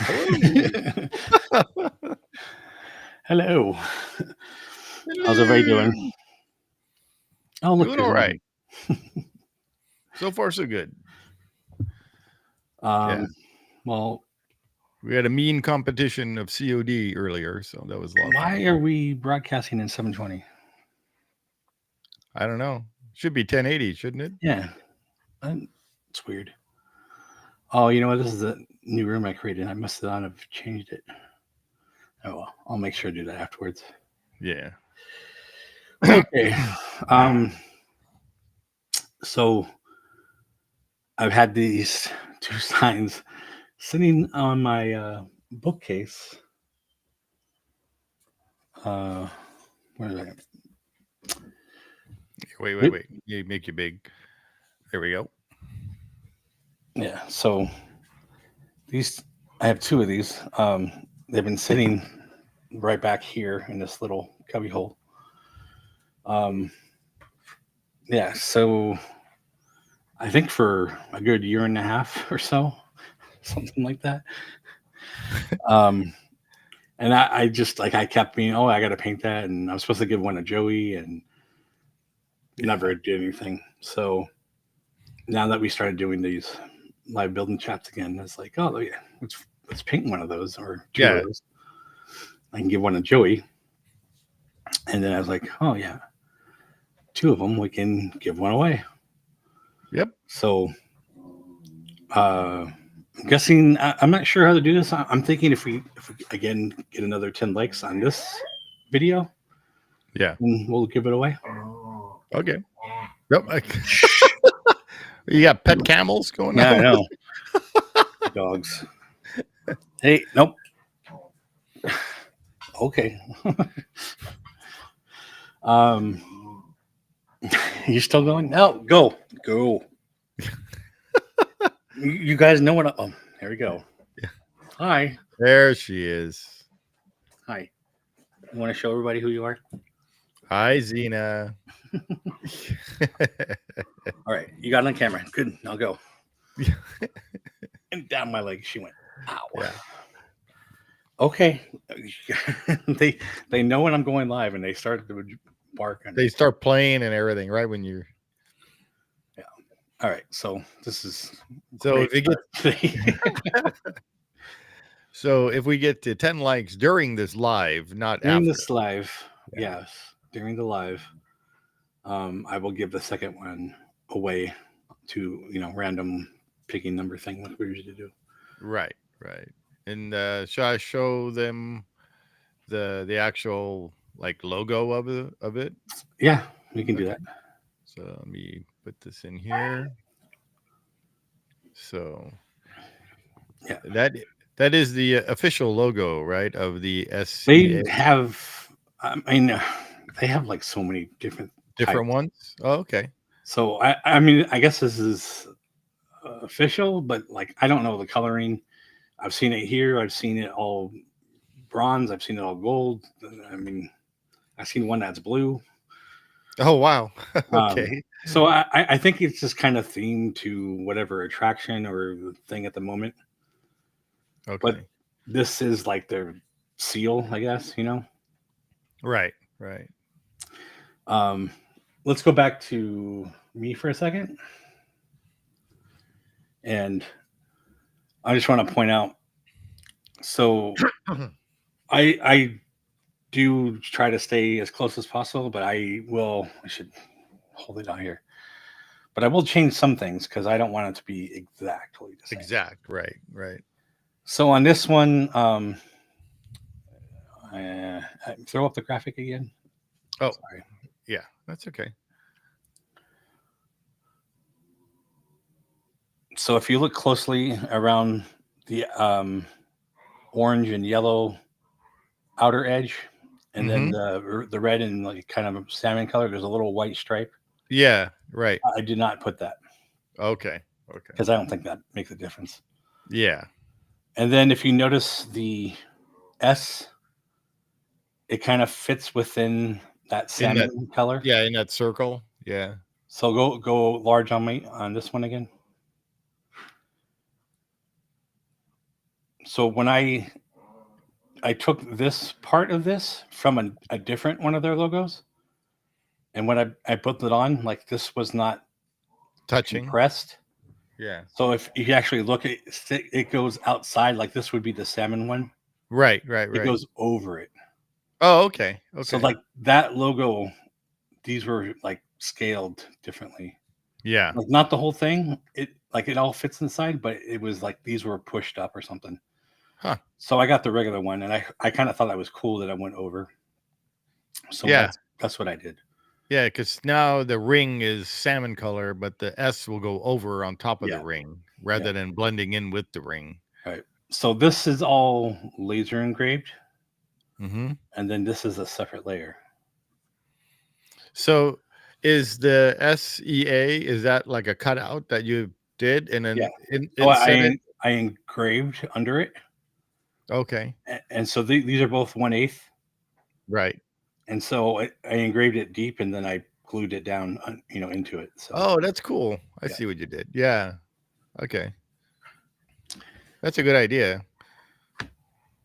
Hello. Hello. How's everybody doing? Hello. Oh, look, Doing there's all another right. So far, so good. one. Yeah. Well, We had a mean competition of COD earlier, so that was a lot of why fun. are we broadcasting in 720? I don't know. Should be 1080, shouldn't it? Yeah, it's weird. Oh, you know what? This is a new room I created. I must not have changed it. Oh, well, I'll make sure to do that afterwards. Yeah. Okay. Um, so I've had these two signs sitting on my bookcase. Uh, where is it? Wait. You make it big. There we go. Yeah. So these, I have two of these. They've been sitting right back here in this little cubby hole. Um, yeah. So I think for a good year and a half or so, something like that. Um, and I just like I kept being, oh, I got to paint that, and I was supposed to give one to Joey, and Yeah. never did anything. So now that we started doing these live building chats again, it's like, oh, yeah, let's paint one of those or two of Yeah. those. I can give one to Joey, and then I was like, oh yeah, two of them we can give one away. Yep. So I'm guessing I'm not sure how to do this. I'm thinking if we again get another 10 likes on this video, Yeah. then we'll give it away. Okay. Yep. You got pet camels going Yeah, I on? know. Dogs. Hey, nope. Okay. um, you still going? No, go. You guys know what? Oh, here we go. Hi. There she is. Hi. You want to show everybody who you are? Hi, Xena. All right. You got it on camera. Good. I'll go. And down my leg she went. Ow. Yeah. Okay. They know when I'm going live and they start to bark. They start playing and everything right when you're. Yeah. All right. So this is So great if you get so if we get to 10 likes during this live, not during after. this live. Yeah. Yes, during the live, I will give the second one away to random picking number thing like we usually do. Right. And shall I show them the actual like logo of it? Yeah, we can do Okay. that. So let me put this in here. So Yeah, that is the official logo, right, of the they SCA. have. I mean, they have like so many different Different types. ones. Oh, okay. So I mean, I guess this is official, but like I don't know the coloring. I've seen it here. I've seen it all bronze. I've seen it all gold. I mean, I've seen one that's blue. Oh wow. Um, Okay. so I think it's just kind of themed to whatever attraction or thing at the moment. But Okay. this is like their seal, I guess. Right. Um, let's go back to me for a second. And I just want to point out so I do try to stay as close as possible, but I should hold it down here. But I will change some things because I don't want it to be exactly the same. Exact. Right. So on this one, throw up the graphic again. Oh, Sorry. yeah. That's okay. So if you look closely around the orange and yellow outer edge, and then the red and like kind of salmon color, there's a little white stripe. Yeah. Right. I did not put that Okay. because I don't think that makes a difference. Yeah. And then if you notice the S, it kind of fits within that In that. salmon color. Yeah. In that circle. Yeah. So go large on me on this one again. So when I took this part of this from a different one of their logos, and when I put it on, like this was not Touching. compressed. Yeah. So if you actually look at it, it goes outside. Like this would be the salmon one. Right. It goes over it. Oh, okay. So Okay. like that logo, these were like scaled differently. Yeah. Like not the whole thing. It all fits inside, but it was like these were pushed up or something. Huh. So I got the regular one, and I kind of thought that was cool that I went over. So Yeah. that's what I did. Yeah, because now the ring is salmon color, but the S will go over on top of the Yeah. ring rather than blending in with the ring. Right. So this is all laser engraved, Mm-hmm. and then this is a separate layer. So is the SEA, is that like a cutout that you did and then So inset it? I engraved under it, Okay. and so these are both 1/8, Right. and so I engraved it deep, and then I glued it down, into it. So Oh, that's cool. I Yeah. see what you did. Yeah. Okay. That's a good idea.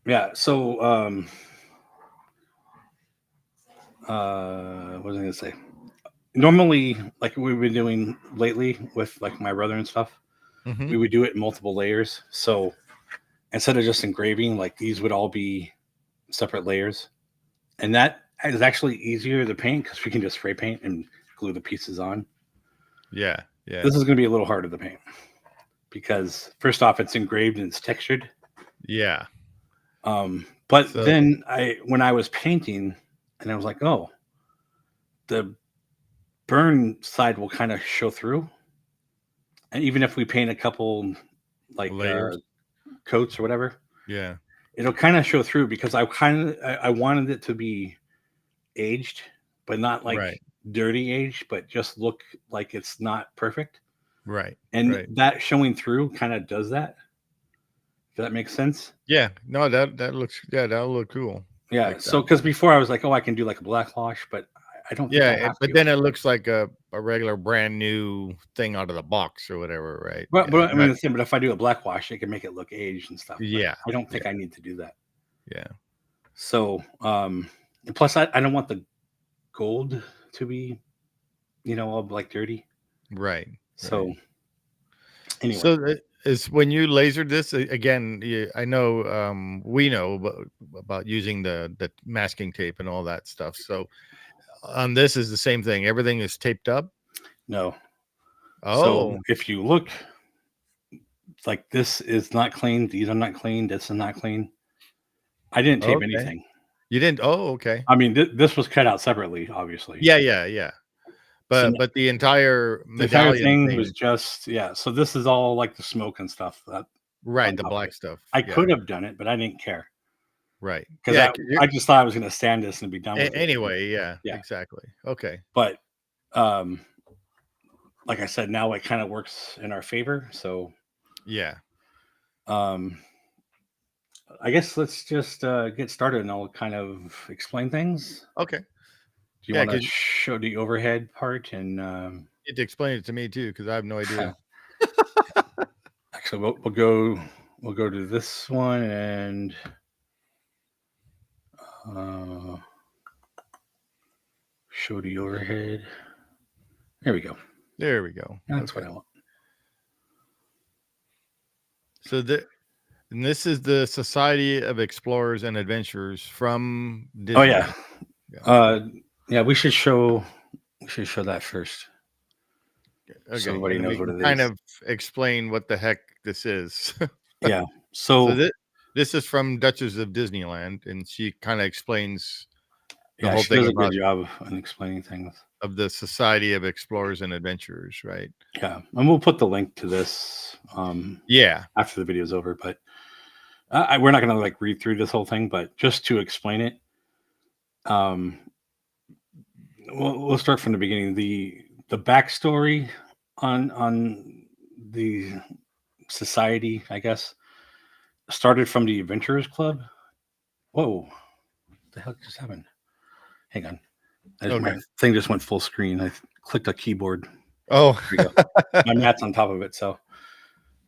yeah. So what was I gonna say? Normally, like we've been doing lately with like my brother and stuff, Mm-hmm. we would do it in multiple layers. So instead of just engraving, like these would all be separate layers, and that is actually easier to paint because we can just spray paint and glue the pieces on. Yeah. Yeah. This is going to be a little harder to paint because first off, it's engraved and it's textured. Yeah. But So- then when I was painting, and I was like, oh, the burn side will kind of show through, and even if we paint a couple like Layers. coats or whatever, Yeah. it'll kind of show through because I wanted it to be aged, but not like Right. dirty aged, but just look like it's not perfect. Right. And Right. that showing through kind of does that. Does that make sense? Yeah. No, that looks, yeah, that'll look cool. Yeah. Like So that. because before I was like, oh, I can do like a black wash, but I don't think I Yeah, have but to. then it looks like a regular brand new thing out of the box or whatever, right? But, Yeah, but I mean, but if I do a black wash, it can make it look aged and stuff. But Yeah, I don't think I need to do that. yeah. So, and plus, I don't want the gold to be, all like dirty. Right. So, right. anyway. So is when you lasered this again, I know we know about using the masking tape and all that stuff. So on this is the same thing. Everything is taped up. No. Oh, So if you look, like this is not clean. These are not clean. This is not clean. I didn't tape okay. anything. You didn't? Oh, okay. I mean, this was cut out separately, obviously. Yeah. But the entire thing was just So this is all like the smoke and stuff. Right, the black stuff. I could have done it, but I didn't care. Right. Because I just thought I was going to stand this and be done with it. Anyway, yeah, exactly. Okay. But like I said, now it kind of works in our favor. So yeah. I guess let's just get started and I'll kind of explain things. Okay. Do you want to show the overhead part and you to explain it to me too, because I have no idea. Actually, we'll go to this one and show the overhead. There we go. That's what I want. So this is the Society of Explorers and Adventurers from Disney. Oh yeah. We should show that first. Okay. So everybody knows what it is. Kind of explain what the heck this is. Yeah. So this is from Duchess of Disneyland, and she kind of explains the whole thing. She does a good job on explaining things. Of the Society of Explorers and Adventurers, right? Yeah, and we'll put the link to this. After the video's over, but we're not going to like read through this whole thing, but just to explain it, we'll start from the beginning. The backstory on the society, I guess, started from the Adventurers Club. Whoa, what the hell just happened? Hang on. My thing just went full screen. I clicked a keyboard. Oh, there we go. My mat's on top of it, so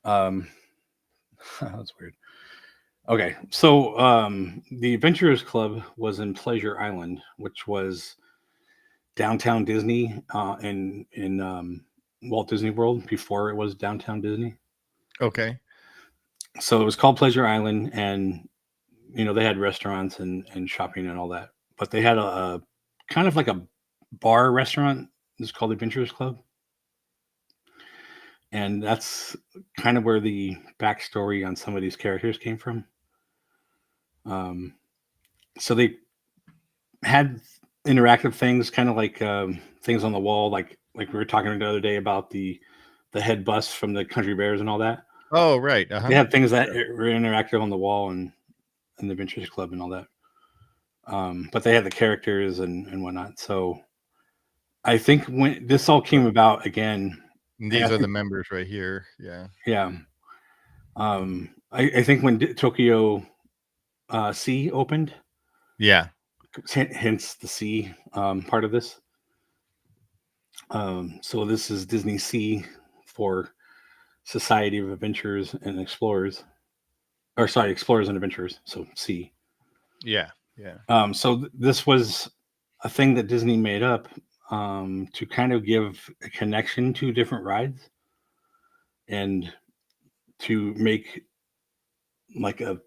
that's weird. Okay, so the Adventurers Club was in Pleasure Island, which was downtown Disney in Walt Disney World before it was downtown Disney. Okay. So it was called Pleasure Island, and they had restaurants and shopping and all that. But they had a kind of like a bar restaurant. It's called Adventurers Club, and that's kind of where the backstory on some of these characters came from. Um, so they had interactive things, kind of like things on the wall, like we were talking the other day about the head bus from the Country Bears and all that. Oh, right. They Uh-huh. had things that were interactive on the wall and the Adventures Club and all that. But they had the characters and whatnot. So I think when this all came about again, And I these are the think, members right here. Yeah. yeah. I think when Tokyo Sea opened, Yeah. hence the sea part of this. So this is Disney Sea for Society of Adventurers and Explorers, or sorry, Explorers and Adventurers. So Sea. Yeah. Yeah. So this was a thing that Disney made up to kind of give a connection to different rides and to make like a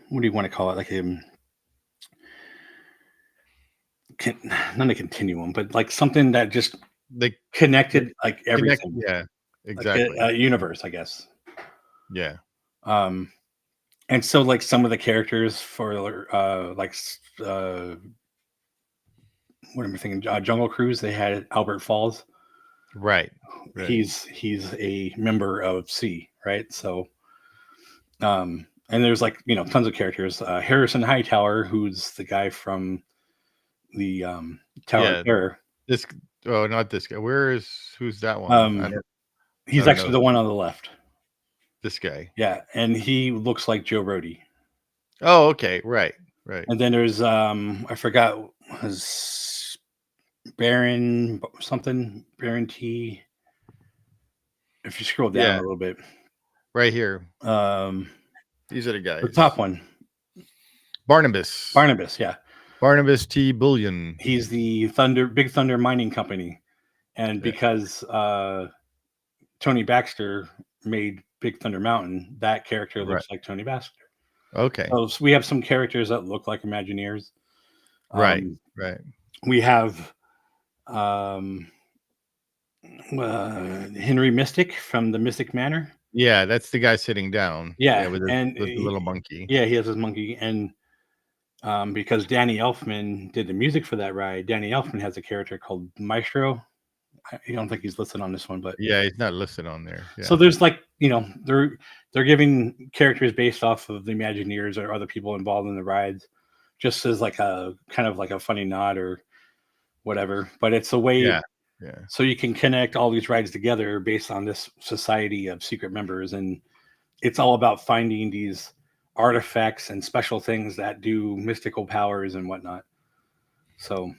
what do you want to call it? Like a not a continuum, but like something that just They connected like connect. everything, Yeah. like Exactly. a universe, I guess. Yeah. Um, and so like some of the characters for what am I thinking? Jungle Cruise. They had Albert Falls. Right. Right. He's a member of C, right? So, and there's like tons of characters. Harrison Hightower, who's the guy from the Tower of Yeah. Terror. This. Oh, not this guy. Who's that one? Um, I he's don't know actually the one on the left. this guy. Yeah, and he looks like Joe Brody. Oh, okay. Right. Right. And then there's I forgot his Baron something Baron T. If you scroll down a Yeah. little bit, Right here. um, These are the the top guys. one, Barnabas. Barnabas. Yeah, Barnabas T. Bullion. he's the Big Thunder Mining Company, and Yeah. because Tony Baxter made Big Thunder Mountain, that character Right. looks like Tony Baxter. Okay. So we have some characters that look like Imagineers. Right. Um, Right. we have Henry Mystic from the Mystic Manor. Yeah, that's the guy sitting down. Yeah, Yeah, with and the little monkey. yeah, he has his monkey, and because Danny Elfman did the music for that ride, Danny Elfman has a character called Maestro. I don't think he's listed on this one, but Yeah, he's not listed on there. Yeah. so there's like they're giving characters based off of the Imagineers or other people involved in the rides, just as like a kind of like a funny nod or whatever. But it's a way Yeah. Yeah. so you can connect all these rides together based on this society of secret members, and it's all about finding these artifacts and special things that do mystical powers and whatnot. So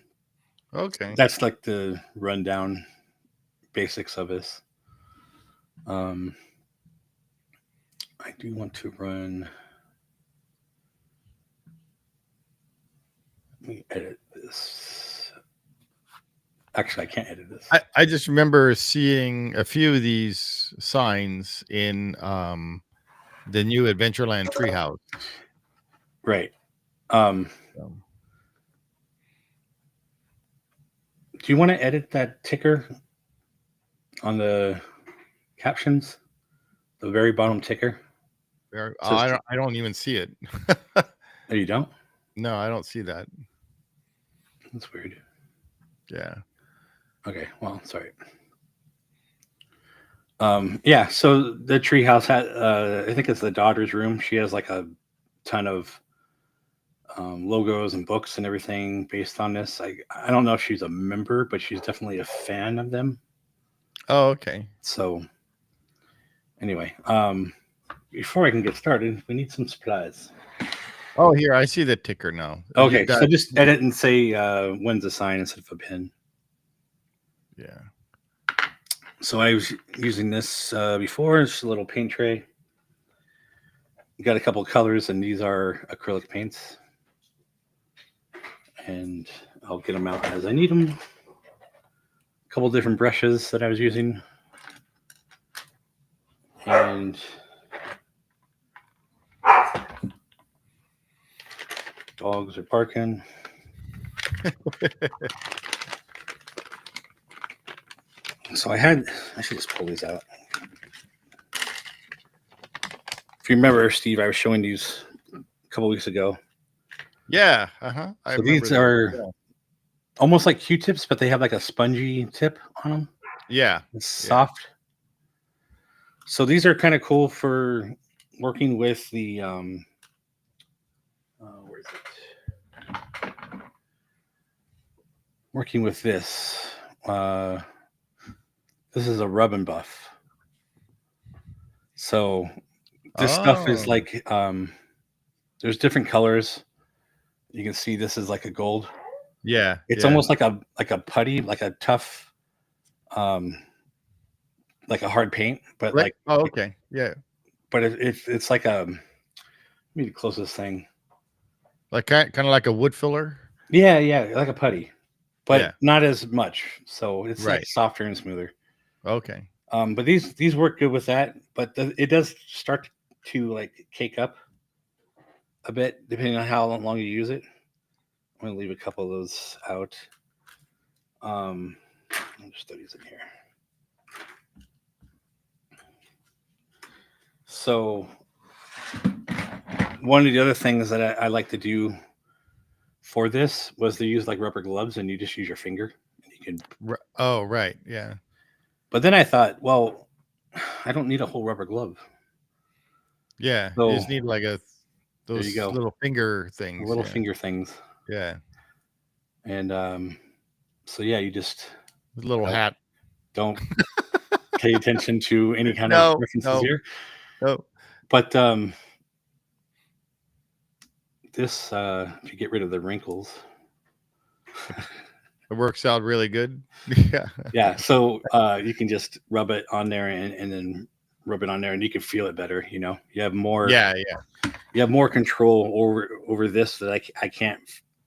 Okay. that's like the rundown basics of this. I do want to run. Let me edit this. Actually, I can't edit this. I just remember seeing a few of these signs in the new Adventureland Treehouse. Right. Um, Do you want to edit that ticker on the captions? The very bottom ticker. I don't even see it. Oh, you don't? No, I don't see that. That's weird. Yeah. Okay. Well, sorry. Yeah. So the treehouse had, I think it's the daughter's room. She has like a ton of logos and books and everything based on this. I don't know if she's a member, but she's definitely a fan of them. Oh, okay. So anyway, before I can get started, we need some supplies. Oh, here I see the ticker now. Okay, so just edit and say when's a sign instead of a pin. Yeah. So I was using this before. It's a little paint tray. got a couple of colors, and these are acrylic paints. And I'll get them out as I need them. A couple different brushes that I was using. And dogs are barking. So I should just pull these out. If you remember, Steve, I was showing these a couple weeks ago. Yeah. So these are almost like Q-tips, but they have like a spongy tip on them. Yeah. It's soft. So these are kind of cool for working with the where is it? Working with this. This is a rub and buff. So this stuff is like there's different colors. You can see this is like a gold. Yeah. It's almost like a putty, like a tough like a hard paint, but like okay. Yeah. But it's like a, let me close this thing. Like kind of like a wood filler. Yeah, like a putty, but not as much. So it's like softer and smoother. Okay. But these work good with that. But it does start to like cake up a bit depending on how long you use it. I'm gonna leave a couple of those out. I'll just throw these in here. So one of the other things that I like to do for this was to use like rubber gloves, and you just use your finger. And you can. Oh, right. Yeah. But then I thought, well, I don't need a whole rubber glove. Yeah. So, you just need like those little finger things. Little finger things. Yeah. And so yeah, you just little hat. Don't pay attention to any kind of references here. No. But this if you get rid of the wrinkles, it works out really good. Yeah. So you can just rub it on there and then rub it on there, and you can feel it better. You know, you have more. Yeah. You have more control over this that I can't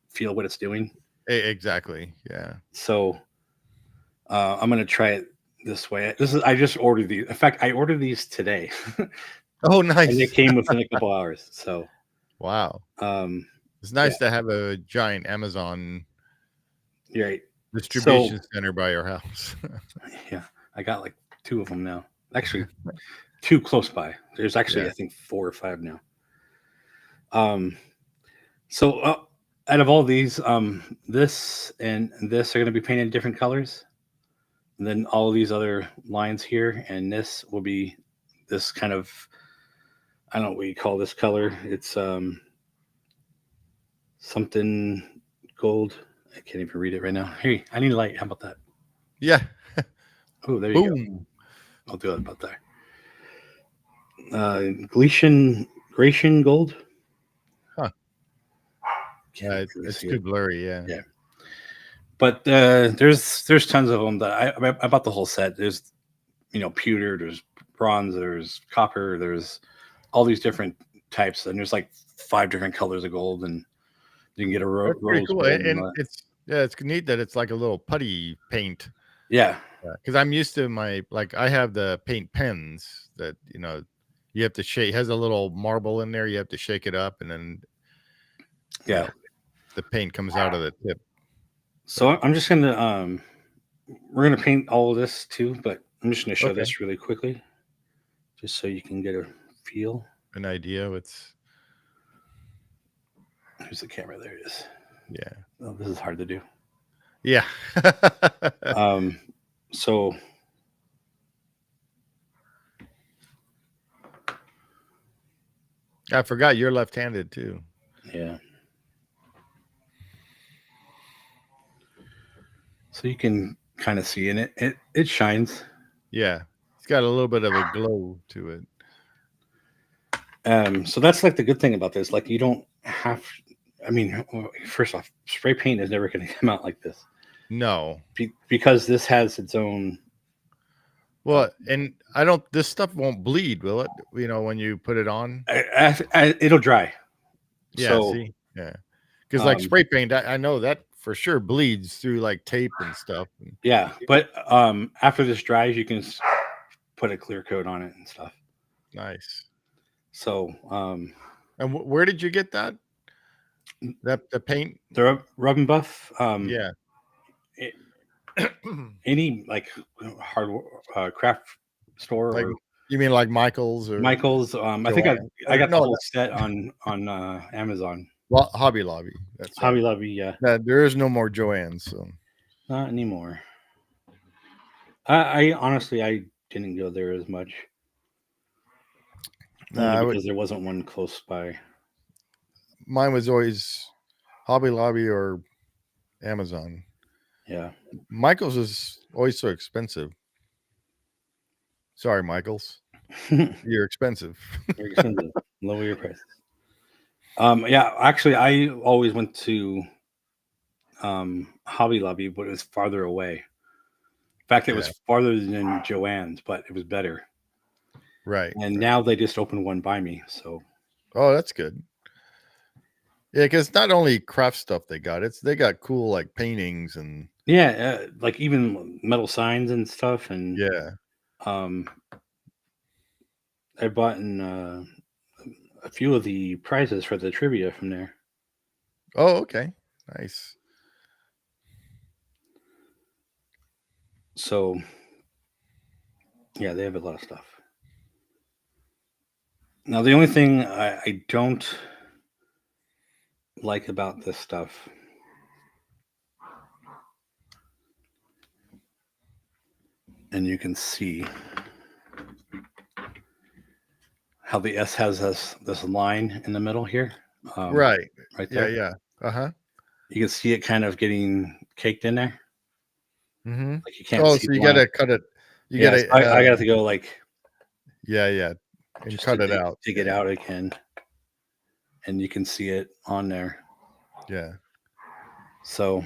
feel what it's doing. Exactly. Yeah. So I'm gonna try it this way. I just ordered these. In fact, I ordered these today. Oh, nice. And they came within a couple hours. So wow. It's nice to have a giant Amazon distribution center by your house. Yeah, I got like 2 of them now. Actually, 2 close by. There's actually I think 4 or 5 now. So out of all these, this and this are going to be painted different colors. And then all of these other lines here, and this will be this kind of, I don't know what you call this color. It's something gold. I can't even read it right now. Hey, I need light. How about that? Yeah. Oh, there you go. I'll do it about that. Grecian gold. Huh. Yeah, it's too blurry. Yeah. But there's tons of them that I bought the whole set. There's pewter, there's bronze, there's copper, there's all these different types, and there's like 5 different colors of gold, and you can get a rose cool. gold. And it's neat that it's like a little putty paint. Yeah. Because I'm used to I have the paint pens that you have to shake. It has a little marble in there. You have to shake it up, and then the paint comes out of the tip. So I'm just gonna we're gonna paint all of this too, but I'm just gonna show this really quickly, just so you can get a feel, an idea. Here's the camera. There it is. Yeah. Oh, this is hard to do. Yeah. So I forgot you're left-handed too. Yeah. So you can kind of see in it shines. Yeah. It's got a little bit of a glow to it. So that's like the good thing about this. Like you don't have, first off, spray paint is never going to come out like this. No. Because this has its own. Well, and I don't. This stuff won't bleed, will it? You know, when you put it on. It'll dry. Yeah. So, See. Yeah. Because like um, spray paint, I know that for sure bleeds through like tape and stuff. yeah, but after this dries, you can put a clear coat on it and stuff. Nice. So, And where did you get that? That the paint? the Rub and Buff, Yeah. any like hard craft store Like or you mean like Michaels or Michael's. I think Joanne? I Or, got the no, whole set on Amazon. Hobby Lobby. That's right. Hobby Lobby, yeah, There is no more Joanne's. So not anymore. I honestly I didn't go there as much, only I would. because there wasn't one close by. Mine was always Hobby Lobby or Amazon. Yeah, Michaels is always so expensive. Sorry, Michaels. You're expensive. very expensive. Lower your prices. Yeah, actually, I always went to Hobby Lobby, but it was farther away. In fact, it was Yeah. farther than Joann's, but it was better. Right. And now they just opened one by me. So Oh, that's good. Yeah, because not only craft stuff they got, they got cool like paintings and yeah, like even metal signs and stuff. And yeah. um, I bought in a few of the prizes for the trivia from there. Oh, okay. Nice. So yeah, they have a lot of stuff. Now, the only thing I don't like about this stuff, and you can see how the S has this line in the middle here. Right. Right Yeah, there. yeah. Uh-huh. You can see it kind of getting caked in there. Mm-hmm. Like you can't Oh, see so the you line. gotta cut it. You Yeah, so gotta I got to go like yeah, and just cut to it out. take it out again, and you can see it on there. Yeah. So,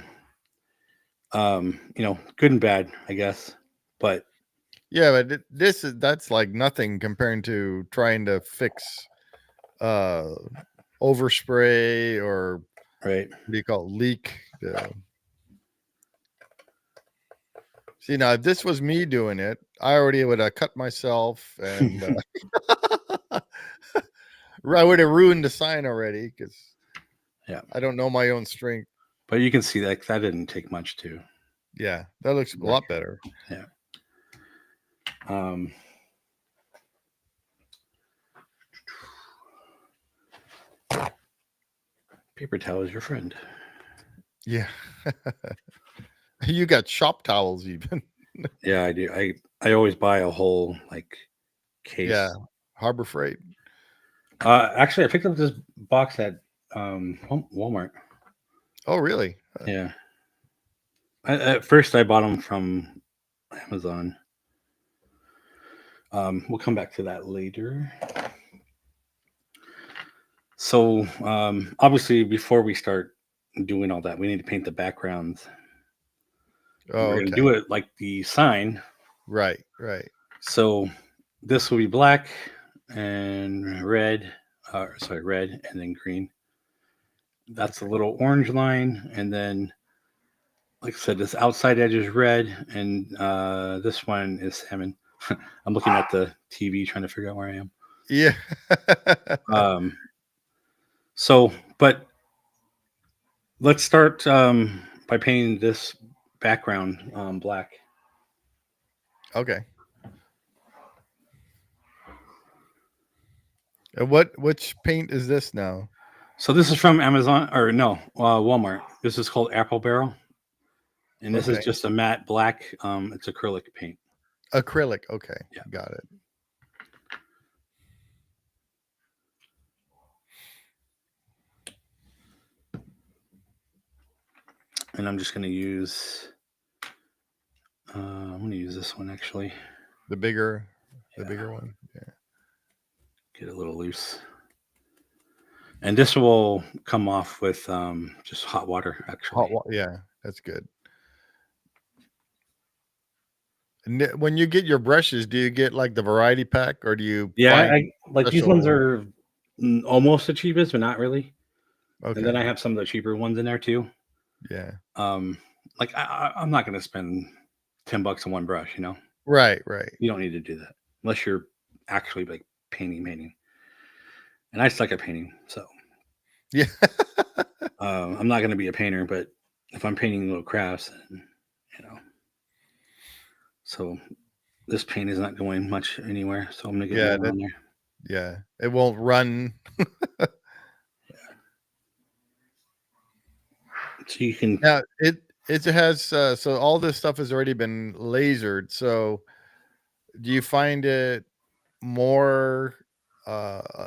good and bad, I guess. But Yeah, but that's like nothing comparing to trying to fix overspray or right, what do you call it, leak. See, now if this was me doing it, I already would have cut myself and I would have ruined the sign already because yeah. I don't know my own strength. But you can see that didn't take much too. Yeah, that looks a lot better. Yeah. Paper towel is your friend. Yeah. You got shop towels even. Yeah, I do. I always buy a whole like case. Yeah. Harbor Freight. Actually, I picked up this box at Walmart. Oh, really? Yeah. At first, I bought them from Amazon. We'll come back to that later. So, obviously, before we start doing all that, we need to paint the backgrounds. Oh, We're going to okay. do it like the sign. Right. So, this will be black and red. Red and then green. That's the little orange line, and then, like I said, this outside edge is red, and this one is salmon. I'm looking at the TV trying to figure out where I am. Yeah. But let's start by painting this background black. Okay. And which paint is this now? So this is from Amazon, or no, Walmart. This is called Apple Barrel, and this is Okay. just a matte black. It's acrylic paint. Acrylic. Okay. Yeah. Got it. And I'm just going to use. I'm going to use this one actually. The bigger one. Yeah. Get it a little loose. And this will come off with just hot water, actually. Yeah, that's good. When you get your brushes, do you get like the variety pack, or do you Yeah, find I like these ones special? are almost the cheapest, but not really. And then Okay, I have some of the cheaper ones in there too. yeah, Um, like I'm not going to spend $10 on one brush. right, right, You don't need to do that unless you're actually like painting. And I suck at painting, so yeah, I'm not going to be a painter. But if I'm painting little crafts, then, you know, so this paint is not going much anywhere. So I'm going to get yeah, more on there. yeah. It won't run. So you can, Now it has so all this stuff has already been lasered. So do you find it more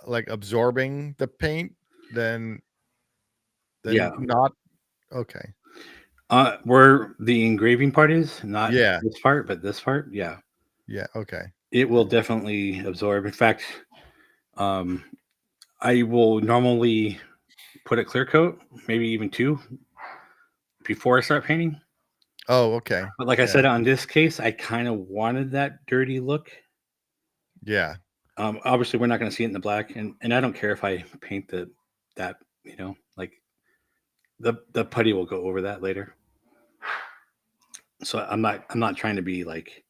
like absorbing the paint than yeah. not? Okay. Where the engraving part is, not Yeah. this part, but this part, yeah, Yeah. Okay. it will definitely absorb. In fact, um, I will normally put a clear coat, maybe even two, before I start painting. Oh, okay. But like I Yeah. said, on this case, I kind of wanted that dirty look. Yeah. Obviously, we're not going to see it in the black, and I don't care if I paint that like the putty will go over that later. So I'm not trying to be like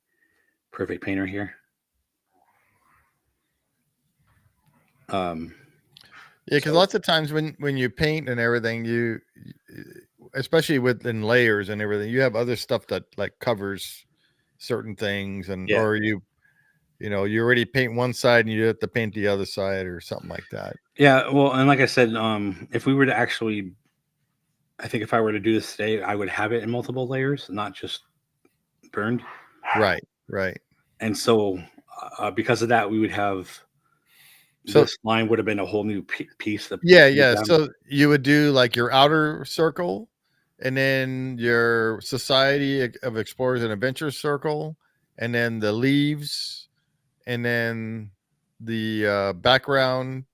perfect painter here. Um, Yeah, because so lots of times when you paint and everything, especially within layers and everything, you have other stuff that like covers certain things, and yeah, or you already paint one side and you have to paint the other side or something like that. yeah. Well, and like I said, if we were to actually, I think if I were to do this today, I would have it in multiple layers, not just burned. Right, right. And so, because of that, we would have So this line would have been a whole new piece that yeah, goes yeah. down. So you would do like your outer circle, and then your Society of Explorers and Adventurers circle, and then the leaves, and then the background.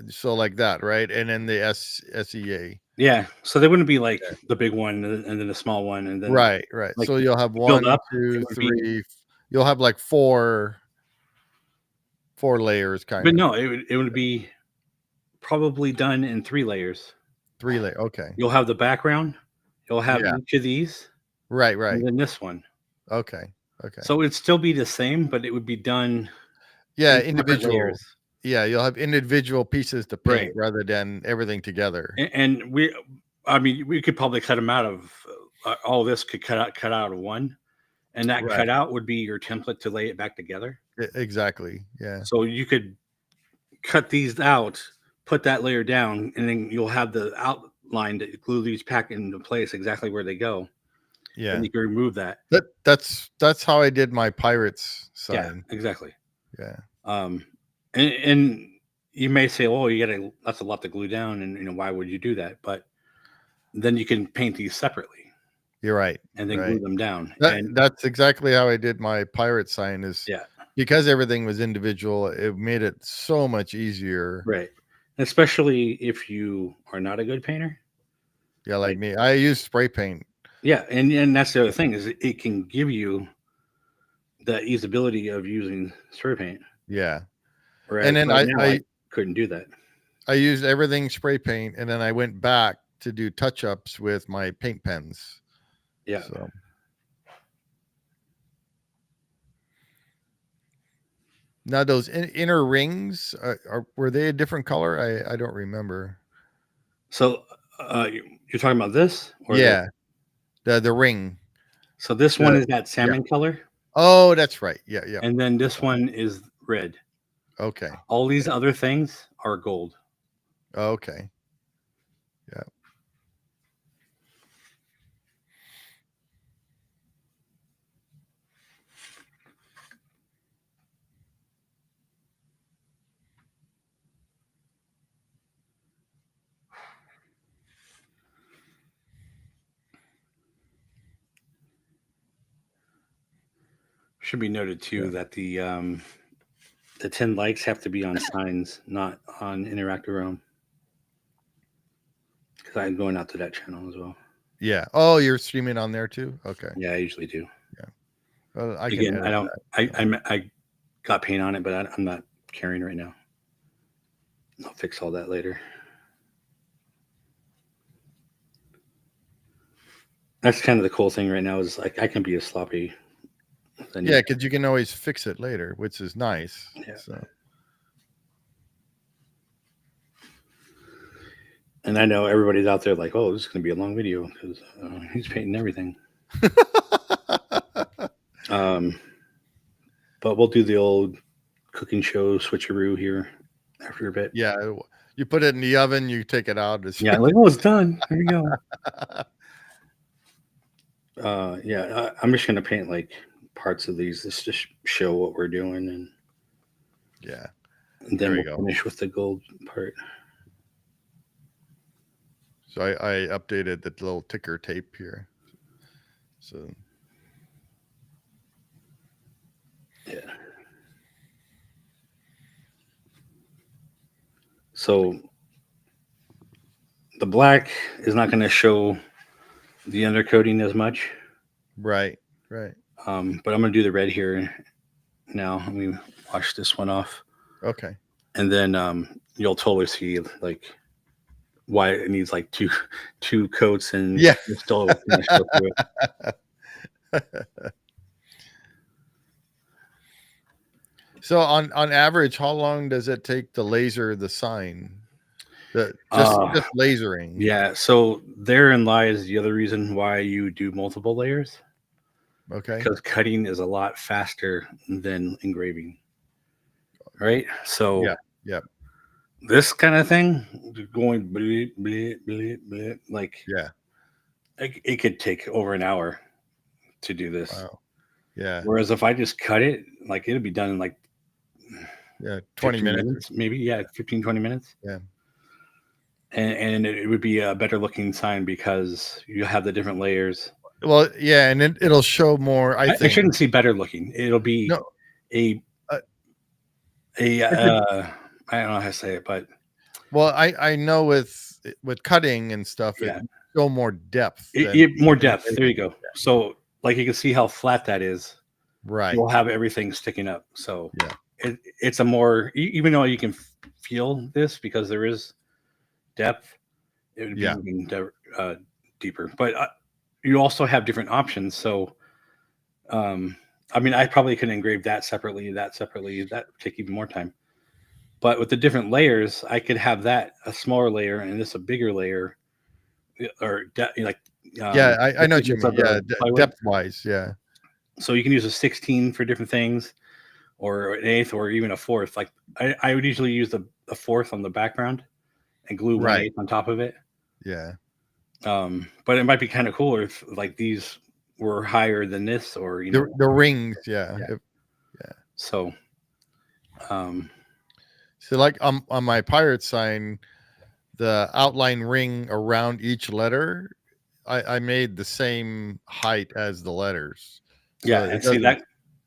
So like that, right? And then the SEA. Yeah, so they wouldn't be like Yeah. the big one and then the small one, and then Right, right. like So you'll have to build one, up. It two, would be, three. You'll have like four layers, kind but of no, it would be probably done in 3 layers. three layer. Okay. You'll have the background, you'll have Yeah. each of these, Right, and right. then this one. Okay. Okay. So it'd still be the same, but it would be done Yeah, in separate individual. layers. Yeah, you'll have individual pieces to paint Right. rather than everything together. And I mean, we could probably cut them out of all this could cut out of one, and that Right. cutout would be your template to lay it back together. Exactly. Yeah. So you could cut these out, put that layer down, and then you'll have the outline to glue these back into place exactly where they go. Then Yeah. you can remove that. That's how I did my pirates Yeah, sign. exactly. Yeah. Um, and you may say, "Oh, that's a lot to glue down," and why would you do that? But then you can paint these separately You're right. and then glue Right. them down. And That's exactly how I did my pirate sign is yeah, because everything was individual, it made it so much easier. right. Especially if you are not a good painter. Yeah, like Like, me. I use spray paint. yeah, and that's the other thing is it can give you the easeability of using spray paint. Yeah. And Whereas then right now I couldn't do that. I used everything spray paint, and then I went back to do touch-ups with my paint pens. Yeah. So now those inner rings were they a different color? I don't remember. So you're talking about this or this? Yeah, the ring. So this one The is that yeah. salmon color, Oh, that's right. Yeah, yeah. and then this one is red. Okay. All these other things are gold. Okay. Yeah. Should be noted too Yeah. that the 10 likes have to be on signs, not on Interactive Realm. Because I'm going out to that channel as well. Yeah. Oh, you're streaming on there too? Okay. Yeah, I usually do. Yeah. Well, I can Again, edit I don't. that. I got paint on it, but I'm not carrying right now. I'll fix all that later. That's kind of the cool thing right now is like I can be as sloppy as I need. Yeah, because you can always fix it later, which is nice. Yeah. So And I know everybody's out there like, oh, this is going to be a long video because he's painting everything. But we'll do the old cooking show switcheroo here after a bit. yeah, you put it in the oven, you take it out. Yeah, like, oh, it's done. Here we go. I'm just going to paint like parts of these just to show what we're doing. And Yeah. then There we we'll go. finish with the gold part. So I updated the little ticker tape here. So Yeah. So the black is not going to show the undercoating as much. right. But I'm going to do the red here now. Let me wash this one off. Okay. And then you'll totally see like why it needs like two coats and Yeah. it's still finish go through it. So on average, how long does it take to laser the sign? Just lasering. Yeah. So therein lies the other reason why you do multiple layers. Okay. Because cutting is a lot faster than engraving. Right. So yeah. This kind of thing going bleep, bleep, bleep, bleep, like Yeah. it could take over an hour to do this. Wow. Yeah. Whereas if I just cut it, like it'll be done in like 20 minutes. maybe. Yeah, 15, 20 minutes. Yeah. And it would be a better looking sign because you have the different layers. Well, yeah, and it'll show more. I think I shouldn't see better looking. It'll be I don't know how to say it, but well, I know with cutting and stuff, yeah, it show more depth. More depth. There you go. Yeah. So like you can see how flat that is. Right. You'll have everything sticking up. So yeah, it's a more, even though you can feel this because there is depth, it would be even deeper. But you also have different options. So, I mean, I probably could engrave that separately. That would take even more time. But with the different layers, I could have that a smaller layer and this a bigger layer, or like. I know what you mean. Yeah, depth wise. Yeah. So you can use a 16 for different things, or an eighth, or even a fourth. Like I would usually use a fourth on the background and glue 1/8 on top of it. Yeah. But it might be kind of cooler if like these were higher than this, or the rings. Yeah. So, so like on my pirate sign, the outline ring around each letter, I made the same height as the letters. So yeah, and see that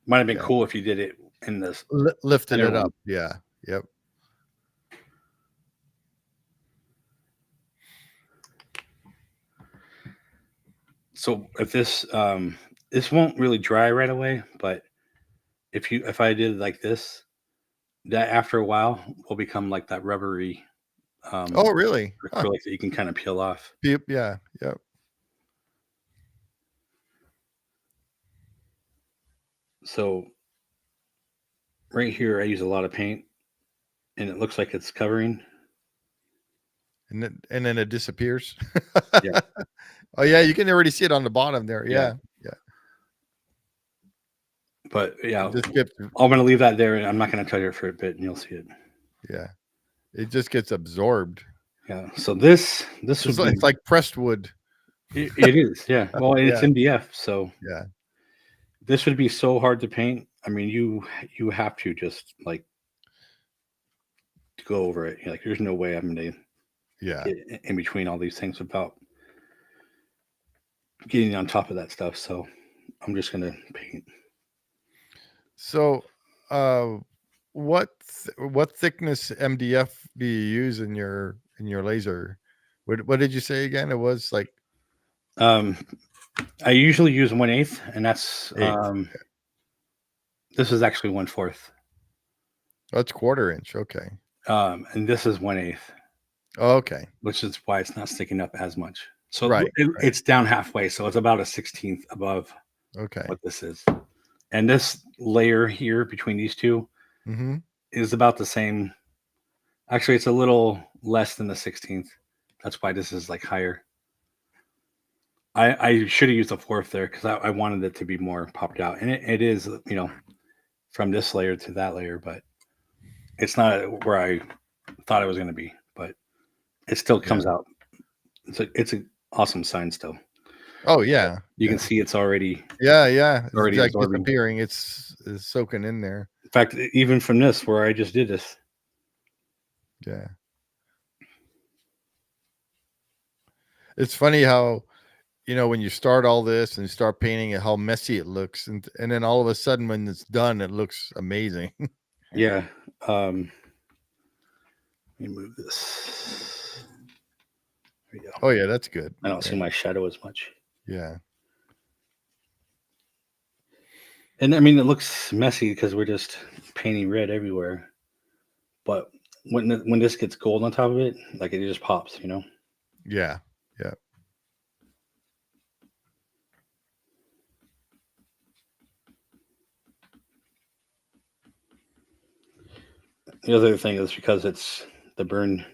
might have been cool if you did it in this lifted it up. Yeah. Yep. So if this won't really dry right away, but if I did like this, that after a while will become like that rubbery. Oh, really? Acrylic that you can kind of peel off. Yep. Yeah. Yep. So right here, I use a lot of paint, and it looks like it's covering. And then it disappears. Yeah. Oh yeah, you can already see it on the bottom there. Yeah. But yeah, I'm going to leave that there, and I'm not going to touch it for a bit, and you'll see it. Yeah, it just gets absorbed. Yeah. So this it's like pressed wood. It is. Yeah. Well, it's MDF, so yeah. This would be so hard to paint. I mean, you have to just like to go over it. Like, there's no way I'm going to get in between all these things without getting on top of that stuff. So I'm just going to paint. So, what thickness MDF do you use in your laser? What did you say again? It was like I usually use 1/8, and that's This is actually 1/4. That's 1/4 inch. Okay. And this is 1/8, Okay. which is why it's not sticking up as much. So Right. it's down halfway. So it's about a 16th above Okay. what this is. And this layer here between these two Mm-hmm. is about the same. Actually, it's a little less than the 16th. That's why this is like higher. I should have used a 4th there because I wanted it to be more popped out. And it is, from this layer to that layer, but it's not where I thought it was going to be. But it still comes out. It's an awesome sign still. Oh yeah. You can see it's already Yeah. It's already like absorbing. disappearing. It's soaking in there. In fact, even from this where I just did this. Yeah. It's funny how, when you start all this and start painting it, how messy it looks. And then all of a sudden when it's done, it looks amazing. Yeah. Let me move this. There we go. Oh yeah, that's good. I don't see my shadow as much. Yeah. And I mean, it looks messy because we're just painting red everywhere. But when this gets gold on top of it, like it just pops, Yeah. The other thing is because it's the burn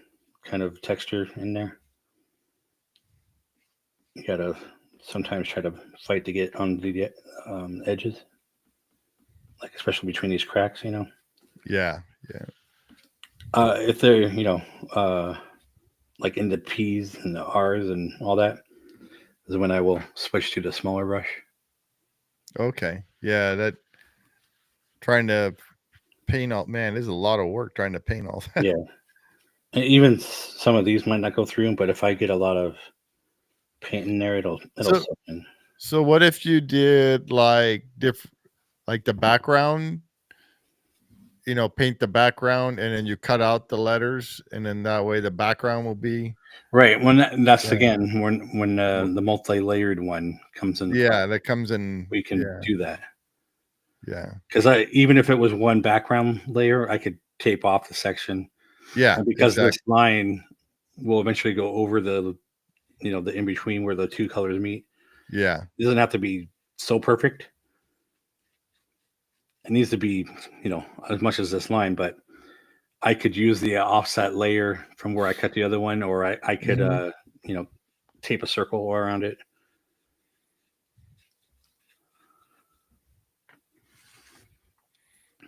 kind of texture in there. You gotta sometimes try to fight to get on the edges, like especially between these cracks, Yeah. If they're like in the P's and the R's and all that, is when I will switch to the smaller brush. Okay. Yeah. That trying to paint all, man, there's a lot of work trying to paint all that. Yeah. And even some of these might not go through, but if I get a lot of paint in there, it'll So- soak in. So what if you did like like the background, paint the background and then you cut out the letters and then that way the background will be Right. When that's Yeah. again when the multi-layered one comes in. yeah, that comes in. We can do that. Yeah. Because even if it was one background layer, I could tape off the section. Yeah. And because this line will eventually go over the in between where the two colors meet. Yeah. It doesn't have to be so perfect. It needs to be, as much as this line, but I could use the offset layer from where I cut the other one, or I could, tape a circle around it.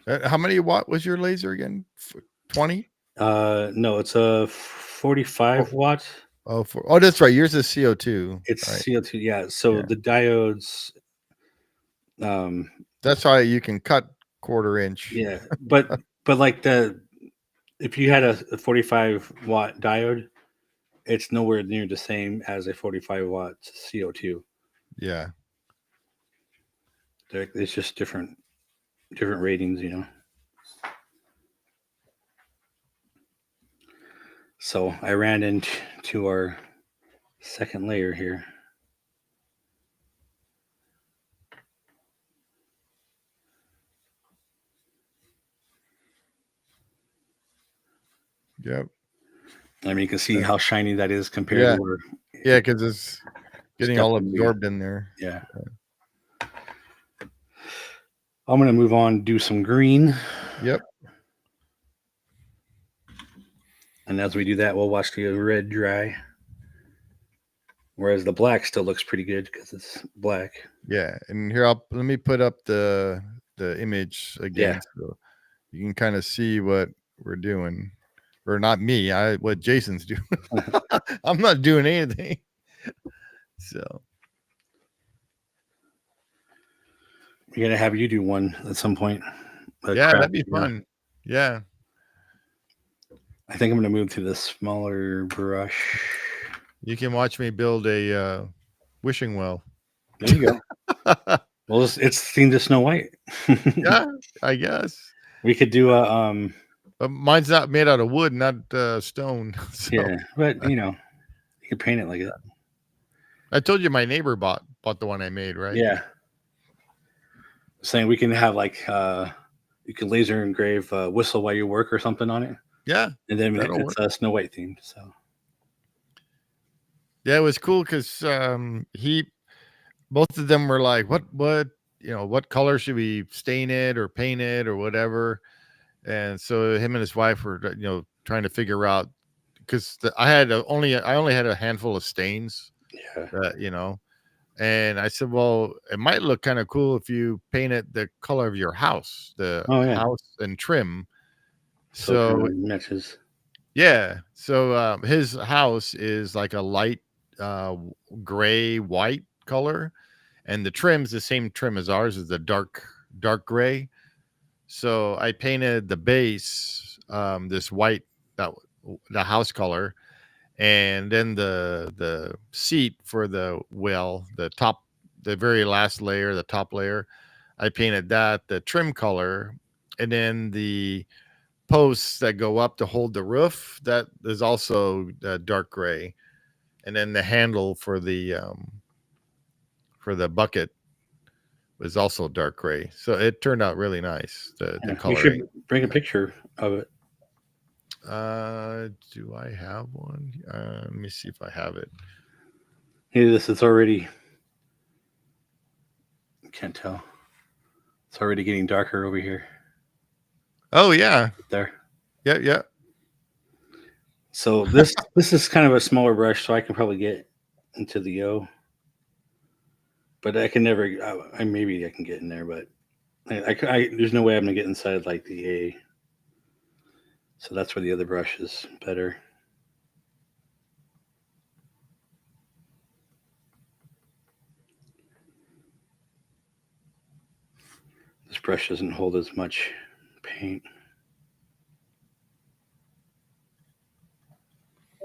How many watt was your laser again? 20? No, it's a 45 watt. Oh, that's right. Yours is CO2. It's right? CO2. Yeah. So Yeah. the diodes. That's why you can cut 1/4 inch. Yeah, but like if you had a 45 watt diode, it's nowhere near the same as a 45 watt CO2. Yeah. It's just different ratings, So I ran into our second layer here. Yep. I mean, you can see how shiny that is compared Yeah. to where. Yeah, because it's getting all definitely- absorbed in there. Yeah. I'm going to move on, do some green. Yep. And as we do that, we'll watch the red dry. Whereas the black still looks pretty good because it's black. Yeah. And here let me put up the image again. Yeah. So you can kind of see what we're doing. Or not me, what Jason's doing. I'm not doing anything. So We're gonna have you do one at some point. yeah, that'd be fun. Yeah. I think I'm gonna move to the smaller brush. You can watch me build a wishing well. There you go. Well, it's themed to Snow White. Yeah, I guess. We could do a But mine's not made out of wood, not stone. So. Yeah, but you could paint it like that. I told you my neighbor bought the one I made, right? Yeah. saying we can have like you can laser engrave whistle while you work or something on it, Yeah, and then that'll it's work. Snow White themed. So Yeah, it was cool because both of them were like, what color should we stain it or paint it or whatever? And so him and his wife were, trying to figure out because I only had a handful of stains, yeah, and I said, well, it might look kind of cool if you painted the color of your house, the oh yeah, house and trim. so it kind So of matches. yeah, so his house is like a light uh, gray white color, and the trim's the same trim as ours, is the dark gray. So I painted the base this white, that the house color, and then the seat for the well, the very last layer, the top layer, I painted that the trim color, and then the posts that go up to hold the roof, that is also dark gray, and then the handle for the bucket was also dark gray. So it turned out really nice. The Yeah, you should coloring. bring a picture of it. Do I have one? Let me see if I have it. Hey, this is already. Can't tell. It's already getting darker over here. Oh yeah, There. yeah. So this is kind of a smaller brush, so I can probably get into the O. But I can never. Maybe I can get in there, but there's no way I'm gonna get inside like the A. So that's where the other brush is better. This brush doesn't hold as much paint.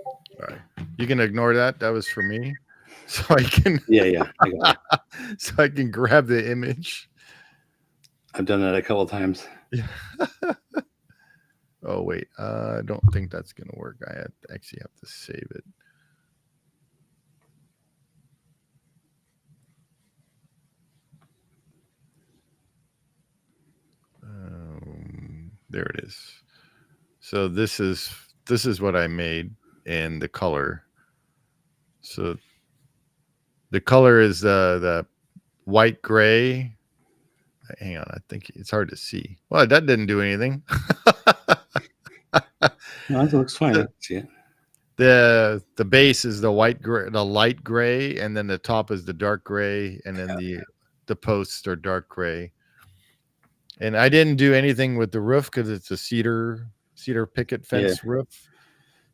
All right. You can ignore that. That was for me. So I can Yeah. I got it. so I can grab the image. I've done that a couple of times. Yeah. Oh wait, I don't think that's gonna work. Actually have to save it. There it is. So this is what I made, and the color. So the color is the white gray. Hang on, I think it's hard to see. Well, that didn't do anything. No, that looks fine. I can see it. The base is the white gray, the light gray, and then the top is the dark gray, and then the posts are dark gray. And I didn't do anything with the roof because it's a cedar picket fence roof.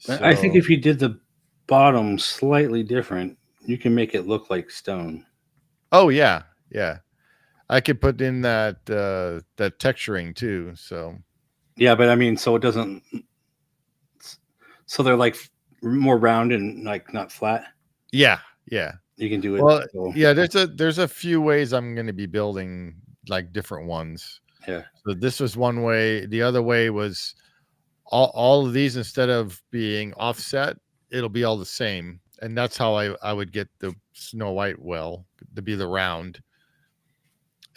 But I think if you did the bottom slightly different, you can make it look like stone. Oh yeah, I could put in that texturing too. So yeah, but I mean, so it doesn't. So they're like more round and like not flat. Yeah. You can do it. Well, yeah. There's a few ways I'm going to be building, like different ones. Yeah. So this was one way. The other way was all of these, instead of being offset, it'll be all the same, and that's how I would get the Snow White well to be the round.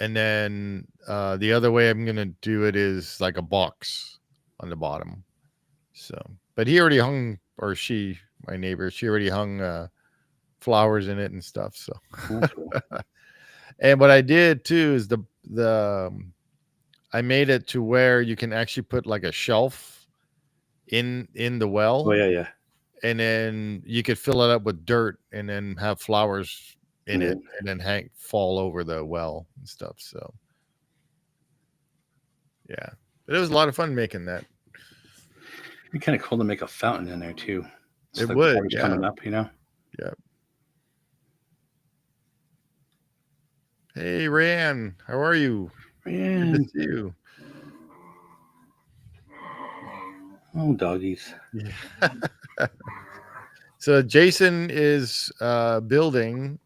And then the other way I'm gonna do it is like a box on the bottom. So, but he already hung, or she, my neighbor, she already hung flowers in it and stuff. So, Cool. and what I did too is I made it to where you can actually put like a shelf in the well. Oh yeah. And then you could fill it up with dirt and then have flowers in it, and then fall over the well and stuff. So yeah, but it was a lot of fun making that. It'd be kind of cool to make a fountain in there too. So it would, yeah. Coming up, Yeah. Hey, Ryan, how are you? Ryan. Good to see you. Oh, doggies. Yeah. So Jason is painting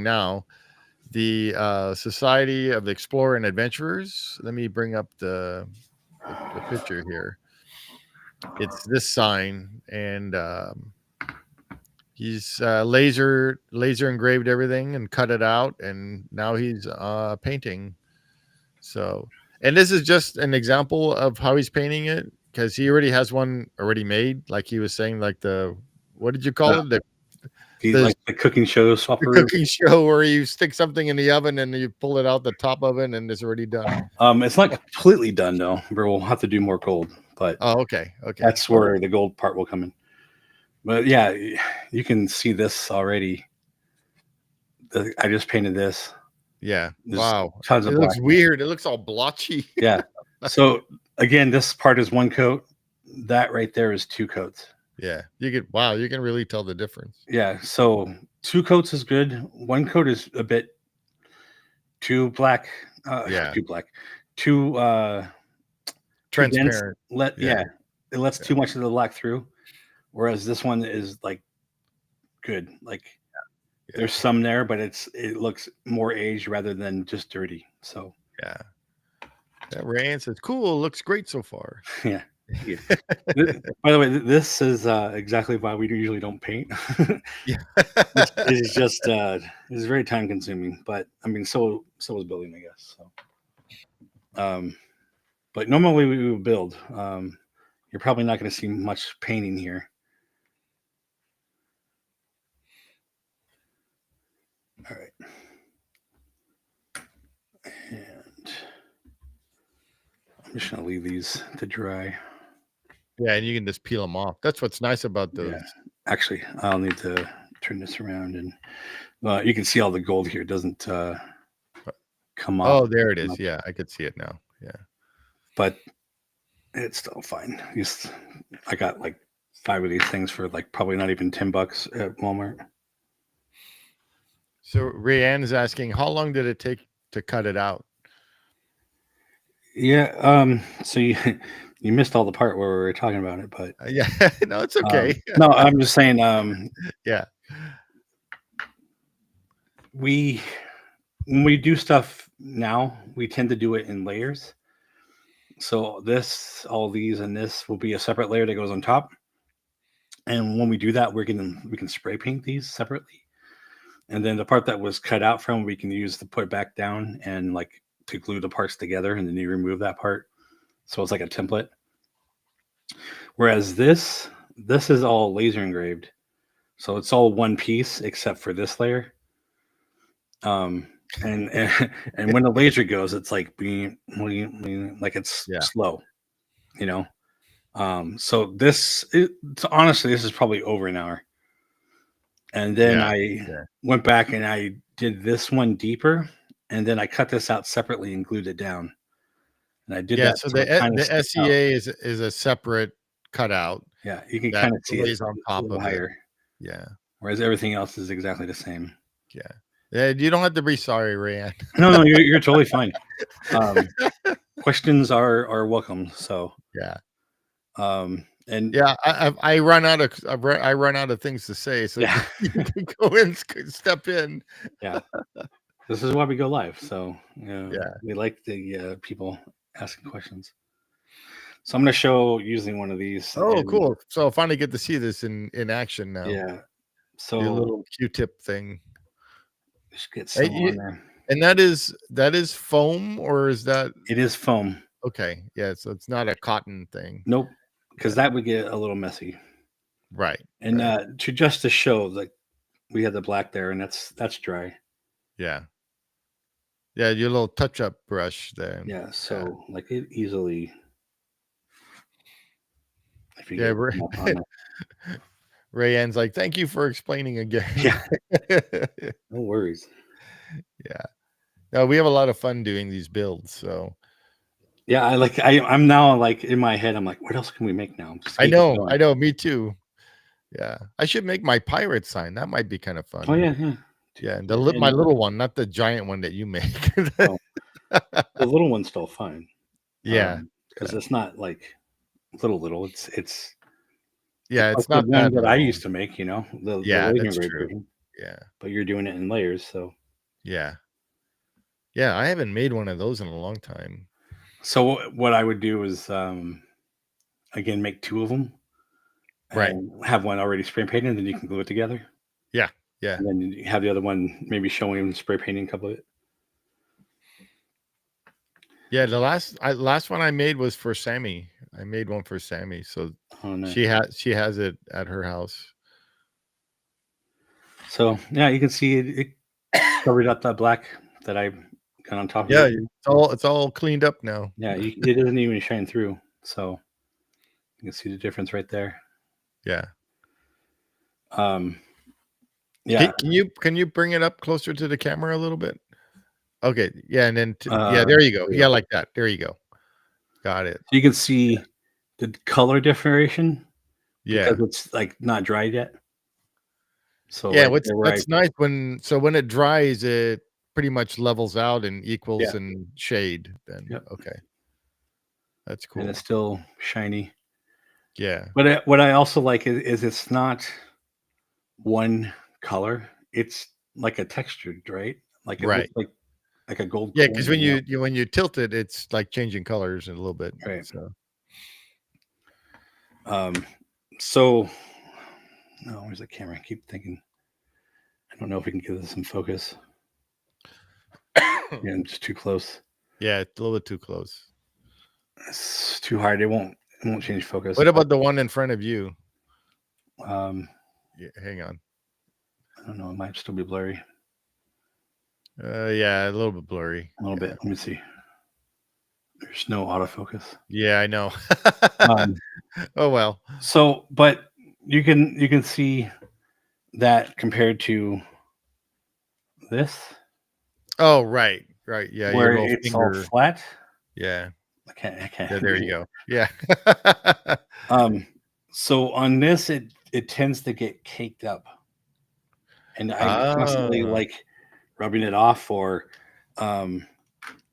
now, the Society of Explorer and Adventurers. Let me bring up the picture here. It's this sign, and he's laser engraved everything and cut it out, and now he's painting. So, and this is just an example of how he's painting it because he already has one already made. Like he was saying, like what did you call it? The Like the cooking show the software. cooking show where you stick something in the oven and you pull it out the top of it and it's already done. It's not completely done though. We'll have to do more gold, but Oh, okay. that's where the gold part will come in. But yeah, you can see this already. I just painted this. Yeah. There's Wow. tons It of looks black. weird. It looks all blotchy. Yeah. So again, this part is 1 coat. That right there is 2 coats. Yeah. You can really tell the difference. Yeah. So 2 coats is good. 1 coat is a bit too black. Yeah. Too black. Too Transparent. It lets too much of the black through. Whereas this one is like good. Like there's some there, but it looks more aged rather than just dirty. So yeah. Rayanne says, "Cool, looks great so far." yeah. By the way, this is exactly why we usually don't paint. Yeah. It's just it's very time consuming, but I mean, so is building, I guess. So, but normally we would build. You're probably not going to see much painting here. All right, and I'm just going to leave these to dry. Yeah, and you can just peel them off. That's what's nice about those. Yeah. Actually, I'll need to turn this around, and you can see all the gold here. It doesn't come off. Oh, there it is. Yeah, I could see it now. Yeah, but it's still fine. I got like 5 of these things for like probably not even $10 at Walmart. So Rayanne is asking, how long did it take to cut it out? Yeah. So you missed all the part where we were talking about it, but yeah, no, it's okay. No, I'm just saying. Yeah. When we do stuff now, we tend to do it in layers. So all these, and this will be a separate layer that goes on top. And when we do that, we can spray paint these separately. And then the part that was cut out from, we can use to put it back down and like to glue the parts together, and then you remove that part. So it's like a template. Whereas this is all laser engraved. So it's all one piece except for this layer. And when the laser goes, it's like being like it's slow, you know. So honestly, this is probably over an hour. And then I went back and I did this one deeper, and then I cut this out separately and glued it down. And I did that. So the SEA is a separate cutout. Yeah, you can kind of see it on top of higher. It. Yeah. Whereas everything else is exactly the same. Yeah. You don't have to be sorry, Rayanne. No, you're totally fine. Questions are welcome. So yeah. And yeah, I run out of things to say, so yeah. you can go in, step in. Yeah, this is why we go live. So yeah, we like the people asking questions. So I'm going to show using one of these. Oh, cool! So I finally get to see this in action now. Yeah. So your little Q-tip thing. Just get some on there. And that is foam, or is that? It is foam. Okay, yeah. So it's not a cotton thing. Nope. Because that would get a little messy, right? And just to show, like we had the black there, and that's dry. Yeah, your little touch-up brush there. Yeah, so like it easily. If you Rayanne's like, thank you for explaining again. Yeah, no worries. Yeah, no, we have a lot of fun doing these builds. So. Yeah, I'm now like in my head, I'm like, what else can we make now? I know, me too. Yeah, I should make my pirate sign. That might be kind of fun. Oh yeah. Yeah, my little one, not the giant one that you make. The little one's still fine. Yeah, because it's not like little. It's yeah, it's like not the one that I used to make. That's true. Yeah, but you're doing it in layers, so yeah. I haven't made one of those in a long time. So what I would do is, again, make 2 of them, right? And have one already spray painted, and then you can glue it together. Yeah. And then you have the other one maybe showing spray painting a couple of it. Yeah, the last one I made was for Sammy. I made one for Sammy, so Oh, nice. she has it at her house. So yeah, you can see it covered up that black that I got on top of Yeah, it. it's all cleaned up now. Yeah, it doesn't even shine through. So you can see the difference right there. Yeah. Um, Can, yeah. can you bring it up closer to the camera a little bit? Okay. Yeah, and then yeah, Uh, there you go. there you Yeah, go. like that. There you go. Got it. So you can see the color differentiation because Yeah. it's like not dried yet. So Yeah, right what's there where I what's nice when it dries, it pretty much levels out and yeah, equals in shade then. yep, Okay. That's and it's cool. still shiny. Yeah. But what I also like is it's not one color. It's like a textured, right? Like it looks Right. like a gold Yeah, coin, because when you tilt it, it's like changing colors in a little bit. right? So Um, so no, where's the camera? I keep thinking I don't know if we can get this in focus. Yeah, I'm just too close. yeah, it's a little bit too close. It's too hard. It won't change focus. What about the one in front of you? Um, Yeah, hang on. I don't know. It might still be blurry Yeah, a little bit blurry. a little Yeah. bit. Let me see. There's no autofocus. Yeah, I know. Um, Oh well. so, but you can see that compared to this, Oh, right, right. Yeah, your where little it's all finger. flat. Yeah. I Yeah, can't there do you it. go. Yeah. So on this, it tends to get caked up, and I'm constantly Ah, like rubbing it off, or um,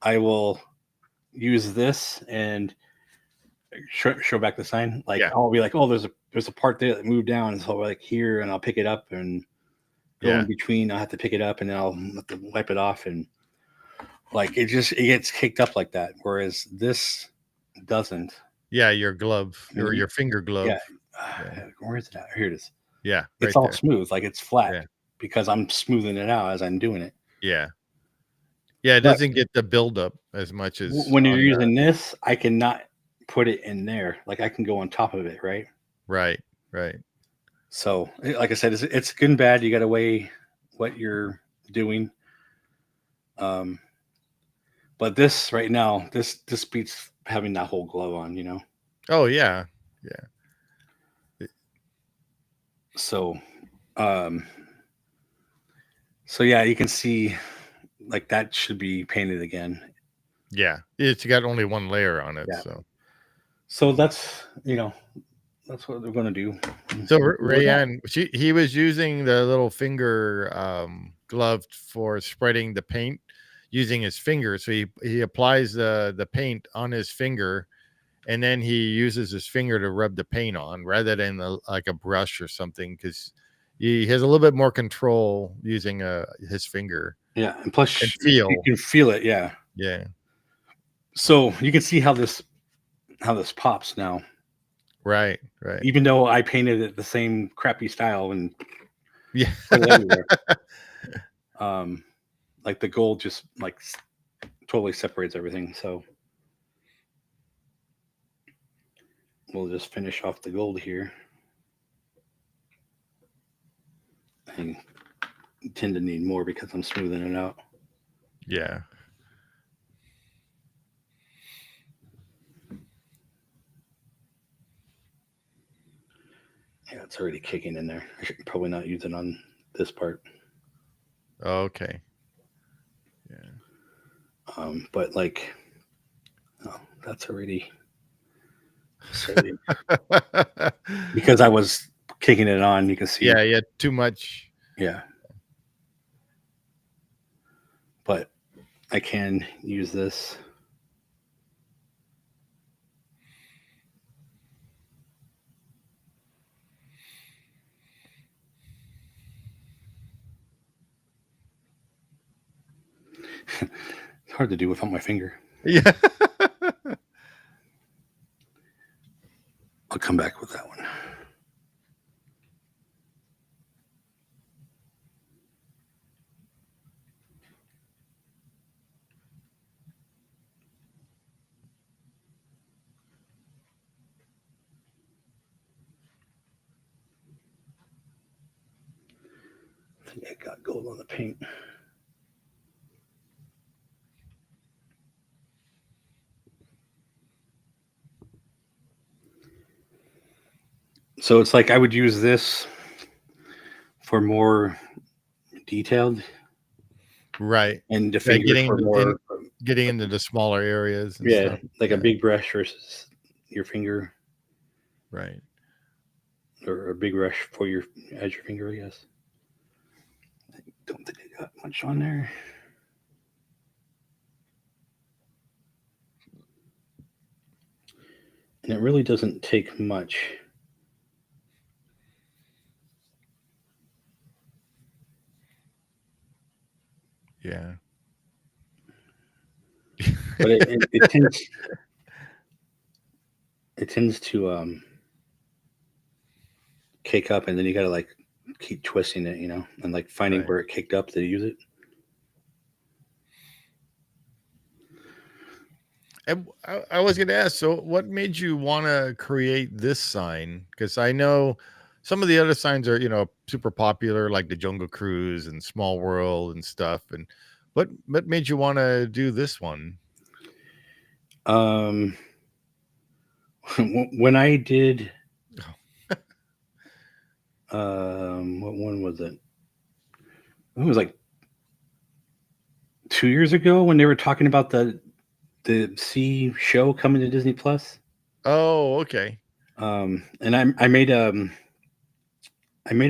I will use this and show back the sign. Like yeah, I'll be like, oh, there's a part there that moved down, so like here, and I'll pick it up and go in yeah. between. I'll have to pick it up, and then I'll have to wipe it off, and like it gets caked up like that. Whereas this doesn't. Yeah, your glove And or your finger yeah, glove. Yeah. where is it at? Here it is. Yeah, It's right all there. smooth, like it's flat Yeah. because I'm smoothing it out as I'm doing it. Yeah. Yeah, it But doesn't get the buildup as much as when you're on the using this, I cannot put it in there. Like I can go on top of it, right? right, right. So, like I said, it's good and bad. You got to weigh what you're doing. Um, but this right now, this beats having that whole glove on, you know. Oh, yeah. Yeah. So, um, so yeah, you can see like that should be painted again. Yeah. It's got only one layer on it, Yeah. so. So that's what they're going to do. So We're not. Rayanne, he was using the little finger glove for spreading the paint using his finger. So he applies the paint on his finger, and then he uses his finger to rub the paint on rather than like a brush or something, because he has a little bit more control using his finger Yeah, and and plus you feel. can feel it. Yeah. Yeah. So you can see how this pops now. Right. Right. Even though I painted it the same crappy style and Yeah. put it everywhere, um, like the gold just like totally separates everything. So we'll just finish off the gold here. I tend to need more because I'm smoothing it out. Yeah. Yeah, it's already kicking in there. I should probably not use it on this part. Okay. Yeah. But like, oh, that's already because I was kicking it on. You can see, Yeah. Yeah. Too much. yeah. But I can use this. It's hard to do without my finger. Yeah. I'll come back with that one. gold on the paint. So it's like I would use this for more detailed, Right. and the Yeah, finger for more. getting into the smaller areas and Yeah, stuff. like a Yeah, big brush versus your finger, right. or a big brush for your as your finger. I guess. I don't think I got much on there. And it really doesn't take much. Yeah. But it tends to cake up, and then you gotta like keep twisting it, and like finding Right. where it caked up to use it. And I was going to ask, so what made you want to create this sign? Because I know some of the other signs are, super popular, like the Jungle Cruise and Small World and stuff. And what made you want to do this one? Um, when I did, what one was it? It was like 2 years ago when they were talking about the Sea show coming to Disney Plus. Oh, okay. And I made a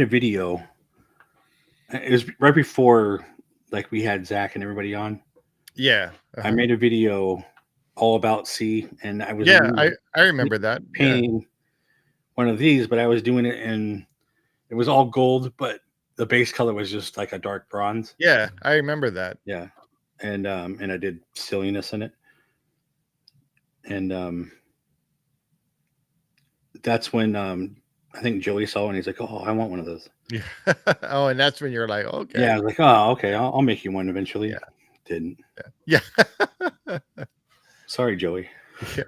video. It was right before like we had Zach and everybody on. Yeah. I made a video all about Sea, and I was Yeah, I remember that. Yeah. painting one of these, but I was doing it in, it was all gold, but the base color was just like a dark bronze. Yeah, I remember that. Yeah. And I did silliness in it. And that's when I think Joey saw it and he's like, "Oh, I want one of those." Yeah. Oh, and that's when you're like, okay. Yeah, I was like, "Oh, okay, I'll make you one eventually." Yeah. Didn't. Yeah. Sorry, Joey. Yeah.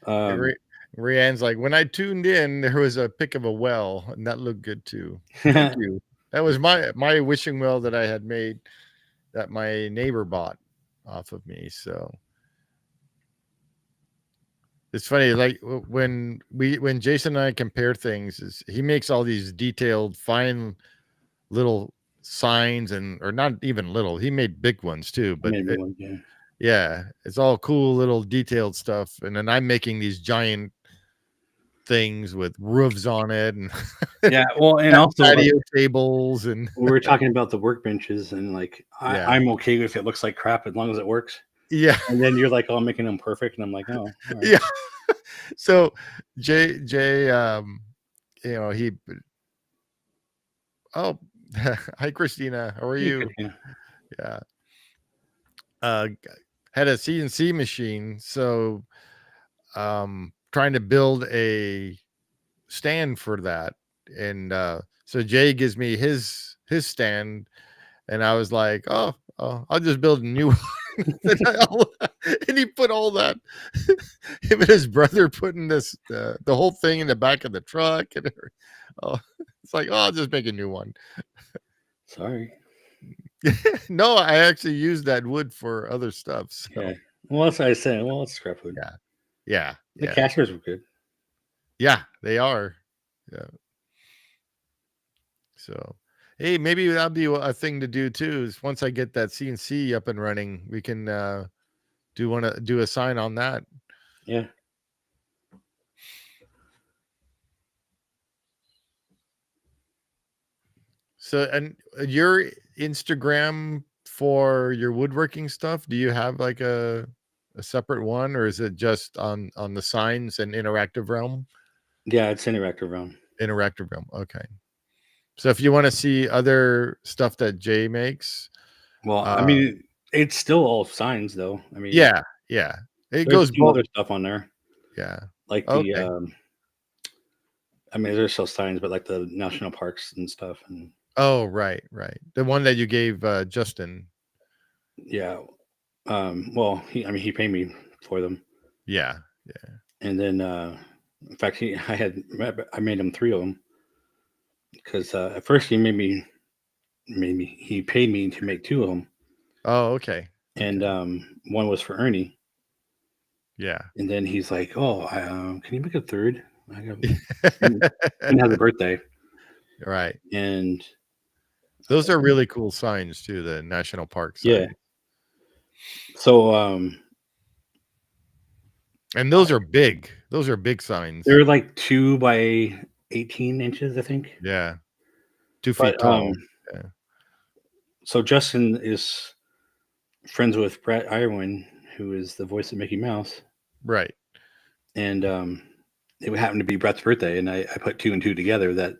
Um, Rianne's like, when I tuned in, there was a pic of a well, and that looked good too. Thank you. That was my wishing well that I had made that my neighbor bought off of me. So it's funny, like when Jason and I compare things, is he makes all these detailed, fine little signs, or not even little. He made big ones too, but maybe one, yeah. yeah, it's all cool little detailed stuff. And then I'm making these giant things with roofs on it and Yeah, well, and also like, patio tables and we were talking about the workbenches, and like Yeah. I'm okay if it looks like crap as long as it works. yeah. And then you're like, "Oh, I'm making them perfect," and I'm like, "Oh, all right." Yeah. So Jay, he oh hi Christina, how are Hey, you? Christina. Yeah. Had a CNC machine, so trying to build a stand for that. And so Jay gives me his stand, and I was like, oh, I'll just build a new one. And he put all that, him and his brother putting this the whole thing in the back of the truck, and it's like, oh, I'll just make a new one. Sorry. No, I actually used that wood for other stuff. So. Yeah. Well, that's what I said. Well, it's scrap wood. Yeah. The casters were good. Yeah, they are. Yeah. So, hey, maybe that'll be a thing to do too. Is once I get that CNC up and running, we can do a sign on that. Yeah. So, and your Instagram for your woodworking stuff, do you have like a separate one, or is it just on the signs and interactive realm? Yeah, it's interactive realm. Interactive realm. Okay. So if you want to see other stuff that Jay makes, Well, I mean, it's still all signs though. I mean, yeah, it there's goes some both. other stuff on there. Yeah. Like Okay. I mean, there's still signs, but like the national parks and stuff. And Oh, right. The one that you gave Justin. yeah. Well, he paid me for them. Yeah. And then, in fact, I made him 3 of them because at first he made me he paid me to make 2 of them, Oh, okay. and one was for Ernie. Yeah. And then he's like, "Oh, can you make a third? I got and has a birthday." Right. And Those are really cool signs too, the national park yeah, sign. so And those are big. Those are big signs. they're like 2 by 18 inches, I think. Yeah. 2 But feet tall. Yeah. so Justin is friends with Brett Irwin, who is the voice of Mickey Mouse, Right. and it would happen to be Brett's birthday, and I put 2 and 2 together that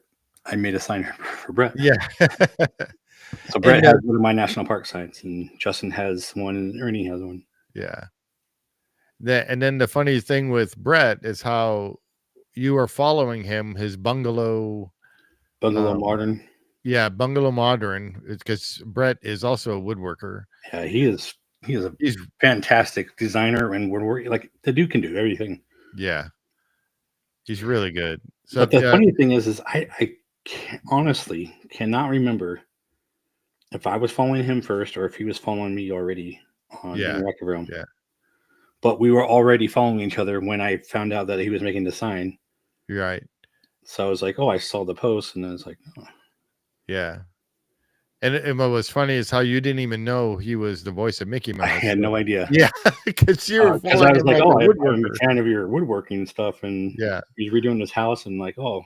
I made a sign for Brett. Yeah. So And Brett has one of my national park signs, and Justin has one, and Ernie has one. yeah. And then the funny thing with Brett is how you are following him, his bungalow. Bungalow Modern. Yeah, Bungalow Modern. It's because Brett is also a woodworker. Yeah, he is a He's fantastic designer and woodworker. Like the dude can do everything. yeah, he's really good. So But the funny thing is I honestly cannot remember if I was following him first or if he was following me already on yeah, Interactive Realm. yeah, But we were already following each other when I found out that he was making the sign. you're right. So I was like, oh, I saw the post, and then it's like, oh. Yeah. And what was funny is how you didn't even know he was the voice of Mickey Mouse. I had no idea. Yeah, because you were Because I was like, oh, I'm a woodworker. fan of your woodworking stuff, and Yeah, he's redoing his house, and like, oh,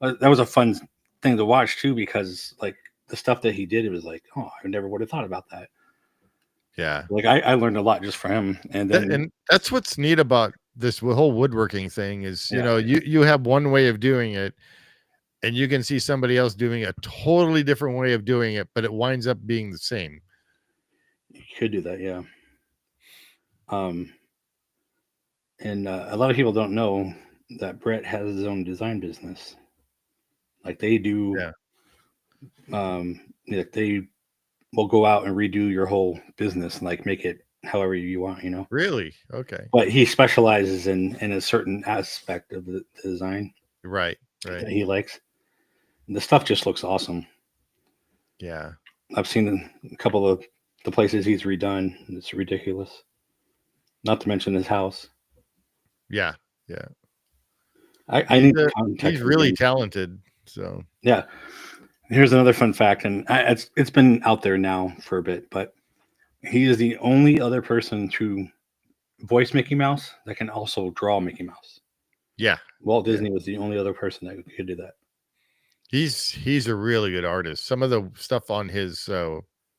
that was a fun thing to watch too, because like the stuff that he did, it was like, oh, I never would have thought about that. yeah. Like I learned a lot just from him, and then And that's what's neat about this whole woodworking thing is, Yeah. you have one way of doing it, and you can see somebody else doing a totally different way of doing it, but it winds up being the same. you could do that, yeah. And a lot of people don't know that Brett has his own design business. Like they do, Yeah. like they will go out and redo your whole business and like make it however you want, Really? Okay. But he specializes in a certain aspect of the design Right. that Right. he likes. And the stuff just looks awesome. Yeah. I've seen a couple of the places he's redone. It's ridiculous. Not to mention his house. Yeah. Yeah. I need to contact He's him really again. talented. So Yeah. Here's another fun fact, and it's been out there now for a bit, but he is the only other person to voice Mickey Mouse that can also draw Mickey Mouse. yeah, Walt Disney was the only other person that could do that. he's a really good artist. Some of the stuff on his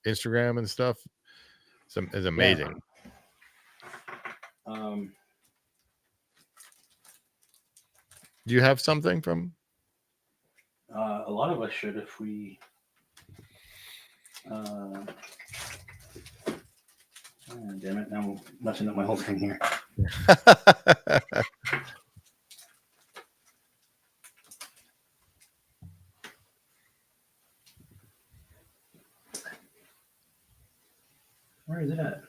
Instagram and stuff is amazing. Do you have something from? A lot of us should if we. Oh, damn it! Now I'm messing up my whole thing here. Where is it at?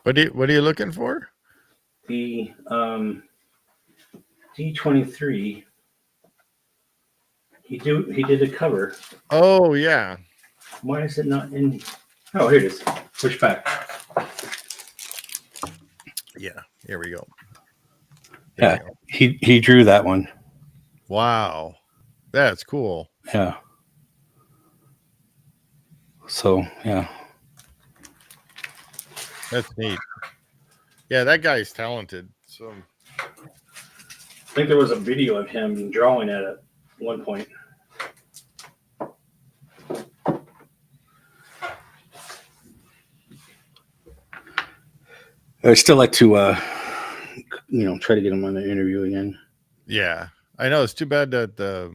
What are you looking for? The D23. He did a cover. Oh yeah. Why is it not in? Oh, here it is. Push back. Yeah. Here we go. Yeah, he drew that one. Wow, that's cool. Yeah. So yeah. That's neat. Yeah, that guy's talented. So I think there was a video of him drawing at one point. I'd still like to, try to get him on the interview again. yeah, I know it's too bad that the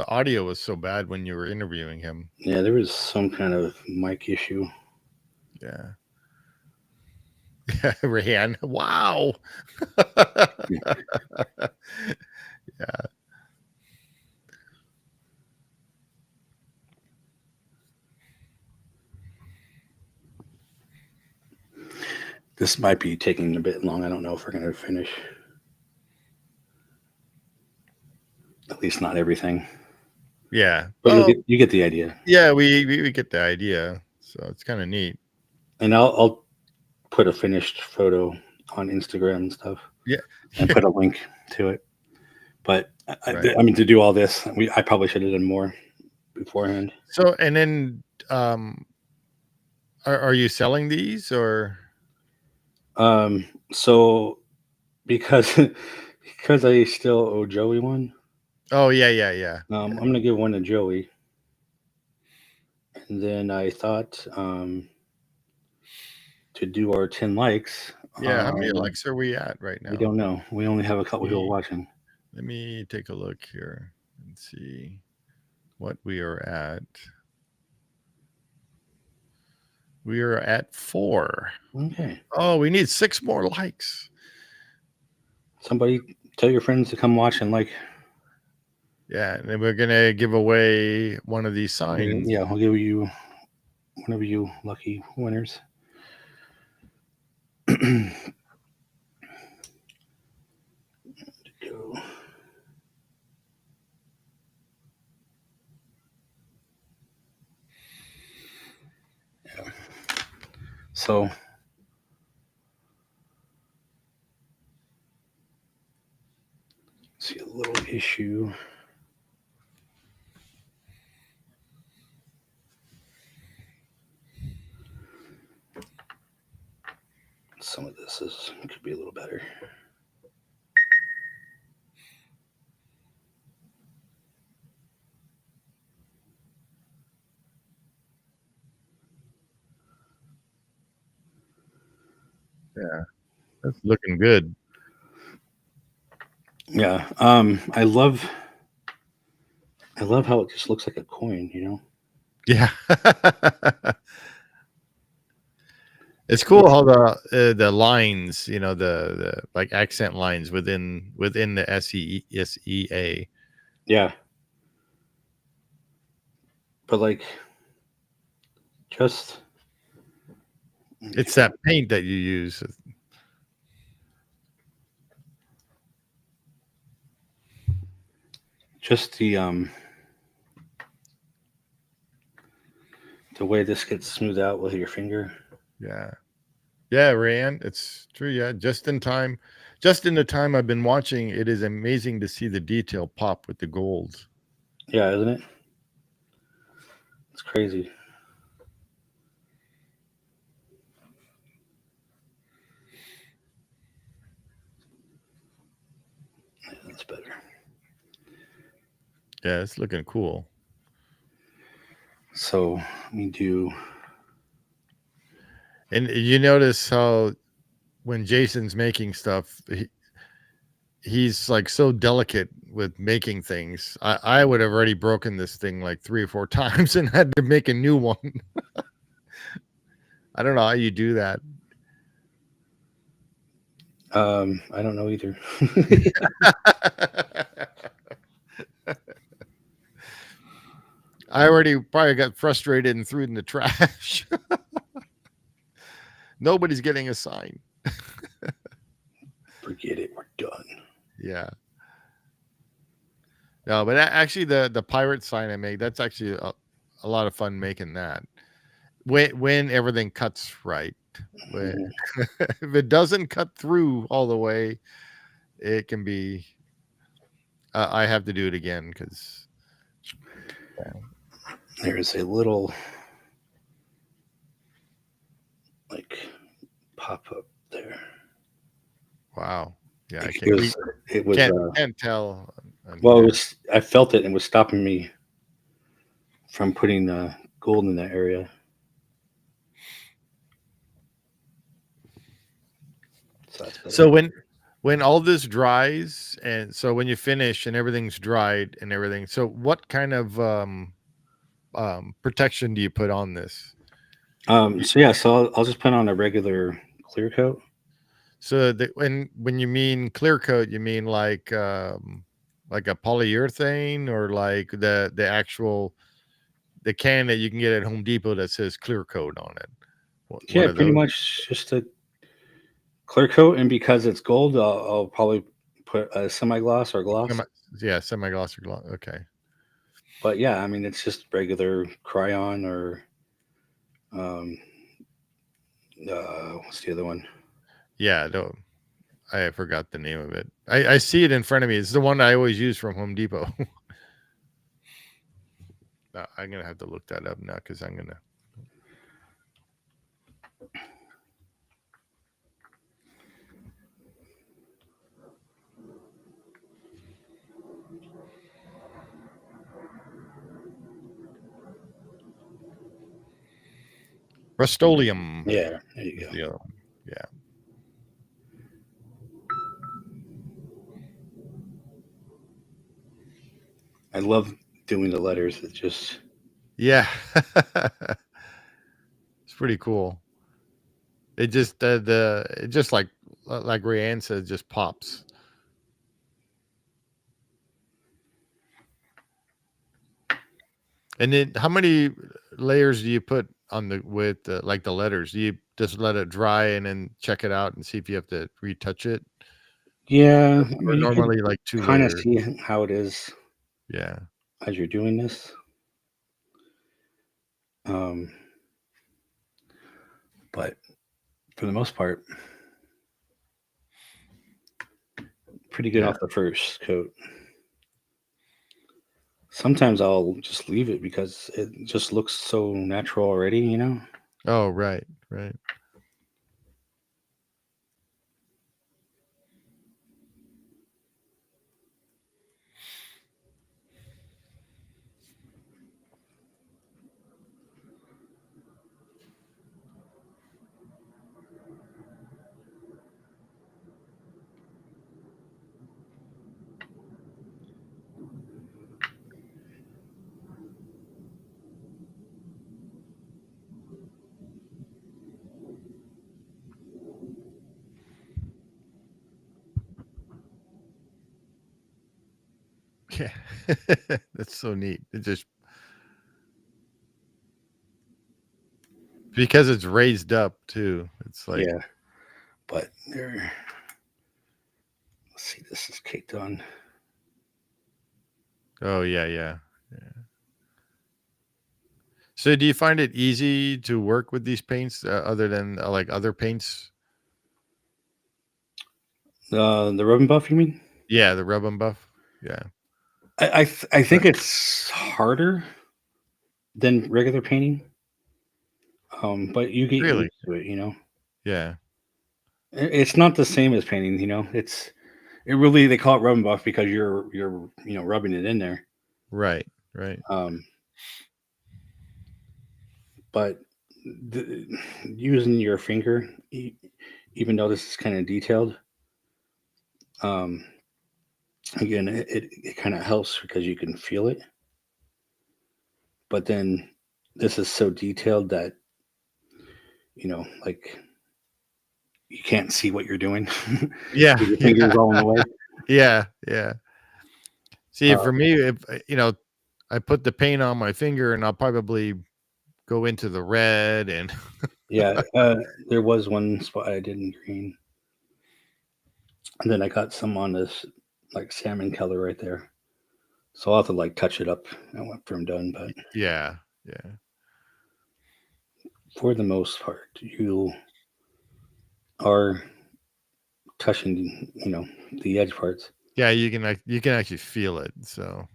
audio was so bad when you were interviewing him. Yeah, there was some kind of mic issue. Yeah. Rayanne. Wow. Yeah. This might be taking a bit long. I don't know if we're going to finish. At least not everything, Yeah. but Well, you get the idea. yeah, we get the idea. So it's kind of neat. And I'll put a finished photo on Instagram and stuff, Yeah. and put a link to it. But Right. I mean, to do all this, I probably should have done more beforehand. So, and then, are you selling these or? So because because I still owe Joey one, Oh, yeah. I'm gonna give one to Joey, and then I thought to do our 10 likes. Yeah. How many likes are we at right We now? don't know. We only have a couple people watching. Let me take a look here and see what we are at. We are at 4. Okay. Oh, we need 6 more likes. Somebody tell your friends to come watch and like. Yeah, and then we're gonna give away one of these signs. Yeah, I'll give you one of you lucky winners. Go. Yeah. So see a little issue. Some of this could be a little better. Yeah, that's looking good. Yeah. I love how it just looks like a coin, you know? Yeah. It's cool how the lines, you know, the like accent lines within the SEA. Yeah. But like just It's that paint that you use. just the way this gets smoothed out with your finger. Yeah. Yeah, Rayanne, it's true. Yeah, just in time. Just in the time I've been watching, it is amazing to see the detail pop with the gold. Yeah, isn't it? It's crazy. Yeah, that's better. Yeah, it's looking cool. So let me do. And you notice how when Jason's making stuff, he's like so delicate with making things. I would have already broken this thing like 3 or 4 times and had to make a new one. I don't know how you do that. I don't know either. I already probably got frustrated and threw it in the trash. Nobody's getting a sign. Forget it. We're done. Yeah. No, but actually the pirate sign I made, that's actually a lot of fun making that. When everything cuts right. When, if it doesn't cut through all the way, it can be I have to do it again because there's a little like pop up there. Wow. Yeah, I can't tell. Well, I felt it and it was stopping me from putting gold in that area. So when all this dries, and so when you finish and everything's dried and everything, so what kind of protection do you put on this? So I'll just put on a regular clear coat. So when you mean clear coat, you mean like a polyurethane, or like the actual the can that you can get at Home Depot that says clear coat on it? Yeah, pretty much just a clear coat, and because it's gold, I'll probably put a semi-gloss or gloss. Yeah, semi-gloss or gloss. Okay. But yeah, I mean, it's just regular crayon or um, what's the other one? Yeah, no, I forgot the name of it. I see it in front of me. It's the one I always use from Home Depot. I'm gonna have to look that up now because I'm gonna. Rust-Oleum Yeah, there you is go. the other one. Yeah. I love doing the letters. It's just Yeah. It's pretty cool. It just it just like Rayanne said, just pops. And then how many layers do you put on the with like the letters? Do you just let it dry and then check it out and see if you have to retouch it? yeah. I Or mean, you can normally like two kind of layers? see how it is Yeah. as you're doing this. Um, but for the most part, pretty good Yeah. off the first coat. Sometimes I'll just leave it because it just looks so natural already, you know? Oh, right, right. Yeah. That's so neat. It just because it's raised up too. It's like, Yeah. But there, let's see, this is caked on. oh yeah, yeah. Yeah. So do you find it easy to work with these paints other than like other paints? The rub and buff, you mean? Yeah, the rub and buff. Yeah. I think it's harder than regular painting. But you get Really? used to it, you know. Yeah. It's not the same as painting, you know. It really they call it rub and buff because you're rubbing it in there. Right. Right. Um, but the, using your finger, even though this is kind of detailed, um, again, it kind of helps because you can feel it. But then this is so detailed that like you can't see what you're doing. Yeah. Your Yeah. fingers all in the way. Yeah. Yeah. See, Uh, for me, if I put the paint on my finger and I'll probably go into the red and yeah, there was one spot I did in green, and then I got some on this like salmon color right there. So I'll have to like touch it up after I'm done. But yeah. Yeah. for the most part, you are touching, the edge parts. Yeah, you can actually feel it. So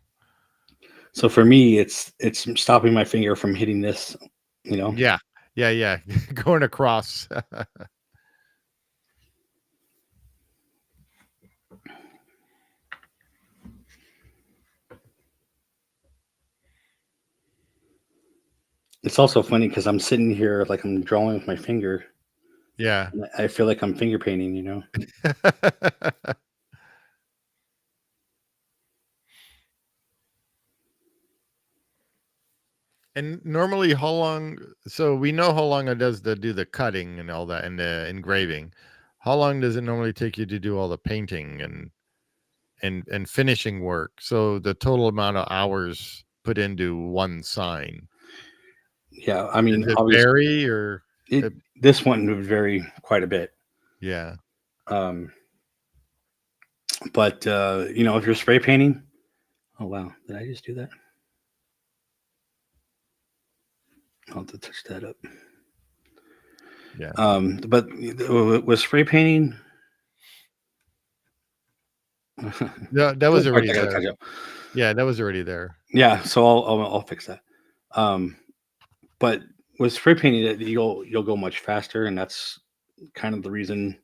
So for me, it's stopping my finger from hitting this. You know, yeah, yeah, yeah. Going across. it's also funny because I'm sitting here like I'm drawing with my finger. Yeah. And I feel like I'm finger painting. You know. And normally, how long? So we know how long it does to do the cutting and all that, and the engraving. How long does it normally take you to do all the painting and finishing work? So the total amount of hours put into one sign. Yeah, I mean, Does it obviously, vary or? it this one would vary quite a bit. Yeah. Um, but if you're spray painting, Oh wow, did I just do that? I'll have to touch that up. Yeah. But with spray painting, Yeah, that was little parts already I gotta there. touch up. Yeah, that was already there. Yeah, so I'll fix that. Um, but with spray painting, you'll go much faster, and that's kind of the reason,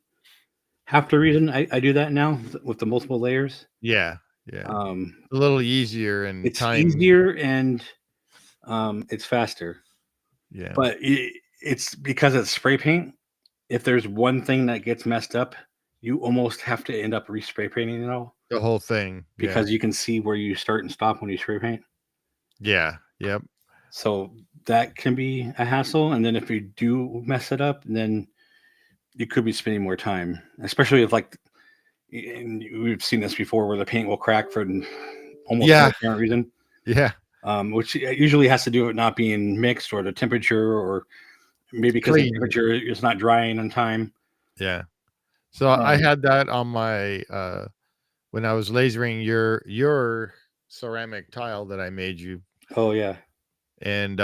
half the reason I do that now with the multiple layers. Yeah, yeah. Um, A little easier and it's time. easier and it's faster, Yeah, but it's because it's spray paint. If there's one thing that gets messed up, you almost have to end up respray painting it all the whole thing. Yeah, because you can see where you start and stop when you spray paint. yeah, yep. So that can be a hassle. And then if you do mess it up, then you could be spending more time, especially if like, and we've seen this before where the paint will crack for almost no Yeah, apparent reason, yeah. which usually has to do with not being mixed or the temperature, or maybe because the Clean. temperature is not drying on time. Yeah. So I Um, had that on my when I was lasering your ceramic tile that I made you, oh yeah, and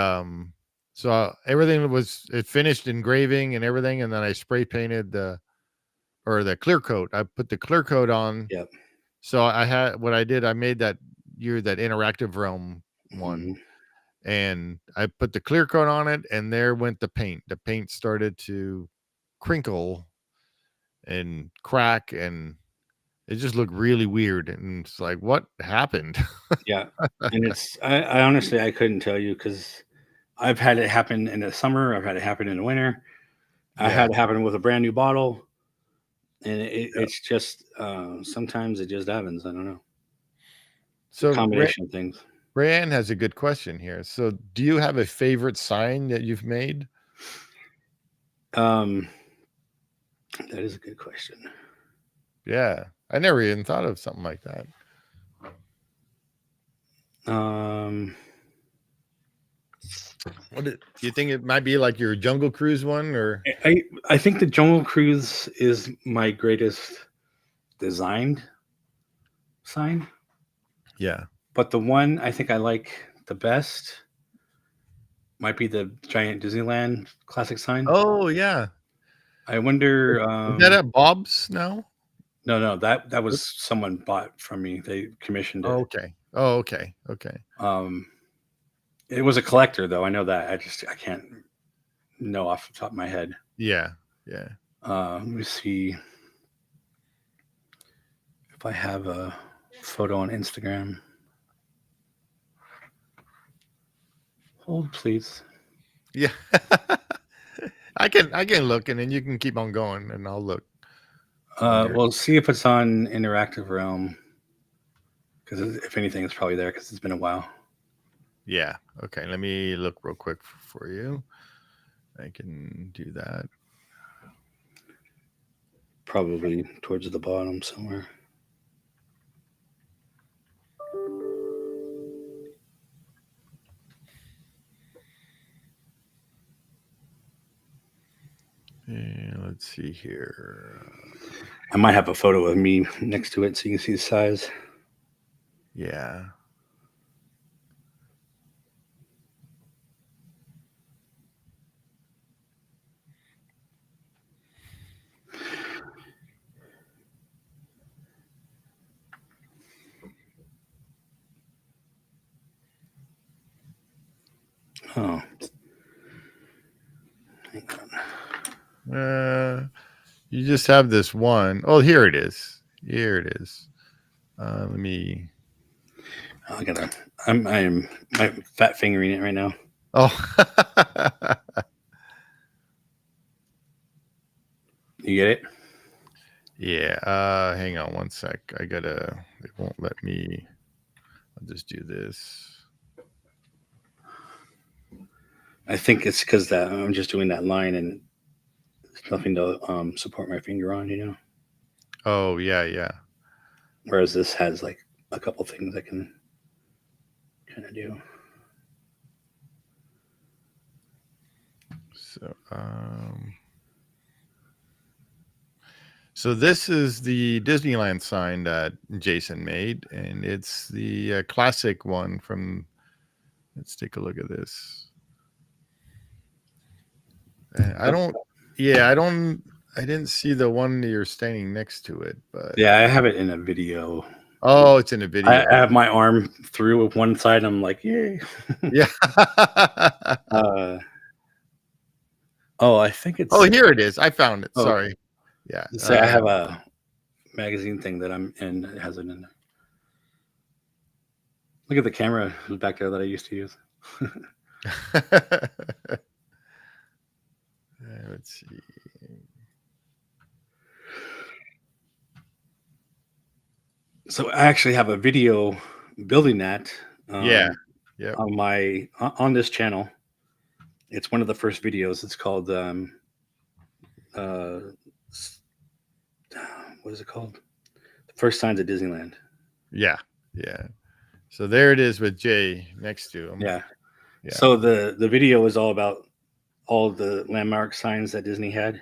so everything was it finished engraving and everything, and then I spray painted the clear coat. I put the clear coat on. yep. So I had what I did. I made that that interactive realm one, Mhm. and I put the clear coat on it, and there went the paint. The paint started to crinkle and crack, and it just looked really weird. And it's like, what happened? Yeah, and I honestly I couldn't tell you because I've had it happen in the summer. I've had it happen in the winter. I Yeah. had it happen with a brand new bottle, and Yeah. it's just sometimes it just happens. I don't know. It's a So combination of things. Rayanne has a good question here. So, do you have a favorite sign that you've made? Um, that is a good question. Yeah, I never even thought of something like that. Um, Do you think it might be like your Jungle Cruise one, or I think the Jungle Cruise is my greatest designed sign, yeah? but the one I think I like the best might be the giant Disneyland classic sign. Oh yeah, I wonder. is that at Bob's now? No, that was someone bought from me. They commissioned Oh, it. okay. Oh, okay. Okay. Um, it was a collector though. I know that. I can't know off the top of my head. Yeah. Yeah. Let me see if I have a photo on Instagram. Hold please. Yeah. I can look, and then you can keep on going, and I'll look on your. We'll see if it's on Interactive Realm because if anything, it's probably there because it's been a while. Yeah. Okay. Let me look real quick for you. I can do that. Probably towards the bottom somewhere. Yeah, let's see here. I might have a photo of me next to it so you can see the size. Yeah. Oh, You just have this one. Oh, here it is. Here it is. Let me. I gotta. I am my fat fingering it right now. Oh. You get it? Yeah. Hang on one sec. I gotta. It won't let me. I'll just do this. I think it's because that I'm just doing that line and there's nothing to support my finger on, you know. Oh yeah, yeah. Whereas this has like a couple things I can kind of do. So So this is the Disneyland sign that Jason made, and it's the classic one from. Let's take a look at this. I don't. Yeah, I don't. I didn't see the one that you're standing next to it, but Yeah, I have it in a video. oh, it's in a video. I have my arm through with one side. I'm like, yay. Yeah. Oh, I think it's. Oh, here it is. I found it. Oh, Sorry. Yeah. Say I have a magazine thing that I'm in. It has it in there. Look at the camera who's back there that I used to use. Let's see. So I actually have a video building that. Yeah. Yeah. On this channel. It's one of the first videos. It's called what is it called? The First Signs of Disneyland. Yeah. Yeah. So there it is with Jay next to him. Yeah. Yeah. So the video is all about all the landmark signs that Disney had,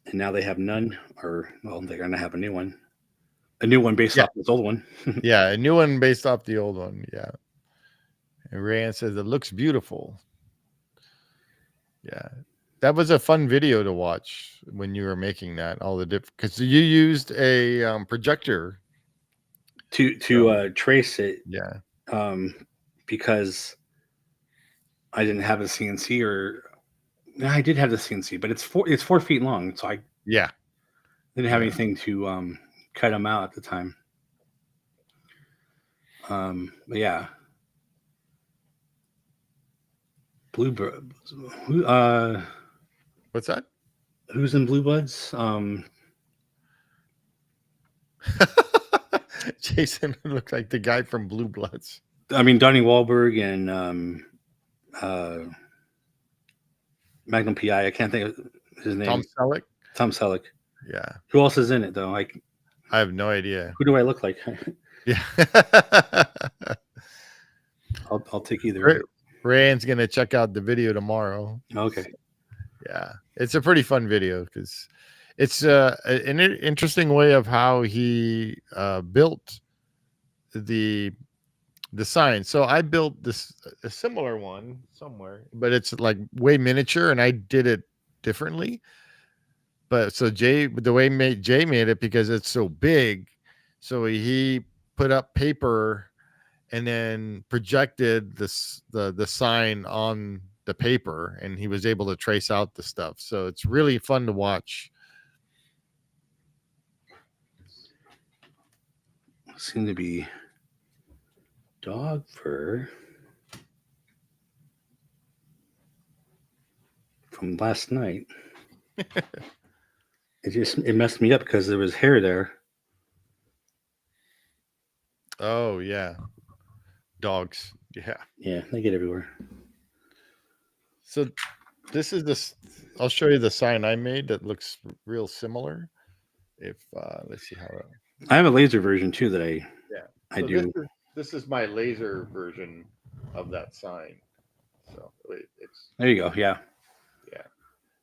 and now they have none, or well, they're gonna have a new one based Yeah. off this old one. Yeah, a new one based off the old one. Yeah. And Rand says it looks beautiful. Yeah. That was a fun video to watch when you were making that. All the different because you used a projector. to trace it, Yeah. because I didn't have a CNC, or no, I did have the CNC, but it's 4 feet long, so I Yeah. didn't have Yeah. anything to cut them out at the time. But yeah, Bluebird. What's that? Who's in Blue Bloods? Jason looked like the guy from Blue Bloods. I mean, Donnie Wahlberg and Magnum PI. I can't think of his name. Tom Selleck. Tom Selleck. Yeah. Who else is in it though? Like, I have no idea. who do I look like? Yeah. I'll take either. Rand's gonna check out the video tomorrow. Okay. Yeah, it's a pretty fun video because it's an interesting way of how he built the sign. So I built a similar one somewhere, but it's like way miniature, and I did it differently. But so Jay made it because it's so big. So he put up paper and then projected the sign on the paper, and he was able to trace out the stuff. So it's really fun to watch. Seem to be dog fur from last night. It messed me up because there was hair there. Oh yeah, dogs. Yeah, they get everywhere. So this is this. I'll show you the sign I made that looks real similar. If let's see how. I have a laser version too that I So do. This is my laser version of that sign. So it's There you go. Yeah.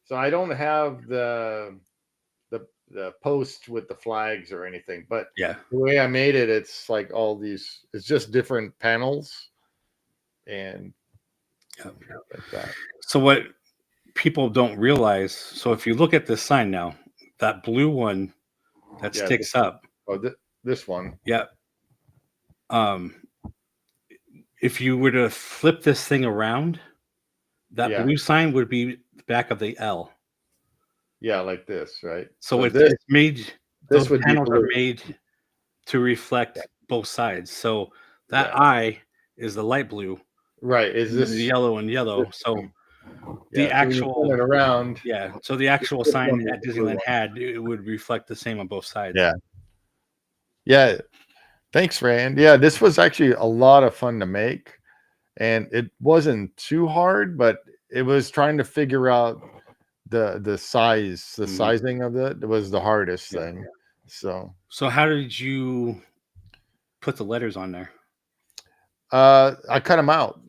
so I don't have the post with the flags or anything, but Yeah. the way I made it, it's like all these. It's just different panels, and like that. So what people don't realize, so if you look at this sign now, that blue one that Yeah, sticks up, Oh, this one. yeah. If you were to flip this thing around, that Yeah. blue sign would be the back of the L. Yeah, like this, right? So it's this made. this Those would be panels are blue. made to reflect both sides. So that Yeah. eye is the light blue, Right. Is and this the yellow and yellow. this So one. the Yeah, so when you actual turn it around. yeah. So the actual This sign one that is the blue Disneyland one. had, it would reflect the same on both sides. Yeah. Yeah. Thanks, Rand. Yeah, this was actually a lot of fun to make, and it wasn't too hard, but it was trying to figure out the size, the Mhm. sizing of it was the hardest Yeah. thing. So So how did you put the letters on there? I cut them out.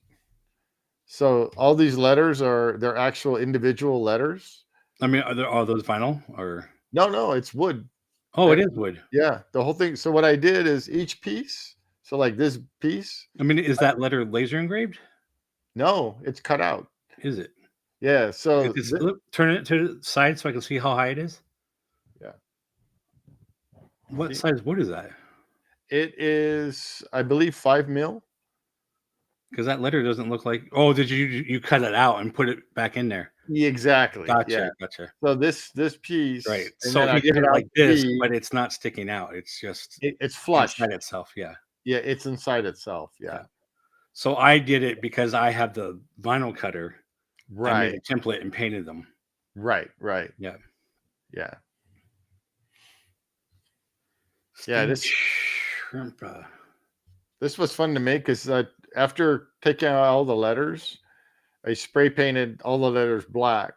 So all these letters they're actual individual letters. I mean, are those vinyl or? No, it's wood. Oh, it is wood. Yeah, the whole thing. So what I did is each piece. So like this piece. I mean, is that letter laser engraved? No, it's cut out. Is it? Yeah. So Look, turn it to the side so I can see how high it is. yeah. What See, size wood is that? it is, I believe, 5 mil. Because that letter doesn't look like. Oh, did you cut it out and put it back in there? Yeah, exactly. Yeah. Gotcha. So this Right. piece, and So then if I you did cut it out like this, the. but it's not sticking out. It's just It's flush. inside itself. Yeah. Yeah, it's inside itself. Yeah. Yeah. So I did it because I have the vinyl cutter. I made Right. a template and painted them. Right. Yeah. Yeah. Yeah. Steamed shrimp. This was fun to make because after taking out all the letters, I spray painted all the letters black,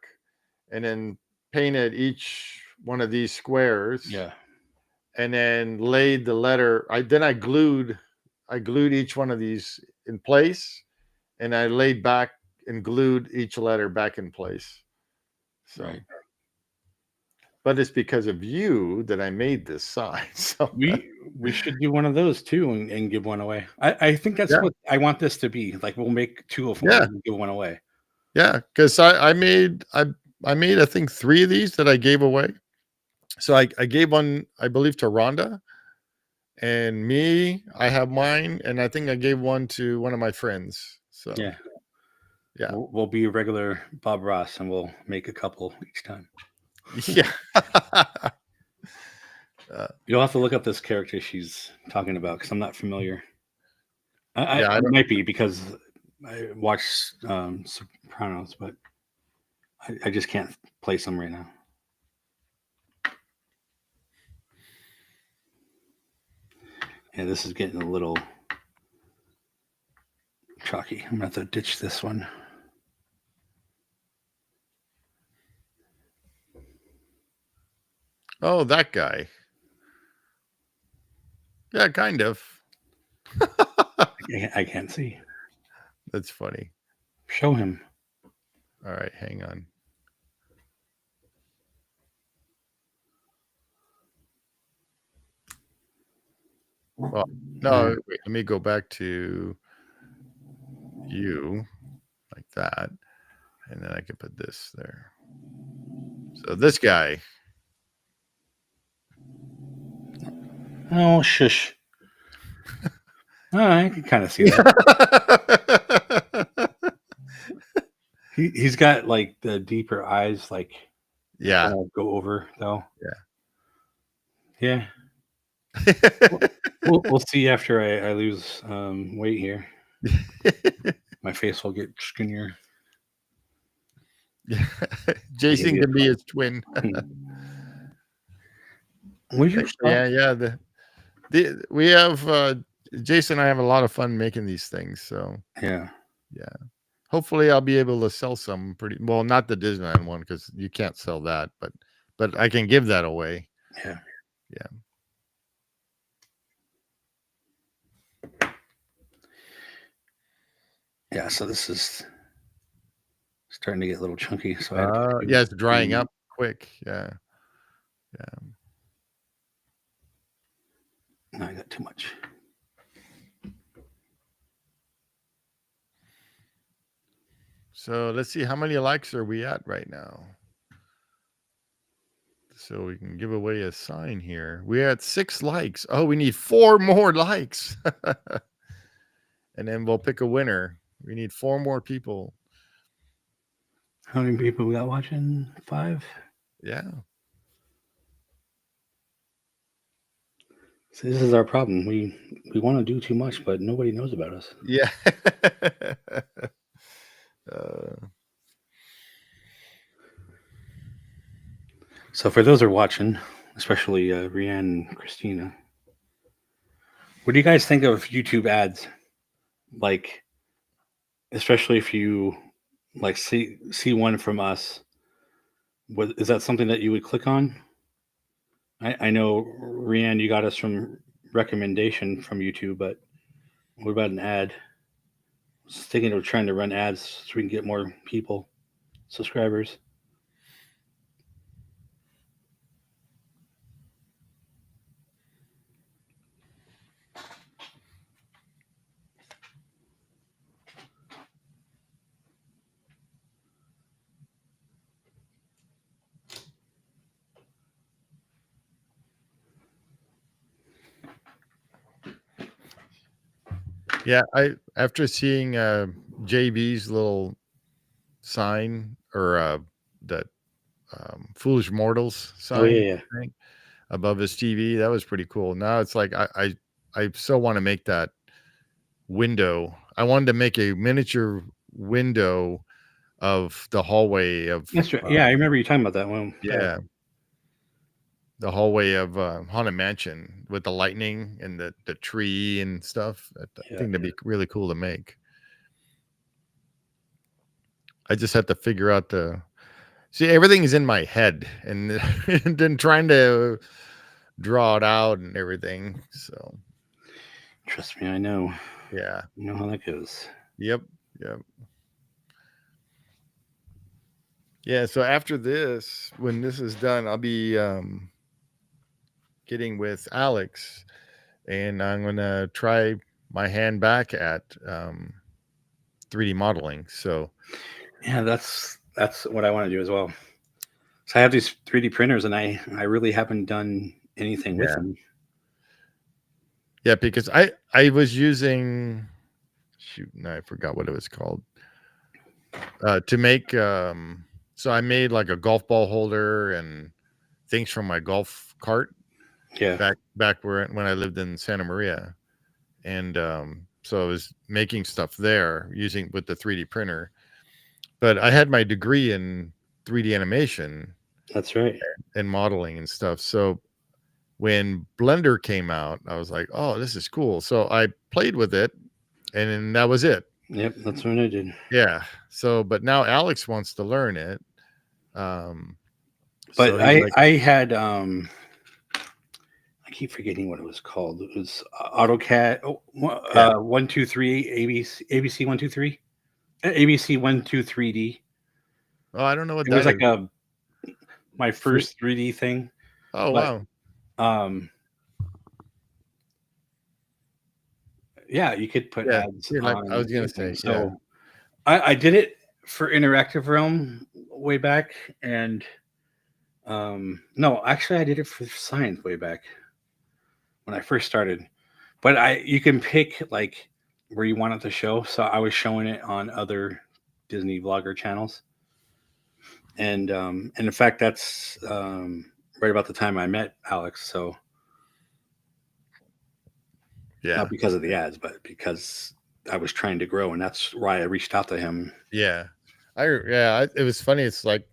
and then painted each one of these squares. Yeah. And then laid the letter. I glued each one of these in place, and I laid back and glued each letter back in place. So, Right. but it's because of you that I made this sign. So We should do one of those too and give one away. I think that's Yeah. what I want this to be. Like we'll make 2 of them Yeah. and give one away. yeah, because I made I think 3 of these that I gave away. So I gave one, I believe, to Rhonda, and me. I have mine, and I think I gave one to one of my friends. So Yeah. Yeah. We'll be a regular Bob Ross and we'll make a couple each time. yeah. You'll have to look up this character she's talking about because I'm not familiar. Yeah, I I don't- might be because I watched Sopranos, but I just can't place them right now. Yeah, this is getting a little chalky. I'm gonna have to ditch this one. Oh, that guy. Yeah, kind of. I can't see. That's funny. Show him. All right, hang on. Well, no, wait, let me go back to you like that. And then I can put this there. So this guy. Oh, shush. I can kind of see that. He's got like the deeper eyes, like Yeah. go over though. Yeah. We'll see after I lose weight here. My face will get skinnier. Yeah. Jason can be his twin. Yeah. We have Jason and I have a lot of fun making these things. So yeah. Hopefully I'll be able to sell some pretty well, not the Disneyland one because you can't sell that, but I can give that away. Yeah. Yeah, so this is starting to get a little chunky. So yeah, it's drying up quick. Yeah. No, I got too much. So let's see, how many likes are we at right now? So we can give away a sign here. We're at 6 likes. Oh, we need 4 more likes. And then we'll pick a winner. We need 4 more people. How many people we got watching? 5? Yeah. So this is our problem. We want to do too much, but nobody knows about us. Yeah. So for those who are watching, especially Rianne and Christina, what do you guys think of YouTube ads? Like, especially if you like see one from us, is that something that you would click on? I know Rianne, you got us from recommendation from YouTube, but what about an ad? I was thinking of trying to run ads so we can get more people, subscribers. Yeah, I after seeing JB's little sign or that Foolish Mortals Oh yeah, sign yeah. thing above his TV, that was pretty cool. Now it's like I so want to make that window. I wanted to make a miniature window of the hallway of That's right. Yeah, I remember you talking about that one. yeah, the hallway of Haunted Mansion with the lightning and the tree and stuff. I Yeah. think that'd be really cool to make. I just have to figure out the see everything is in my head and, and then trying to draw it out and everything. So Trust me, I know. yeah. You know how that goes. Yep. Yep. Yeah. So after this, when this is done, I'll be getting with Alex and I'm gonna try my hand back at 3D modeling. So Yeah, that's what I want to do as well. So I have these 3D printers, and I really haven't done anything with yeah. them. Yeah, because I was using shoot, no, I forgot what it was called. To make so I made like a golf ball holder and things from my golf cart Yeah, back where when I lived in Santa Maria. And so I was making stuff there using with the 3D printer. But I had my degree in 3D animation that's right. and modeling and stuff. So when Blender came out, I was like, "Oh, this is cool." So I played with it, and then that was it. Yep, that's what I did. Yeah. So, but now Alex wants to learn it. Um, so But he's like, I had I keep forgetting what it was called. It was AutoCAD. yeah. 123 ABC 123 ABC 123D. Oh, I don't know what It was that like is. my Free- first 3D thing. Oh, But wow. Yeah, you could put Yeah. ads Yeah, like on I was gonna anything. say, yeah. So I did it for Interactive Realm way back, and no, actually I did it for Science way back when I first started. But you can pick like where you want it to show. So I was showing it on other Disney vlogger channels, and in fact that's right about the time I met Alex. So Yeah. not because of the ads, but because I was trying to grow, and that's why I reached out to him. Yeah. It was funny. It's like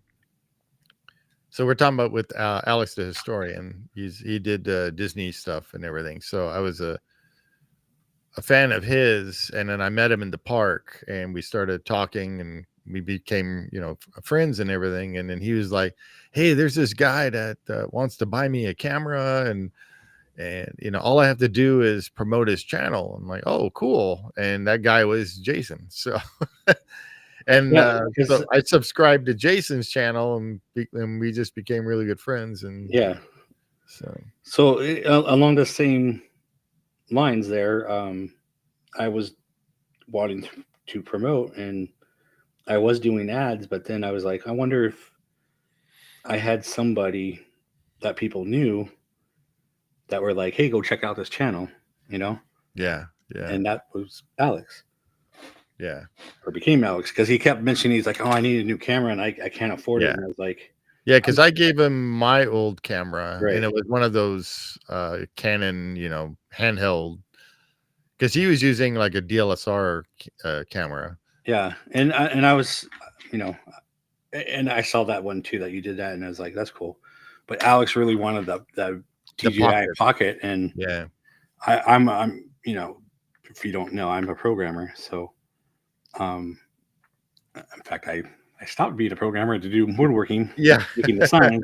so we're talking about with Alex the historian. He did Disney stuff and everything. So I was a fan of his, and then I met him in the park, and we started talking, and we became friends and everything. And then he was like, "Hey, there's this guy that wants to buy me a camera, and all I have to do is promote his channel." I'm like, "Oh, cool!" And that guy was Jason. So and Yeah, so because I subscribed to Jason's channel, and we just became really good friends. And yeah. so So along the same lines, there, I was wanting to promote, and I was doing ads, but then I was like, I wonder if I had somebody that people knew that were like, "Hey, go check out this channel," you know, yeah, and that was Alex, yeah. or became Alex, because he kept mentioning he's like, "Oh, I need a new camera, and I can't afford it," and I was like, Yeah, because I gave him my old camera, Right. and it was one of those Canon, handheld. Because he was using like a DLSR camera. Yeah, and I was, you know, and I saw that one too that you did that, and I was like, that's cool. But Alex really wanted the The DJI Pocket. Pocket, and Yeah, I'm if you don't know, I'm a programmer, so in fact I stopped being a programmer to do woodworking, yeah, making the sign,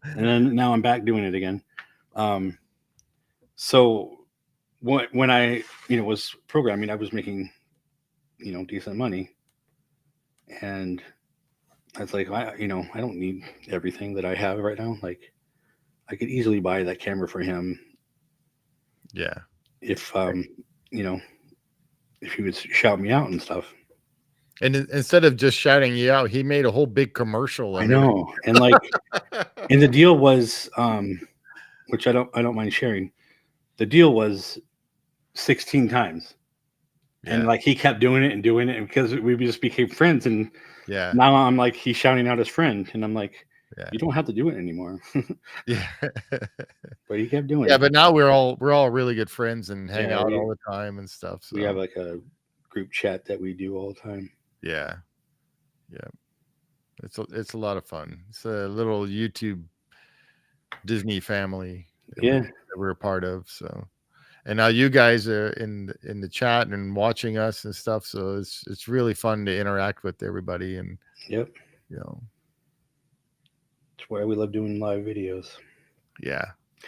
and then now I'm back doing it again. So when I was programming, I was making decent money, and I was like, I don't need everything that I have right now. Like, I could easily buy that camera for him yeah. if if he would shout me out and stuff. And instead of just shouting you out, he made a whole big commercial. I know, and like, and the deal was, which I don't mind sharing. The deal was 16 times. And Yeah. like he kept doing it, and because we just became friends, and Yeah. now I'm like he's shouting out his friend, and I'm like, Yeah. you don't have to do it anymore. Yeah. But he kept doing Yeah, it. but now we're all really good friends and hang Yeah, out all the time and stuff. we have So like a group chat that we do all the time. yeah. Yeah. It's a lot of fun. It's a little YouTube Disney family Yeah, that we're a part of. So and now you guys are in the chat and watching us and stuff. So it's really fun to interact with everybody and yep. you know, That's why we love doing live videos. yeah.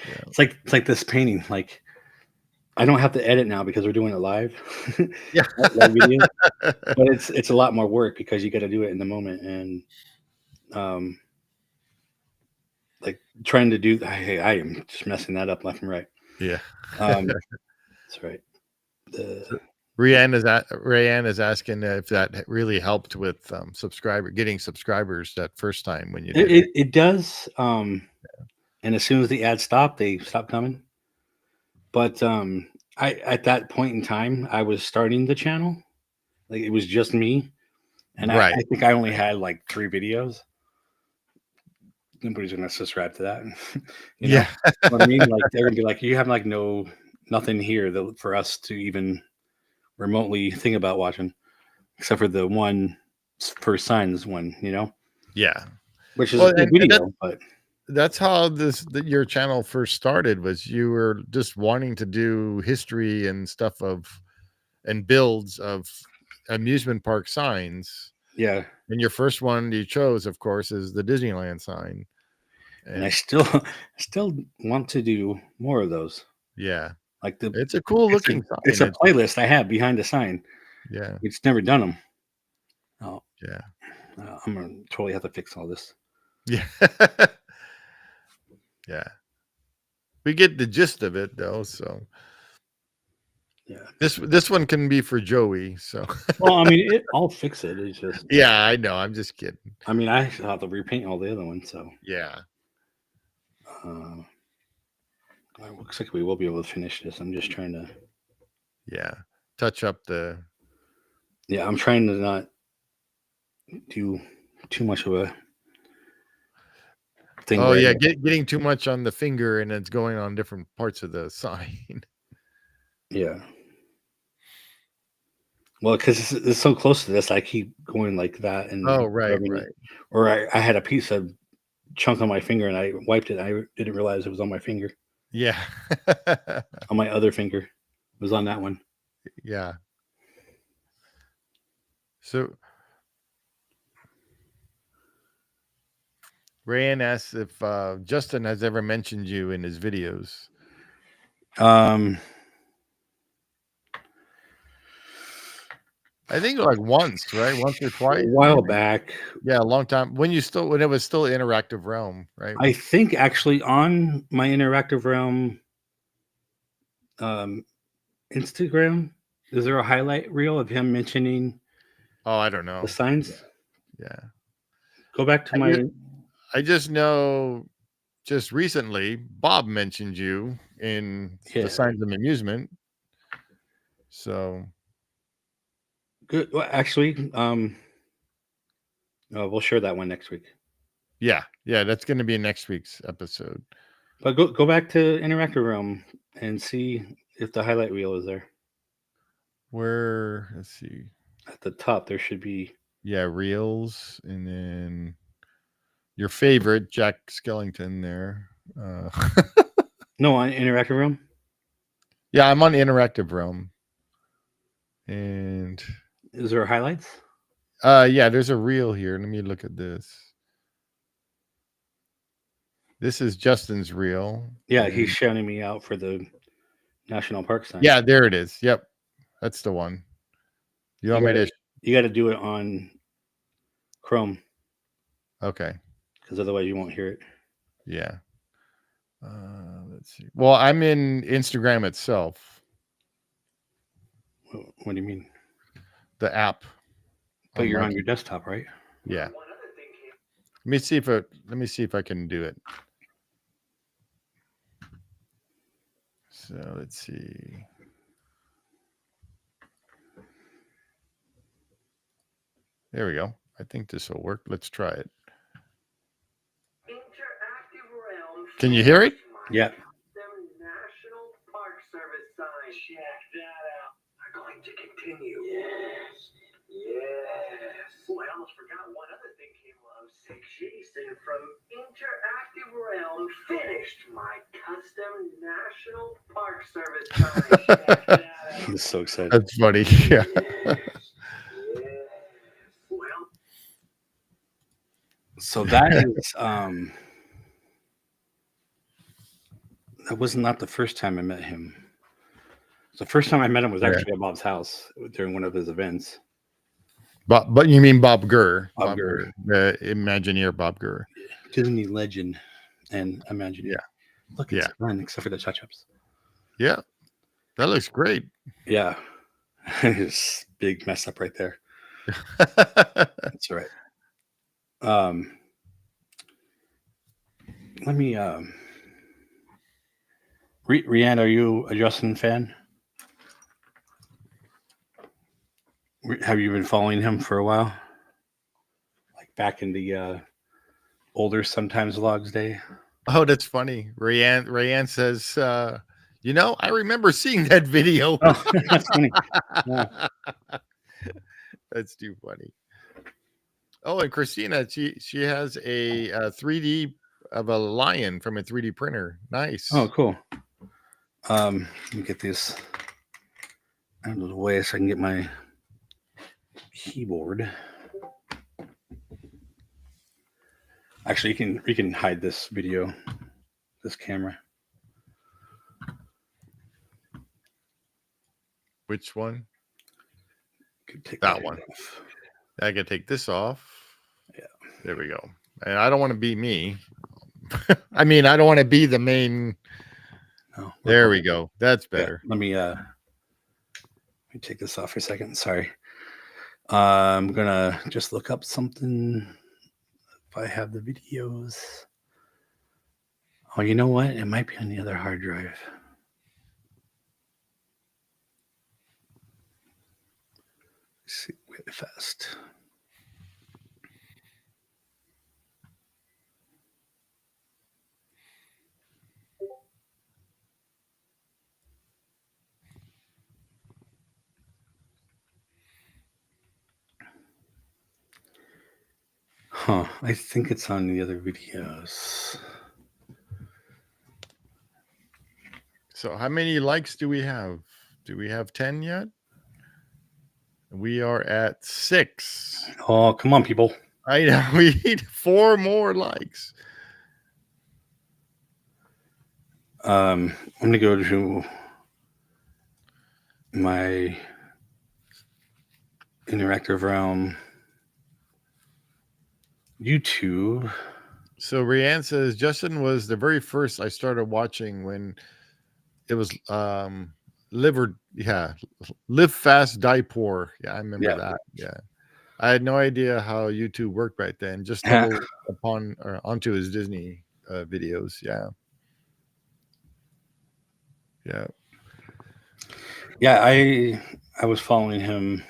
Yeah. It's like this painting. Like I don't have to edit now because we're doing it live. Yeah. Live video. But it's a lot more work because you got to do it in the moment, and um like trying to do I am just messing that up left and right. Yeah. That's right. The Rayanne is asking if that really helped with getting subscribers that first time when you did it. it does, and as soon as the ads stop, they stop coming. But I at that point in time, I was starting the channel, like it was just me, and Right. I think I only had like 3 videos. Nobody's gonna subscribe to that, you know Yeah. what I mean? Like they're gonna be like, you have like nothing here for us to even remotely think about watching, except for the one First Signs one, Yeah. which is a Well, good and video, but that's how your channel first started was you were just wanting to do history and stuff and builds of amusement park signs. yeah, And your first one you chose, of course, is the Disneyland sign. and I And still want to do more of those. yeah, Like it's a cool looking it's sign. a playlist I have behind the sign. Yeah, It's never done them. Oh, yeah, I'm gonna totally have to fix all this. yeah, yeah. We get the gist of it though. So Yeah. this one can be for Joey. So Well, I mean, I'll fix it. It's just, yeah, I know. I'm just kidding. I mean, I have to repaint all the other ones, so Yeah, uh, it looks like we will be able to finish this. I'm just trying to. yeah. Touch up the. Yeah, I'm trying to not do too much of a thing. Oh Where yeah, getting too much on the finger and it's going on different parts of the sign. yeah. Well, because it's so close to this, I keep going like that and Oh right, rubbing right. it. Or I had a piece of chunk on my finger and I wiped it. And I didn't realize it was on my finger, Yeah, on my other finger. It was on that one. yeah. So Rayan asks if Justin has ever mentioned you in his videos. Um, I think like once, right? Once or a twice. while Maybe. back, Yeah, a long time. When it was still Interactive Realm, right? I think actually on my Interactive Realm um, Instagram, is there a highlight reel of him mentioning Oh, I don't the know. signs? Yeah. Go back to I my. just, I just know just recently Bob mentioned you in the Yeah. Signs of Amusement. So Good. Well, actually, we'll share that one next week. yeah, that's going to be next week's episode. But go back to Interactive Realm and see if the highlight reel is there. Let's see. At the top, there should be. Yeah, reels, and then your favorite Jack Skellington there. No, on Interactive Realm. Yeah, I'm on Interactive Realm, and Is there highlights? yeah, there's a reel here. Let me look at this. This is Justin's reel. Yeah, he's shouting me out for the national park sign. Yeah, there it is. Yep, that's the one. You want me to? You got to do it on Chrome. Okay. Because otherwise you won't hear it. Yeah. Let's see. Well, I'm in Instagram itself. What do you mean? The app. But you're on your desktop, right? Yeah. Let me see if I can do it. So let's see. There we go. I think this will work. Let's try it. Interactive Realm. Can you hear it? Yeah. National Park Service sign. Check that out. We're going to continue. Yes. Oh, I almost forgot one other thing came along. Sick Jason from Interactive Realm finished my custom National Park Service sign. Check that out. I'm so excited. That's funny. Yeah. Well, So that is that was not the first time I met him. The first time I met him was actually at Bob's house during one of his events. But you mean Bob Gurr? Bob Gurr. The Imagineer Bob Gurr. Disney legend and Imagineer. Yeah. Look, it's fun except for the touch-ups. Yeah, that looks great. Yeah. It's big mess up right there. That's right. Let me Rianne, are you a Justin fan? Have you been following him for a while? Like back in the older Sometimes Vlogs day? Oh, that's funny. Rayanne says, I remember seeing that video. Oh, that's funny. Yeah. That's too funny. Oh, and Christina, she has a 3D of a lion from a 3D printer. Nice. Oh, cool. Let me get this out of the way so I can get my keyboard. Actually, you can hide this video, this camera. Which one? Could take That one. off. I can take this off. Yeah. There we go. And I don't want to be me. I mean, I don't want to be the main. Oh, There we go. That's better. Yeah, let me take this off for a second. Sorry. I'm gonna just look up something. If I have the videos. Oh, you know what? It might be on the other hard drive. Let's see, really fast. Huh, I think it's on the other videos. So how many likes do we have? Do we have 10 yet? We are at 6. Oh, come on, people. I know. We need 4 more likes. I'm gonna go to my Interactive Realm YouTube. So Rianne says Justin was the very first I started watching when it was Live Fast Die Poor. Yeah, I remember that. Yeah. I had no idea how YouTube worked right then. Just stumbled onto his Disney videos. Yeah. Yeah. Yeah, I was following him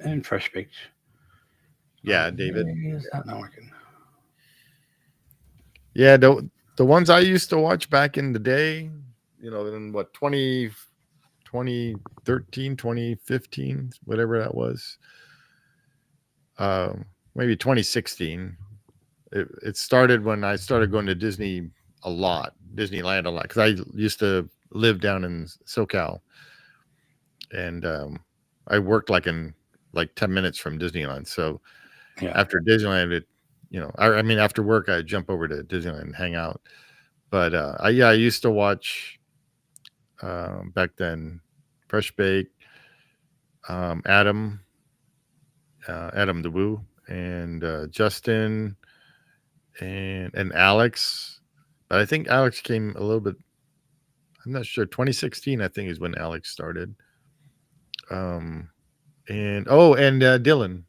in Fresh Baked. Yeah, David. Is that not working? Yeah, the ones I used to watch back in the day, in what 2013, 2015, whatever that was. Maybe 2016. It started when I started going to Disneyland a lot, because I used to live down in SoCal, and I worked like 10 minutes from Disneyland. So after Disneyland, after work, I'd jump over to Disneyland and hang out. But I used to watch back then Fresh Baked, Adam DeWoo, and Justin and Alex. But I think Alex came a little bit, I'm not sure, 2016 I think is when Alex started. And Dallin.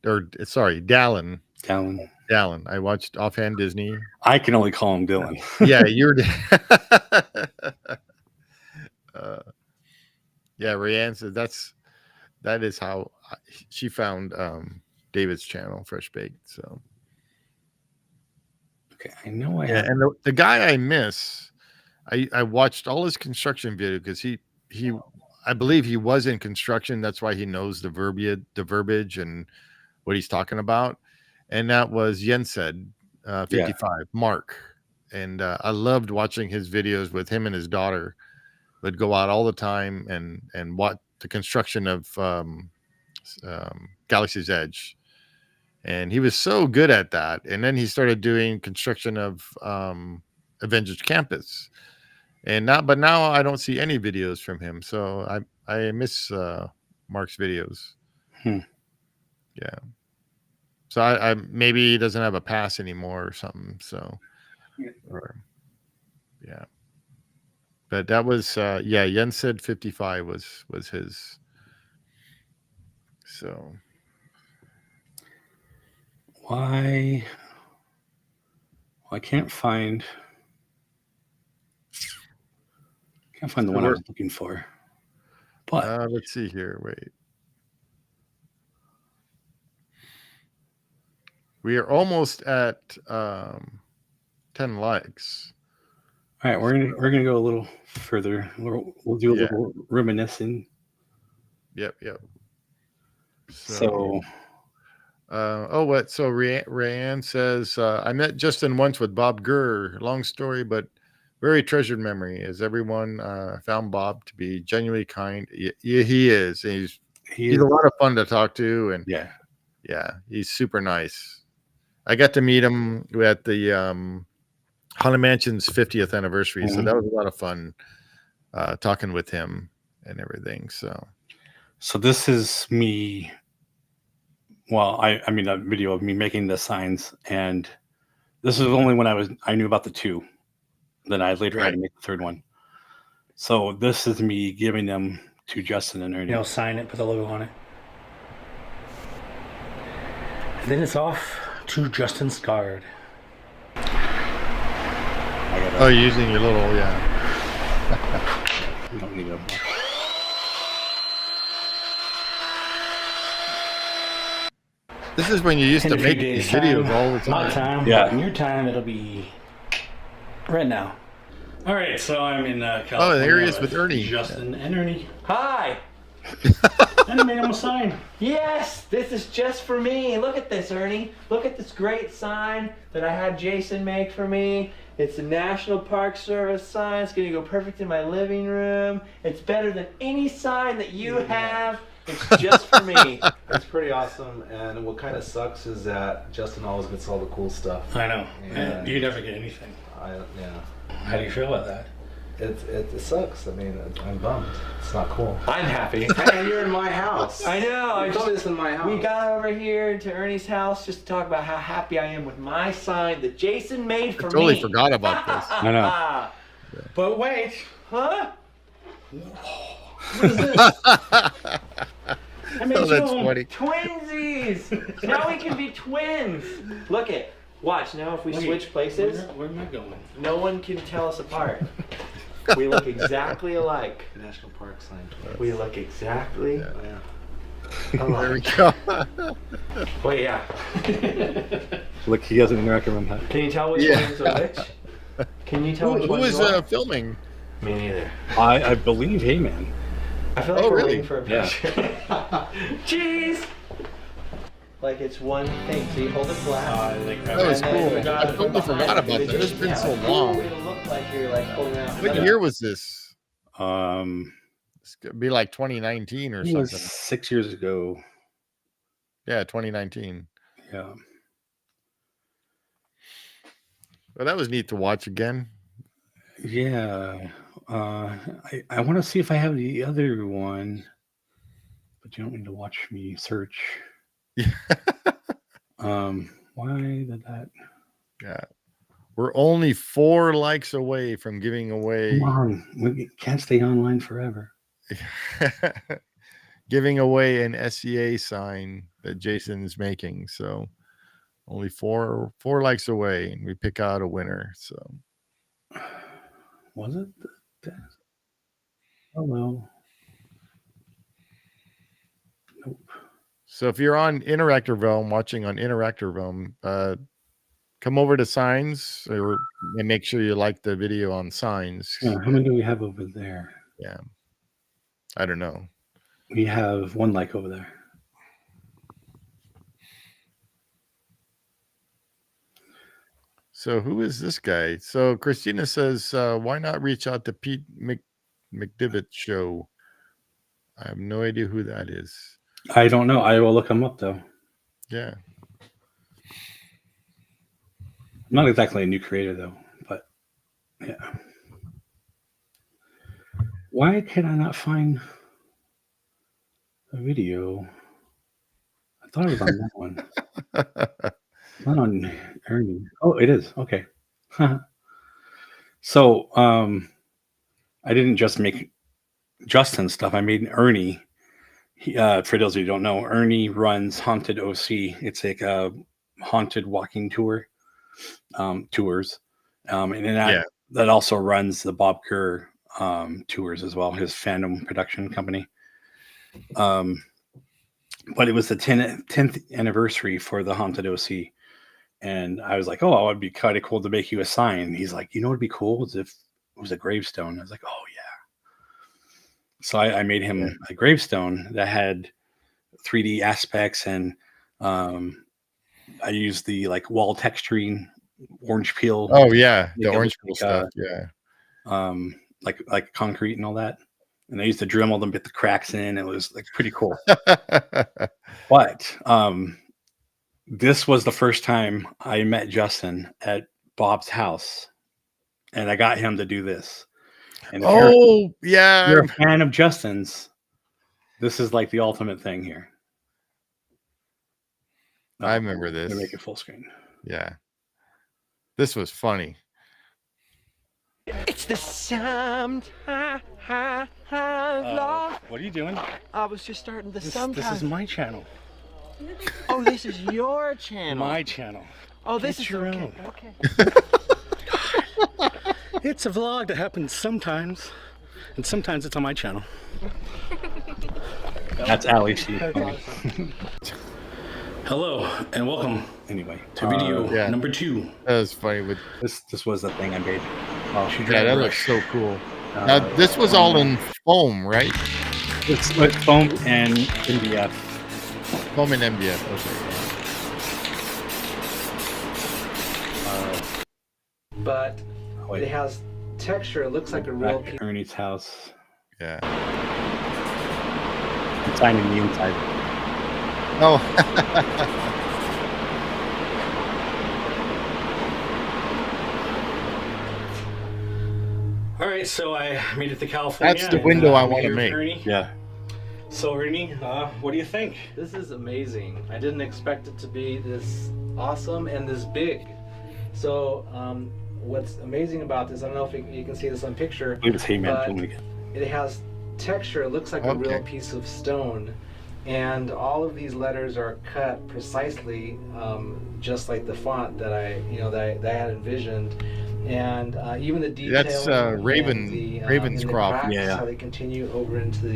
Dallin. I watched Offhand Disney. I can only call him Dylan. Yeah, you're. Rianne says that is how she found David's channel, Fresh Baked. So Okay, I know I yeah, have. and the guy I miss, I watched all his construction video because he I believe he was in construction. That's why he knows the verbiage and what he's talking about. And that was Jensed, 55, Mark. And I loved watching his videos with him and his daughter. Would go out all the time and watch the construction of Galaxy's Edge. And he was so good at that. And then he started doing construction of Avengers Campus. And now I don't see any videos from him. So I miss Mark's videos. Yeah. So I maybe he doesn't have a pass anymore or something. So or yeah. But that was Jens said 55 was his. So Why? Well, I can't find the one I was looking for. But let's see here. Wait. We are almost at 10 likes. all right, we're gonna go a little further. We'll do a little reminiscing. Yep. So So Rayanne says I met Justin once with Bob Gurr. Long story, but very treasured memory. As everyone found Bob to be genuinely kind. Yeah, he is. He's a lot of fun to talk to, and yeah, he's super nice. I got to meet him at the Haunted Mansion's 50th anniversary, so that was a lot of fun talking with him and everything. So this is me. Well, I mean a video of me making the signs, and this is only when I knew about the two. Then I later had to make the third one. So this is me giving them to Justin and Ernie. Sign it, put the logo on it. And then it's off to Justin's card. Oh, you're using your little, We don't need a. This is when you used to make these videos all the time. My time, Yeah. in your time, it'll be right now. All right, so I'm in California. Oh, there he is with Ernie. Justin and Ernie. Hi! And I made him a sign. Yes, this is just for me. Look at this, Ernie. Look at this great sign that I had Jason make for me. It's a National Park Service sign. It's gonna go perfect in my living room. It's better than any sign that you have. It's just for me. It's pretty awesome, and what kind of sucks is that Justin always gets all the cool stuff. I know. Yeah. You never get anything. Yeah, How do you feel about that? it sucks. I mean, I'm bummed. It's not cool. I'm happy. Hey, you're in my house. I know. You told me this in my house. We got over here to Ernie's house just to talk about how happy I am with my sign that Jason made for I totally me. forgot about this. I know. But wait. Huh? What is this? I made Oh, that's two. funny. Twinsies! Now we can be twins. Look it. Watch now. If we switch places, Where am I going? no one can tell us apart. We look exactly alike. National Park sign. We look exactly Yeah. There we alike. go. Wait, yeah. Look, he has an American room hat. Can you tell which Yeah. one's which? Can you tell which Who one was you are? filming? Me neither. I believe Heyman. I feel like Oh, we're really? waiting for a Yeah. picture. Cheese! Like it's one thing. So you hold it flat. That was and then cool. you I totally forgot about that. It's been so long. It'll look like you're like holding out. What year was this? It It's gonna be like 2019 or was something. 6 years ago. Yeah, 2019. Yeah. Well, that was neat to watch again. Yeah. I want to see if I have the other one, but you don't need to watch me search. Why did that? Yeah. We're only 4 likes away from giving away Come on, we can't stay online forever. giving away an SCA sign that Jason's making. So only four likes away, and we pick out a winner. So Was it? Oh no. Nope. So if you're on Interactive Realm, watching on Interactive Realm, come over to Signs and make sure you like the video on Signs. Yeah, how many do we have over there? Yeah. I don't know. We have 1 like over there. So who is this guy? So Christina says, why not reach out to Pete McDivitt show? I have no idea who that is. I don't know. I will look him up though. Yeah. I'm not exactly a new creator though, but yeah. Why can I not find a video? I thought it was on that one. Not on Ernie. Oh, it is. Okay. So I didn't just make Justin stuff. I made Ernie. For those of you who don't know, Ernie runs Haunted OC. It's like a haunted walking tour, tours. And then that also runs the Bob Kerr tours as well, his fandom production company. But it was the 10th anniversary for the Haunted OC. And I was like, oh, it would be kind of cool to make you a sign. He's like, you know what would be cool is if it was a gravestone. I was like, oh, yeah. So I made him a gravestone that had 3D aspects. And I used the like wall texturing, orange peel. Oh, yeah. The orange peel stuff. Yeah. Like concrete and all that. And I used to Dremel them, get the cracks in. It was like pretty cool. But this was the first time I met Justin at Bob's house, and I got him to do this. And if you're a fan of Justin's, this is like the ultimate thing here. I remember this. To make it full screen. Yeah. This was funny. It's the sound. What are you doing? I was just starting the This is my channel. Oh, this is your channel. My channel. Oh, this It's is your okay. own. Okay. It's a vlog that happens sometimes, and sometimes it's on my channel. That's Ali. Hello and welcome Anyway, to video number 2. That was funny. With this was the thing I made. Oh, she yeah, that looks so cool. Now this was all in foam, right? It's like foam and MDF. Foam and MDF. Okay. But it has texture. It looks like a real Back at Ernie's house. Yeah. It's signing the inside. Oh. All right, so I made it to California. That's the window I want to here's make. Ernie. Yeah. So Ernie, what do you think? This is amazing. I didn't expect it to be this awesome and this big. So what's amazing about this, I don't know if you can see this on picture, I believe it's Hey-Man but filming again. it has texture. It looks like a real piece of stone. And all of these letters are cut precisely just like the font that I had envisioned. And even the detail. That's Ravenscroft. Yeah. How they continue over into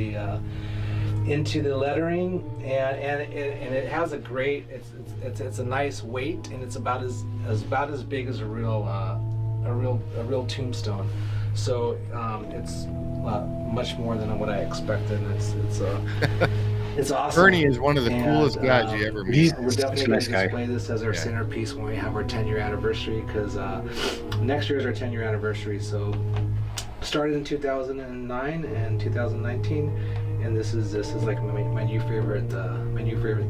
the lettering, and it has a great. It's a nice weight, and it's about as big as a real tombstone. So it's much more than what I expected. It's awesome. Ernie is one of the coolest guys you ever meet. We're definitely going to display this as our centerpiece when we have our 10-year anniversary, because next year is our 10-year anniversary. So started in 2009 and 2019, and this is like my new favorite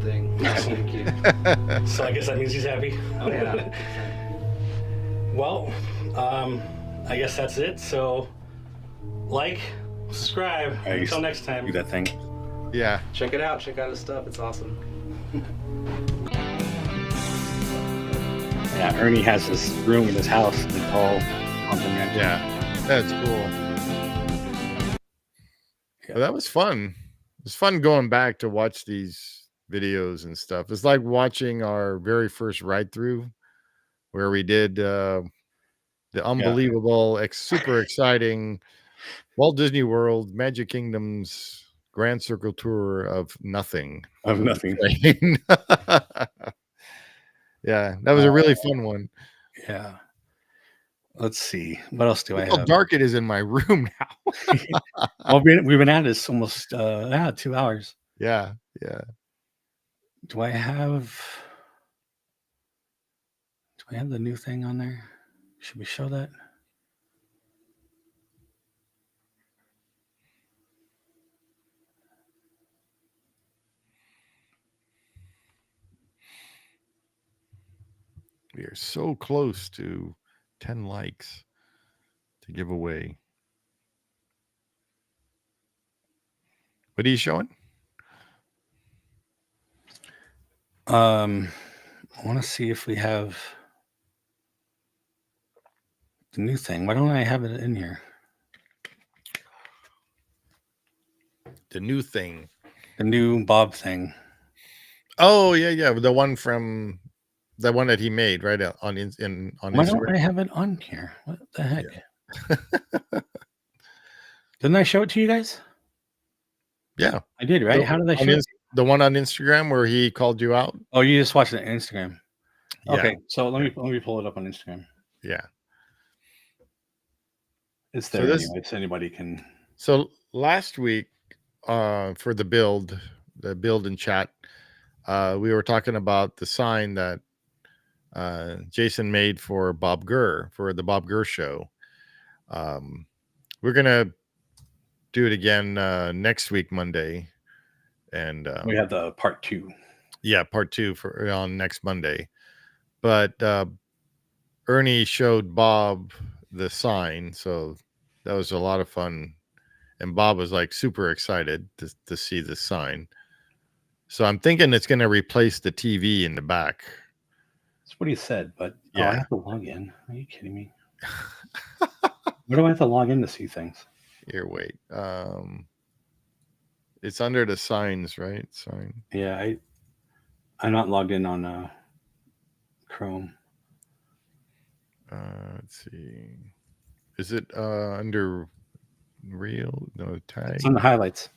thing. Thank you. So I guess that means he's happy. Oh yeah. Well, I guess that's it. So like, subscribe. Right, Until next time. Do that thing. Yeah. Check it out. Check out his stuff. It's awesome. Yeah, Ernie has this room in his house. It's all haunted mansion. Yeah. That's cool. Well, that was fun. It was fun going back to watch these videos and stuff. It's like watching our very first ride through where we did the unbelievable, super exciting Walt Disney World, Magic Kingdom's Grand Circle Tour of nothing. Of nothing. Yeah, that was a really fun one. Yeah. Let's see. What else do I Look how have? dark it is in my room now. Well, we've been at this almost 2 hours. Yeah. Do I have the new thing on there? Should we show that? We are so close to 10 likes to give away. What are you showing? I want to see if we have the new thing. Why don't I have it in here? The new thing. The new Bob thing. Oh, yeah. The one that he made right on Why Instagram. don't I have it on here? What the heck? Didn't I show it to you guys? Yeah. I did, right? How did I show it? The one on Instagram where he called you out? Oh, you just watched it on Instagram. Yeah. Okay, so let me pull it up on Instagram. Yeah. It's So there this- anyway, so anybody can. So last week, for the build and chat, we were talking about the sign that Jason made for Bob Gurr, for the Bob Gurr show. We're gonna do it again next week, Monday, and We have the part 2. yeah, part 2 for on next Monday. But Ernie showed Bob the sign, so that was a lot of fun, and Bob was like super excited to see the sign. So I'm thinking it's going to replace the TV in the back. That's what he said, but Yeah. I have to log in. Are you kidding me? Where do I have to log in to see things? Here, wait. It's under the signs, right? Sign. Yeah, I'm not logged in on Chrome. Let's see. Is it under real? No, tag. It's on the highlights.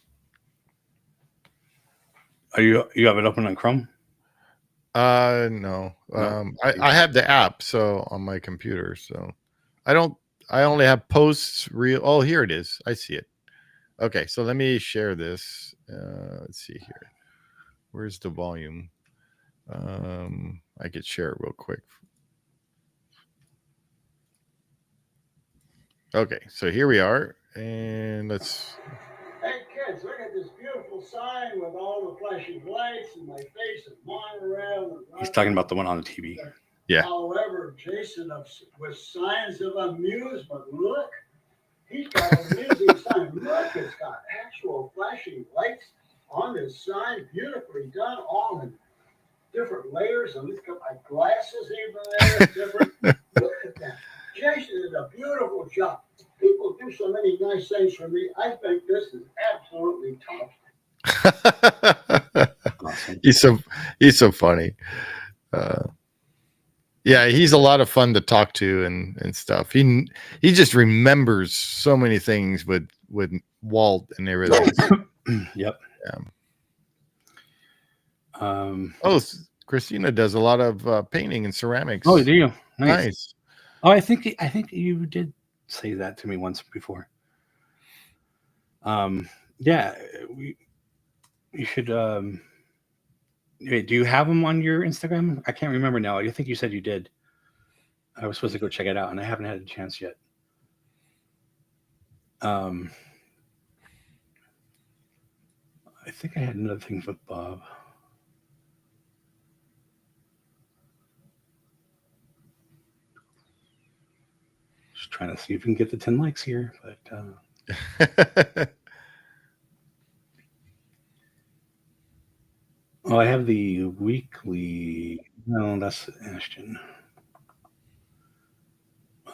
You have it open on Chrome? No. No. I have the app so on my computer, so I only have posts real. Oh, here it is. I see it. Okay, so let me share this. Let's see here. Where's the volume? I could share it real quick. Okay, so here we are, and let's. Hey kids, look at this beautiful sign with all the flashing lights and my face of monorail. He's talking about the one on the TV. Yeah. However, Jason with signs of amusement. Look, he's got an amusing sign. Look, it's got actual flashing lights on this sign, beautifully done, all in different layers. And he's got my glasses even there, different. Look at that. Jason did a beautiful job. People do so many nice things for me. I think this is absolutely top. Awesome. He's so funny. Yeah, he's a lot of fun to talk to and stuff. He just remembers so many things with Walt and everything. Yep. Yeah. Christina does a lot of painting and ceramics. Oh, do you? Nice. Oh, I think you did say that to me once before. Yeah, you should. Wait, do you have them on your Instagram? I can't remember now. I think you said you did. I was supposed to go check it out, and I haven't had a chance yet. I think I had another thing with Bob. Just trying to see if we can get the 10 likes here, but oh, I have the weekly. No, that's Ashton.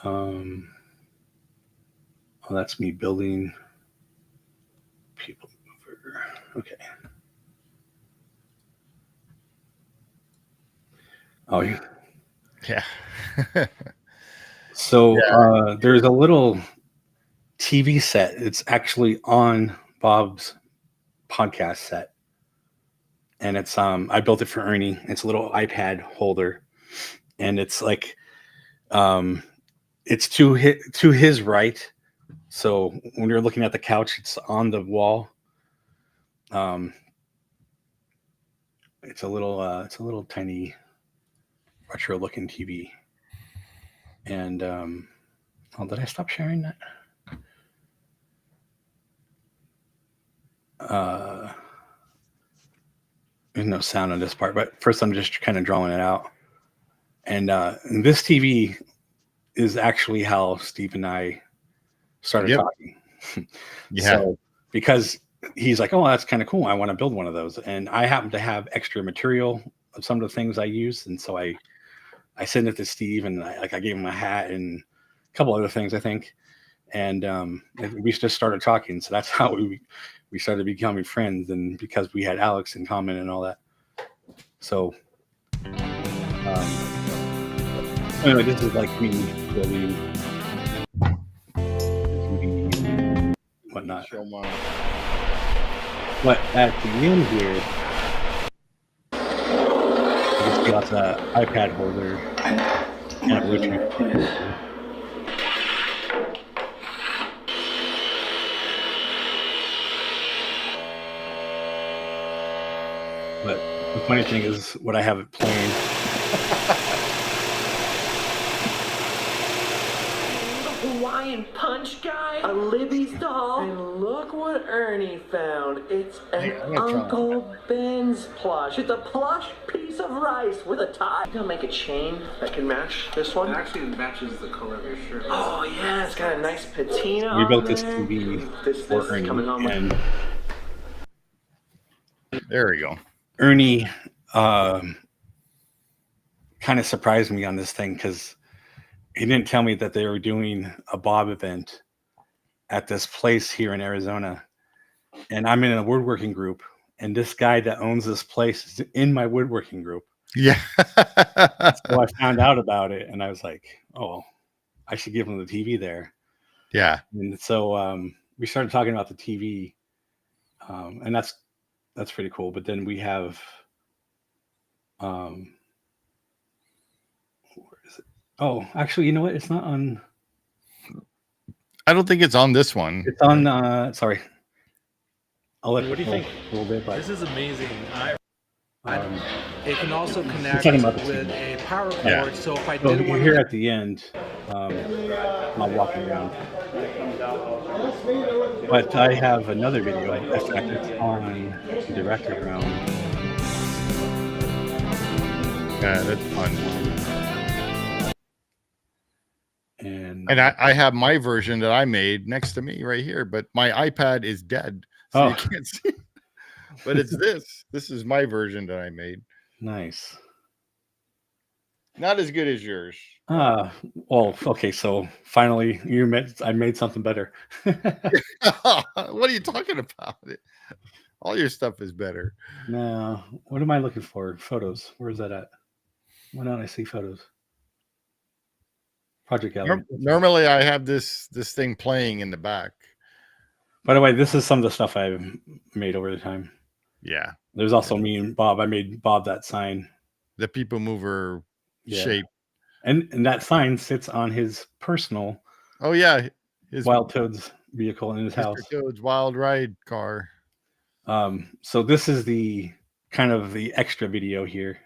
Oh, that's me building people mover. Okay. Oh, yeah. Yeah. So there's a little TV set. It's actually on Bob's podcast set, and it's I built it for Ernie. It's a little iPad holder, and it's like it's to his right. So when you're looking at the couch, it's on the wall. It's a little tiny retro looking TV. And did I stop sharing that? There's no sound on this part, but first I'm just kind of drawing it out. And this TV is actually how Steve and I started talking. Yeah. So, because he's like, oh, that's kind of cool. I want to build one of those. And I happen to have extra material of some of the things I use. And so I sent it to Steve, and I gave him a hat and a couple other things, I think. And we just started talking. So that's how we started becoming friends. And because we had Alex in common and all that. So anyway, this is like me building whatnot. But at the end here, it's got the iPad holder and a Bluetooth. But the funny thing is, what I have it playing. Hawaiian Punch guy, a Libby's doll, and look what Ernie found. It's an Uncle Ben's plush. It's a plush piece of rice with a tie. I'll make a chain that can match this one. It actually matches the color of your shirt. Oh yeah, it's got a nice patina. We built on this there. TV This for is Ernie, coming home with and There we go. Ernie kind of surprised me on this thing because he didn't tell me that they were doing a Bob event at this place here in Arizona. And I'm in a woodworking group, and this guy that owns this place is in my woodworking group. Yeah. So I found out about it, and I was like, oh, I should give him the TV there. Yeah. And so we started talking about the TV, and that's pretty cool. But then we have where is it? Oh, actually, you know what? It's not on. I don't think it's on this one. It's on. Sorry. I'll let. What do you think? A little bit, but This is amazing. It can also connect talking about the with TV. a power cord. Yeah. So if I so did want here to, at the end, I'm walking around. But I have another video. In fact, it's on Director Ground. Yeah, that's fun. And I have my version that I made next to me right here, but my iPad is dead, so you can't see. But it's this. This is my version that I made. nice. Not as good as yours. Well, okay. So finally, I made something better. What are you talking about? All your stuff is better. Now, what am I looking for? Photos. Where's that at? Why don't I see photos? Project Gallery. Normally, I have this thing playing in the back. By the way, this is some of the stuff I've made over the time. Yeah, There's also me and Bob. I made Bob that sign. the people mover Yeah. shape. And that sign sits on his personal Oh yeah, his Wild Toads vehicle in his Mr. house. Toad's Wild Ride car. So this is the kind of the extra video here.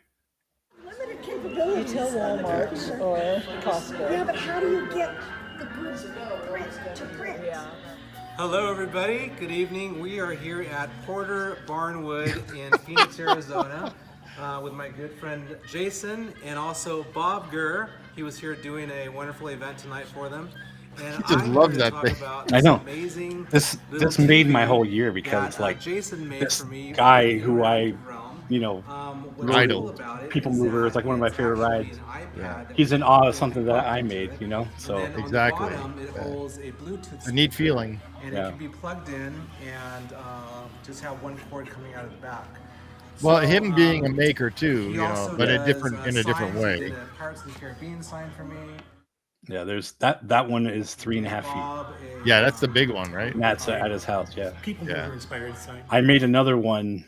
Limited capabilities. Retail Walmart or Costco. Yeah, but how do you get the goods to print? Yeah. hello everybody, good evening. We are here at Porter Barnwood in Phoenix, Arizona, with my good friend Jason and also Bob Gurr. He was here doing a wonderful event tonight for them. And just I'm love here to that talk thing. about I know. Amazing This little made my TV whole year because that, like Jason made this for me guy with who the I, realm. you know, What's Idol. cool about it People is mover is that like one of my it's favorite actually rides. an iPad He's in awe of something that I made, you know. So And then on the Exactly. bottom, it holds a Bluetooth A neat speaker, feeling. and Yeah. it can be plugged in and just have one cord coming out of the back. Well, So, him being a maker too, he you know, also but does, in a different signs. He way. did a Pirates of the Caribbean sign for me. Yeah, there's that one is 3.5 feet. Bob Yeah, that's the big one, right? And that's at his house. Yeah. People Yeah. mover inspired sign. I made another one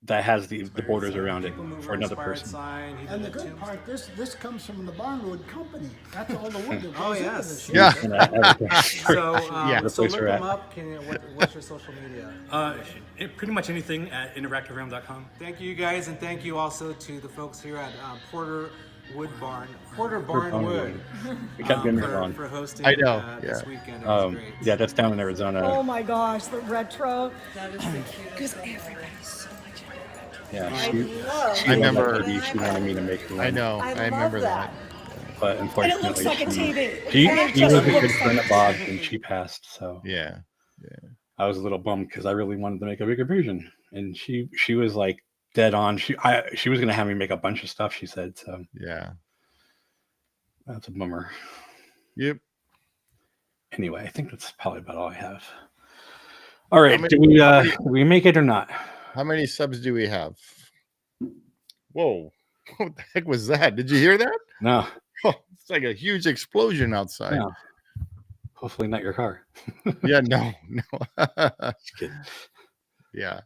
that has the borders sign, around it People Mover for another inspired person. Sign. He did And the a good tomb- part, this comes from the Barnwood Company. That's all the wood that goes Oh, into yes. this shit. Yeah. And everything. So, Yeah. The so place look we're them at. up. What's your social media? Pretty much anything at interactiverealm.com. Thank you guys, and thank you also to the folks here at Porter Barn Wood We kept getting it for wrong. hosting I know, this yeah. weekend. It was great. Yeah, that's down in Arizona. Oh my gosh, the retro. That is the cutest. Because everybody's so much into retro. Yeah, I she love she I loved that remember- TV. She wanted me to make her one. I know. I I love remember that. But And unfortunately, it looks like a TV. She And it was just a good looks friend like of Bob's, and she passed. So Yeah. I was a little bummed because I really wanted to make a bigger version, and she was like dead on. She was gonna have me make a bunch of stuff. She said so. Yeah. That's a bummer. Yep. Anyway, I think that's probably about all I have. All right, many- do we make it or not? How many subs do we have? Whoa. What the heck was that? Did you hear that? No, Oh, it's like a huge explosion outside. no. Hopefully not your car. Yeah, no. Just kidding. Yeah.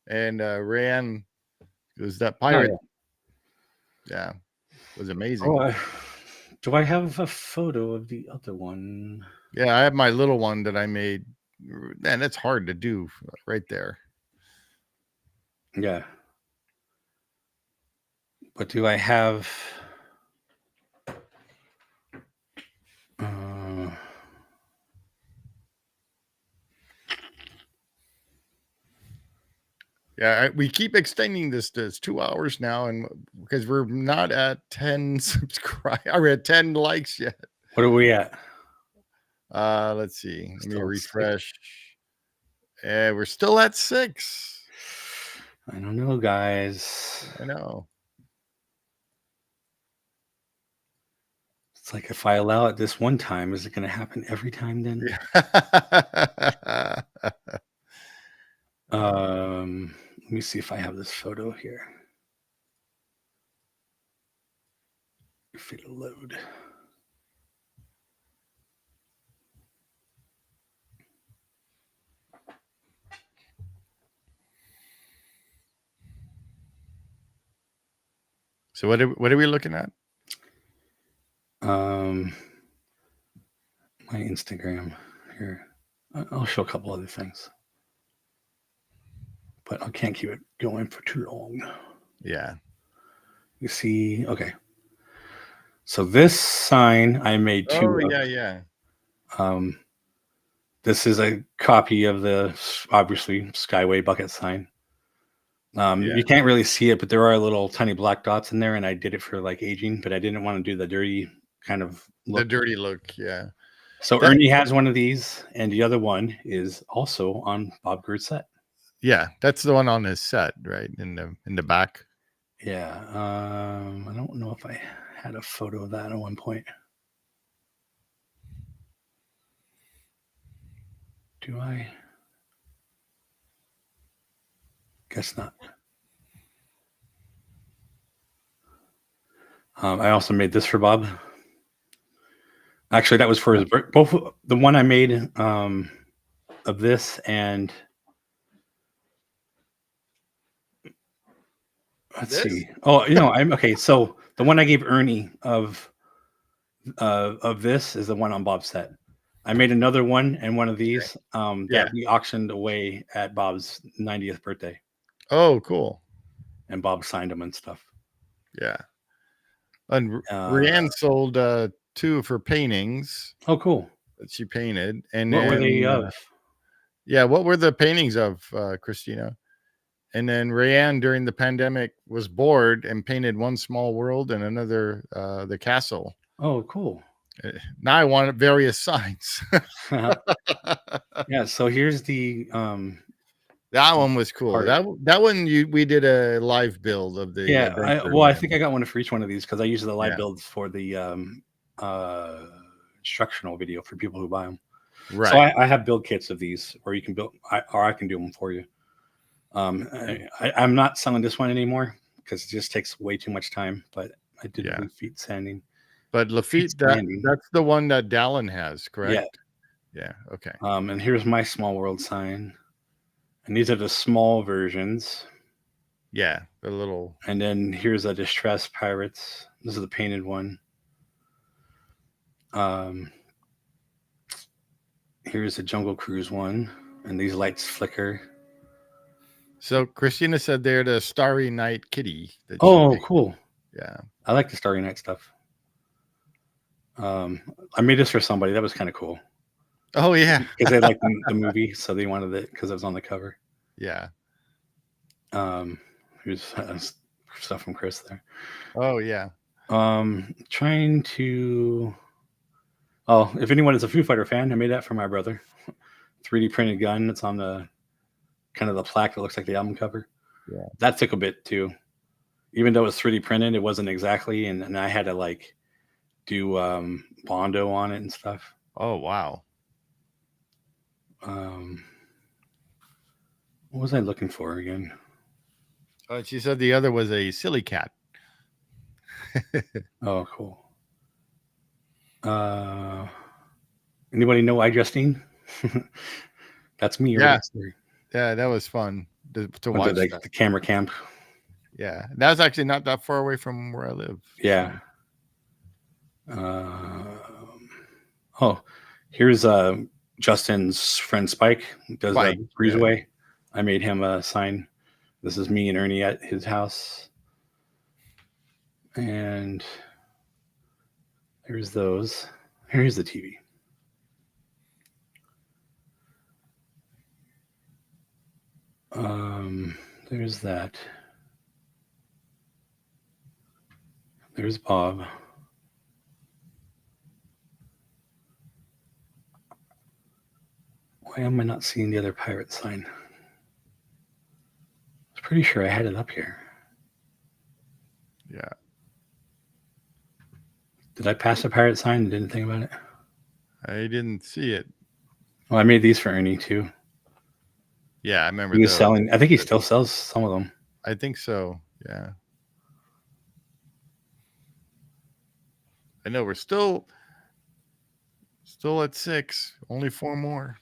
And Rayanne was that pirate. Oh, Yeah. It was amazing. Oh, do I have a photo of the other one? Yeah, I have my little one that I made. Man, it's hard to do right there. Yeah. But do I have? Yeah, we keep extending this to 2 hours now, and because we're not at 10 subscribe or at 10 likes yet. What are we at? Let's see. Let me Still at 6. refresh. We're still at 6. I don't know, guys. I know. It's like if I allow it this one time, is it going to happen every time then? Yeah. Let me see if I have this photo here. If it'll load. So what are we looking at? My Instagram here. I'll show a couple other things, but I can't keep it going for too long. Yeah. You see, okay. So this sign I made two. Oh, of. yeah. This is a copy of the obviously Skyway bucket sign. You can't really see it, but there are little tiny black dots in there, and I did it for like aging, but I didn't want to do the dirty kind of look. The dirty look, yeah. So Ernie has one of these, and the other one is also on Bob Gur's set. Yeah, that's the one on his set, right? In the back. Yeah. I don't know if I had a photo of that at one point. Do I? Guess not. I also made this for Bob. Actually, that was for his both. The one I made of this and let's see. Oh, I'm okay. So the one I gave Ernie of this is the one on Bob's set. I made another one and one of these that we auctioned away at Bob's 90th birthday. Oh, cool. And Bob signed them and stuff. Yeah. And Rayanne sold 2 for paintings. Oh, cool. That she painted. And What were then, they of? Yeah, what were the paintings of, Christina? And then Rayanne during the pandemic was bored and painted one small world and another the castle. Oh, cool. Now I want various signs. Yeah, so here's the that one was cool. That one we did a live build of the I think I got one for each one of these because I use the live builds for the instructional video for people who buy them. Right. So I have build kits of these where you can build or I can do them for you. I'm not selling this one anymore because it just takes way too much time, but I did do feet sanding. But Lafitte, expanding. that's the one that Dallin has, Yeah. correct? Yeah. Okay. And here's my small world sign. And these are the small versions. Yeah, the little. And then here's a Distress Pirates. This is the painted one. Here's the Jungle Cruise one. And these lights flicker. So Christina said they're the Starry Night kitty. That she Oh, made. cool. Yeah. I like the Starry Night stuff. I made this for somebody. That was kind of cool. Oh yeah. Because they liked the movie, so they wanted it because it was on the cover. Yeah. Here's stuff from Chris there. Oh yeah. Trying to. Oh, if anyone is a Foo Fighter fan, I made that for my brother. 3D printed gun. It's on the kind of the plaque that looks like the album cover. Yeah. That took a bit too. Even though it was 3D printed, it wasn't exactly, and I had to like do Bondo on it and stuff. Oh wow. What was I looking for again? She said the other was a silly cat. Oh, cool. Anybody know iJustine? That's me. Yeah. Yeah, that was fun to watch. The camera camp. Yeah, that's actually not that far away from where I live. Yeah. Oh, here's Justin's friend Spike. Does Spike, Breezeway. I made him a sign. This is me and Ernie at his house. And there's those. Here's the TV. There's that. There's Bob. Why am I not seeing the other pirate sign? I was pretty sure I had it up here. Yeah. Did I pass the pirate sign and didn't think about it? I didn't see it. Well, I made these for Ernie too. Yeah, I remember. He was selling. I think he still sells some of them. I think so. Yeah. I know we're still at 6. Only 4 more.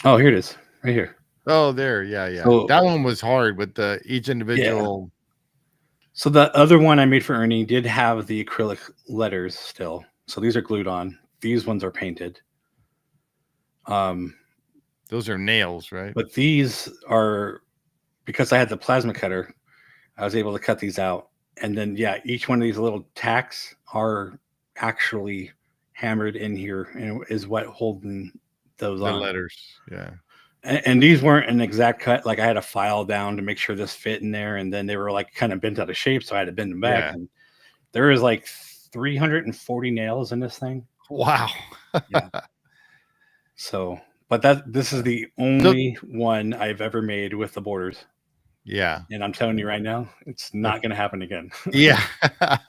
Oh, here it is, right here. Oh, there. Yeah, yeah. So, that one was hard with each individual. So the other one I made for Ernie did have the acrylic letters still. So these are glued on. These ones are painted. Those are nails, right? But these are, because I had the plasma cutter, I was able to cut these out. And then, yeah, each one of these little tacks are actually hammered in here and is what holding those The on. letters. Yeah. And these weren't an exact cut. Like I had to file down to make sure this fit in there. And then they were like kind of bent out of shape. So I had to bend them back. Yeah. And there is like 340 nails in this thing. Wow. Yeah. So, but this is the only one I've ever made with the borders. Yeah. And I'm telling you right now, it's not going to happen again. Yeah. At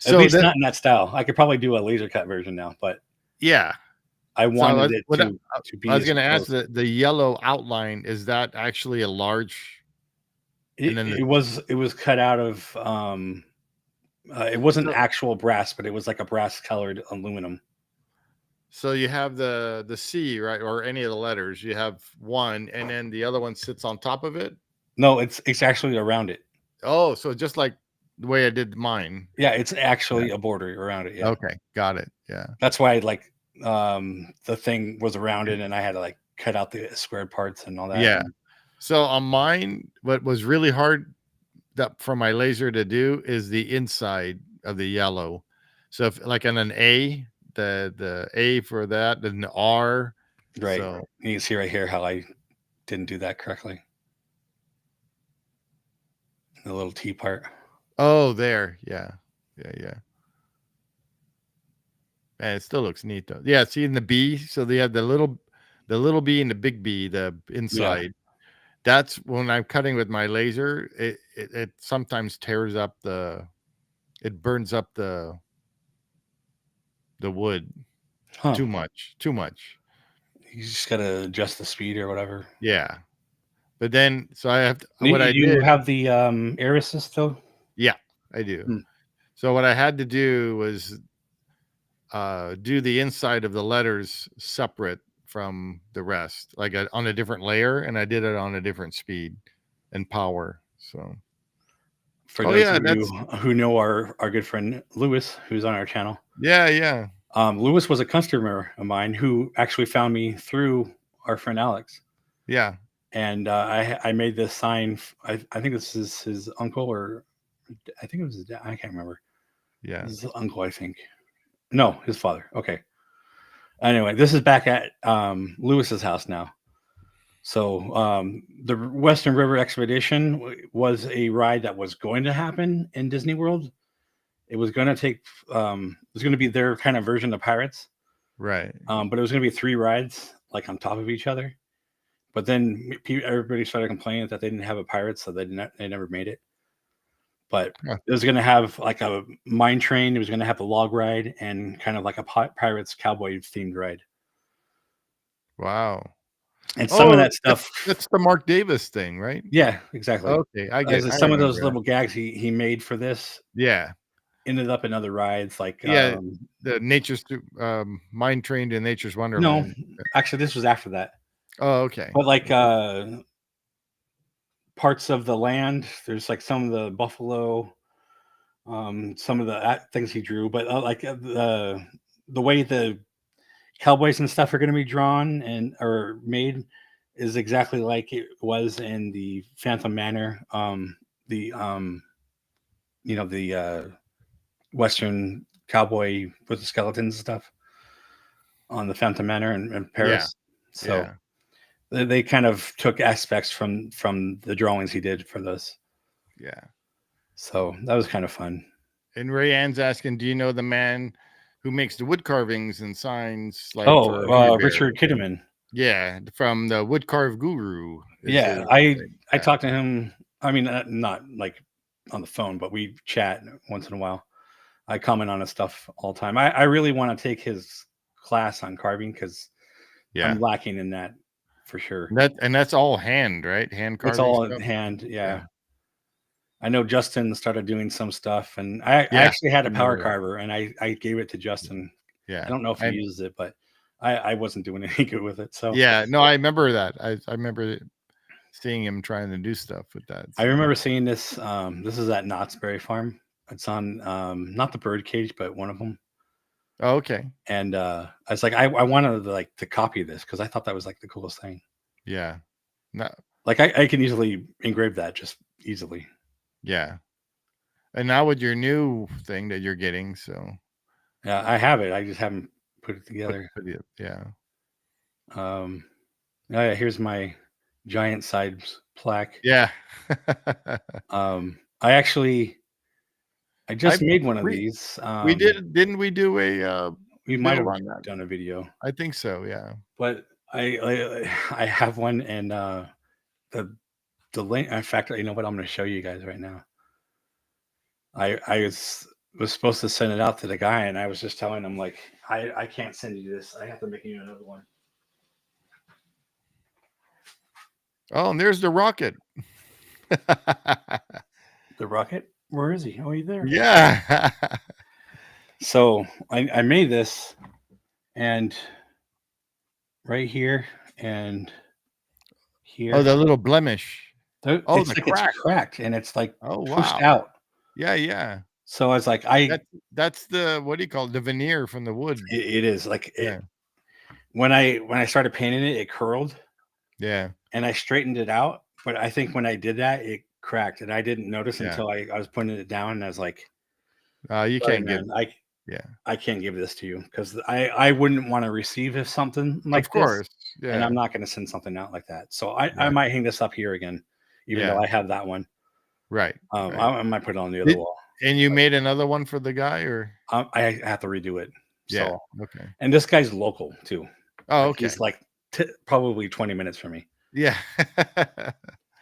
least not in that style. I could probably do a laser cut version now, but yeah. I wanted it what to be. I was going to ask the yellow outline, is that actually a large? It was cut out of it wasn't actual brass, but it was like a brass colored aluminum. So you have the C, right, or any of the letters. You have one, and then the other one sits on top of it. No, it's actually around it. Oh, so just like the way I did mine. Yeah, it's actually a border around it. Yeah. Okay, got it. Yeah. That's why the thing was around it, and I had to like cut out the squared parts and all that. Yeah. So on mine, what was really hard for my laser to do is the inside of the yellow. So if like on an A, the A for that, then the R. Right. So, you can see right here how I didn't do that correctly. The little T part. oh, there. Yeah. Yeah. And it still looks neat though. Yeah. See in the B, so they have the little B and the big B, the inside. Yeah. That's when I'm cutting with my laser. It sometimes tears up it burns up the wood. Too much. You just gotta adjust the speed or whatever. Yeah. But then, so I have to, You, what I you did. have the air assist though? Yeah, I do. Hmm. So what I had to do was do the inside of the letters separate from the rest, like on a different layer, and I did it on a different speed and power. So For Oh, those yeah, of you that's who know our good friend Lewis, who's on our channel, yeah. Lewis was a customer of mine who actually found me through our friend Alex. Yeah. And I made this sign. I think this is his uncle, or I think it was his dad. I can't remember. Yeah. His uncle, I think. No, his father. Okay. Anyway, this is back at Lewis's house now. So the Western River Expedition was a ride that was going to happen in Disney World. It was going to take. It was going to be their kind of version of Pirates. Right. But it was going to be 3 rides, like on top of each other. But then everybody started complaining that they didn't have a pirate, so they never made it. But Huh. it was going to have like a mine train. It was going to have a log ride and kind of like a pirates cowboy themed ride. Wow. And some of that that's, stuff. that's the Mark Davis thing, right? Yeah, exactly. Okay, I get Some of those remember that. little gags he made for this Yeah. ended up in other rides, like Yeah. The Nature's Mine Train to Nature's no, Wonderland. actually this was after that. Oh, okay. But like parts of the land, there's like some of the buffalo, some of the things he drew, but like the way the cowboys and stuff are going to be drawn and or made is exactly like it was in the Phantom Manor, the Western cowboy with the skeletons and stuff on the Phantom Manor in Paris. So Yeah. they kind of took aspects from the drawings he did for this. Yeah. So that was kind of fun. And Ray Ann's asking, do you know the man who makes the wood carvings and signs like Oh, for Honey Bear? Richard Kitterman. Yeah, from the Wood Carve Guru. is Yeah, his I thing. Yeah. talked to him. I mean, not like on the phone, but we chat once in a while. I comment on his stuff all the time. I really want to take his class on carving because Yeah. I'm lacking in that for sure. That's all hand, right? Hand carving. It's all stuff? in hand. Yeah. Yeah. I know Justin started doing some stuff, and I Yeah, actually had a I power remember that. carver, and I gave it to Justin. Yeah. I don't know if he uses it, but I wasn't doing any good with it. So Yeah, no, I remember that. I remember seeing him trying to do stuff with that. I remember seeing this. This is at Knott's Berry Farm. It's on not the Birdcage, but one of them. Oh, okay. And I was like, I wanted to copy this because I thought that was like the coolest thing. Yeah. No, Like I can easily engrave that just easily. yeah. And now with your new thing that you're getting, so Yeah, I have it. I just haven't put it together. yeah. Oh yeah, here's my giant size plaque. Yeah. I just I- made one of we- these. We didn't we do a We might have video on that? done a video, I think so, yeah. but I have one, and the link. In fact, you know what? I'm going to show you guys right now. I was supposed to send it out to the guy, and I was just telling him like, I can't send you this. I have to make you another one. Oh, and there's the rocket. The rocket? Where is he? Oh, he's there. Yeah. So I made this, and right here and here. Oh, the little blemish. it's the like crack. it's cracked, and it's like Oh, pushed wow. out. Yeah, yeah. So I was like, That's the, what do you call it? The veneer from the wood. it is like Yeah. when I started painting it, it curled, Yeah. and I straightened it out. But I think when I did that, it cracked, and I didn't notice Yeah. until I was putting it down, and I was like, You "Sorry, can't get, man, yeah. I can't give this to you because I wouldn't want to receive if something like Of course. this, Yeah. and I'm not going to send something out like that. So I Yeah. might hang this up here again, even though Yeah. I have that one. Right. I right. might put it on the other wall. And you made another one for the guy, or? I have to redo it. Yeah. So, Okay. and this guy's local too. Oh, Like, okay. he's like probably 20 minutes from me. Yeah.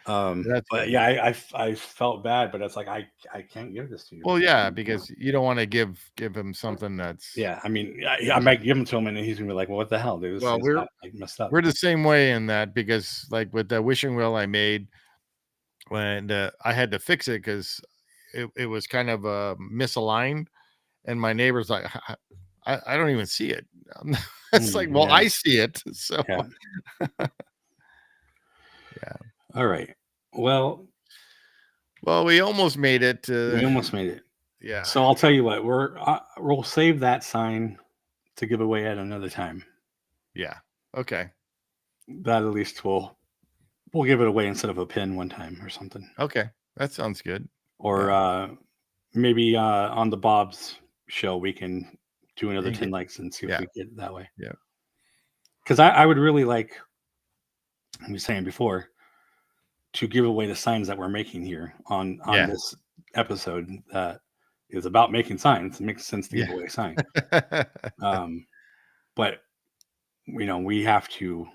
That's But good. yeah, I felt bad, but it's like I can't give this to you. Well, yeah, because you don't want to give him something that's Yeah, I mean, I might give him to him, and he's gonna be like, "Well, what the hell, dude? This well, thing's not like messed up." we're the same way in that because like with the wishing well I made when I had to fix it because it was kind of misaligned, and my neighbor's like, I don't even see it. It's like, well, yeah. I see it. So Yeah. yeah. All right. Well, We almost made it. we almost made it. Yeah. So I'll tell you what, we'll save that sign to give away at another time. Yeah. Okay. That at least we'll give it away instead of a pin one time or something. Okay. That sounds good. Or maybe on the Bob's show we can do another You 10 get- likes and see if yeah. we get it that way. Yeah. Because I would really like, I was saying before, to give away the signs that we're making here on Yeah. this episode that is about making signs. It makes sense to give Yeah. away a sign. But we have to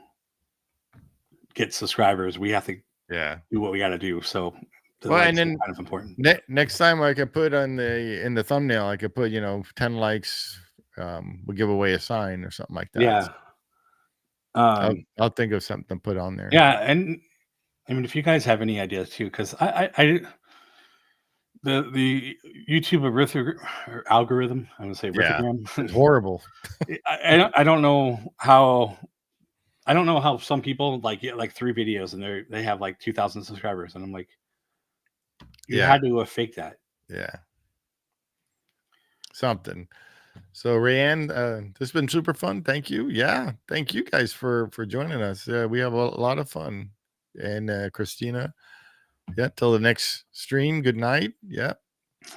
get subscribers. We have to Yeah. do what we got to do. So the Well, likes and are then kind of important. next time I could put in the thumbnail, I could put 10 likes. We'll give away a sign or something like that. Yeah. I'll think of something to put on there. Yeah, and I mean, if you guys have any ideas too, because the YouTube algorithm, I'm gonna say Yeah. Rithogram, It's horrible. I don't know how some people get like 3 videos and they have like 2,000 subscribers, and I'm like, you Yeah. had to fake that. Yeah. Something. So Rayanne, this has been super fun. Thank you. Yeah. Thank you guys for joining us. We have a lot of fun. And Christina. Yeah. Till the next stream. Good night. Yeah.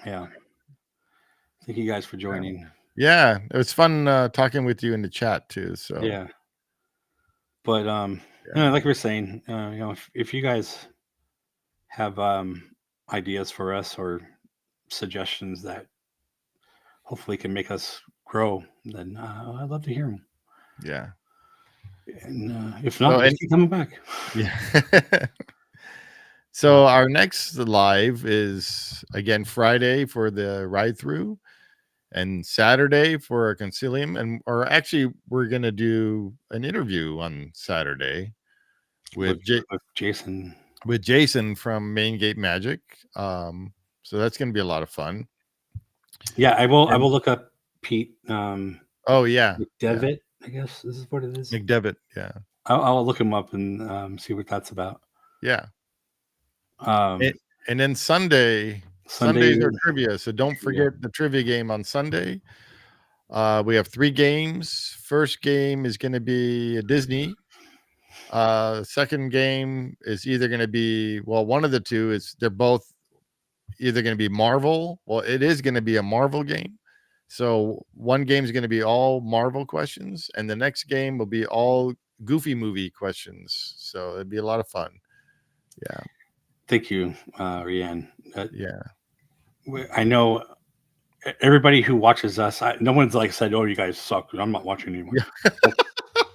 Yeah. Thank you guys for joining. Yeah. It was fun talking with you in the chat too. So Yeah. But like we were saying, if you guys have ideas for us or suggestions that hopefully can make us grow, then I'd love to hear them. Yeah. And if not, just keep coming back. Yeah. So our next live is again Friday for the ride through, and Saturday for a concilium, or actually we're gonna do an interview on Saturday with Jason. With Jason from Main Gate Magic. So that's gonna be a lot of fun. Yeah, I will look up Pete. Oh yeah, McDevitt, I guess this is what it is. McDevitt. Yeah, I'll look him up and see what that's about. Yeah. And then Sundays are trivia, so don't forget the trivia game on Sunday. We have 3 games. First game is going to be a Disney. Second game is either going to be, well, one of the two is, they're both either going to be Marvel. Well, it is going to be a Marvel game. So one game is going to be all Marvel questions, and the next game will be all Goofy movie questions. So it'd be a lot of fun. Yeah. Thank you, Rianne. Yeah. I know everybody who watches us, no one's said, "Oh, you guys suck." I'm not watching anymore. Yeah.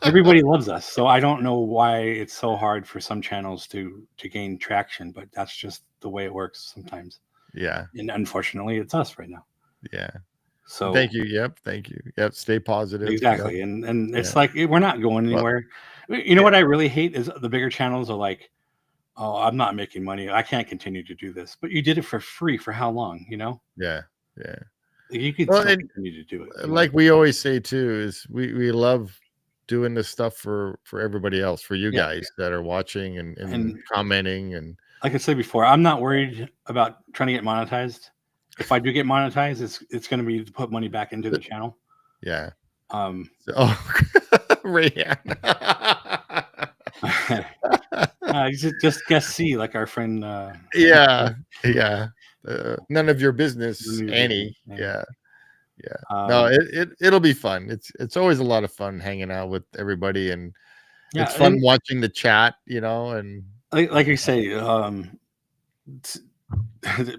Everybody loves us, so I don't know why it's so hard for some channels to gain traction, but that's just the way it works sometimes. Yeah. And unfortunately, it's us right now. Yeah. So thank you. Yep. Thank you. Yep. Stay positive. Exactly. Yep. And it's we're not going anywhere. Well, what I really hate is the bigger channels are like, "Oh, I'm not making money. I can't continue to do this." But you did it for free for how long? Yeah. Yeah. You could still continue to do it. Like we always say too, is we love doing this stuff for everybody else, for you guys that are watching and commenting. And like I said before, I'm not worried about trying to get monetized. If I do get monetized, it's going to be to put money back into the channel. Yeah. Rayanne. Just guess C, like our friend. Yeah. None of your business, Annie. Yeah. No, it'll be fun. It's always a lot of fun hanging out with everybody, and it's fun watching the chat. And like you say,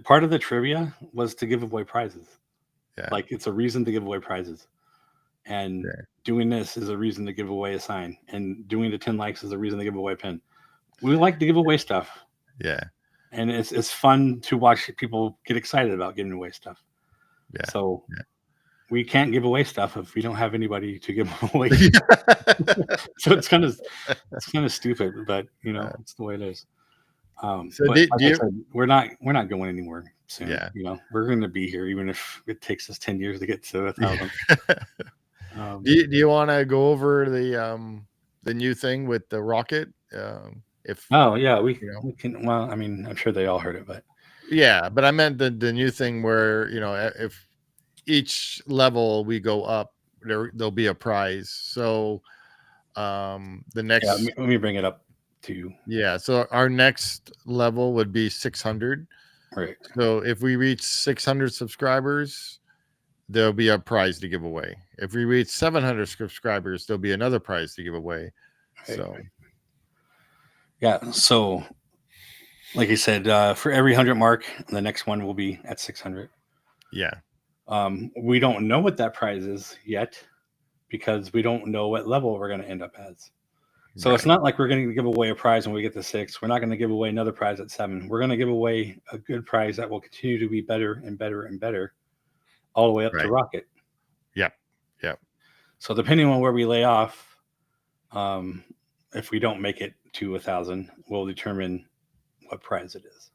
part of the trivia was to give away prizes. Yeah. Like it's a reason to give away prizes. And doing this is a reason to give away a sign. And doing the 10 likes is a reason to give away a pin. We like to give away stuff. Yeah. And it's fun to watch people get excited about giving away stuff. Yeah. So Yeah. we can't give away stuff if we don't have anybody to give away. So it's kind of stupid, but it's the way it is. So but do like I you? said, we're not going anywhere soon. Yeah. We're going to be here even if it takes us 10 years to get to 1,000. Do you want to go over the new thing with the rocket? If Oh yeah, we know. can. Well, I mean, I'm sure they all heard it, but Yeah, but I meant the new thing where if each level we go up, there'll be a prize. So the next let me bring it up to you. Yeah, so our next level would be 600. Right. So if we reach 600 subscribers, there'll be a prize to give away. If we reach 700 subscribers, there'll be another prize to give away. Right. So yeah, so like I said, for every 100 mark, the next one will be at 600. yeah. We don't know what that prize is yet because we don't know what level we're going to end up as. So it's not like we're going to give away a prize when we get to 6. We're not going to give away another prize at 7. We're going to give away a good prize that will continue to be better and better and better all the way up to rocket. Yep. Yep. So depending on where we lay off, if we don't make it to 1,000, we'll determine what prize it is.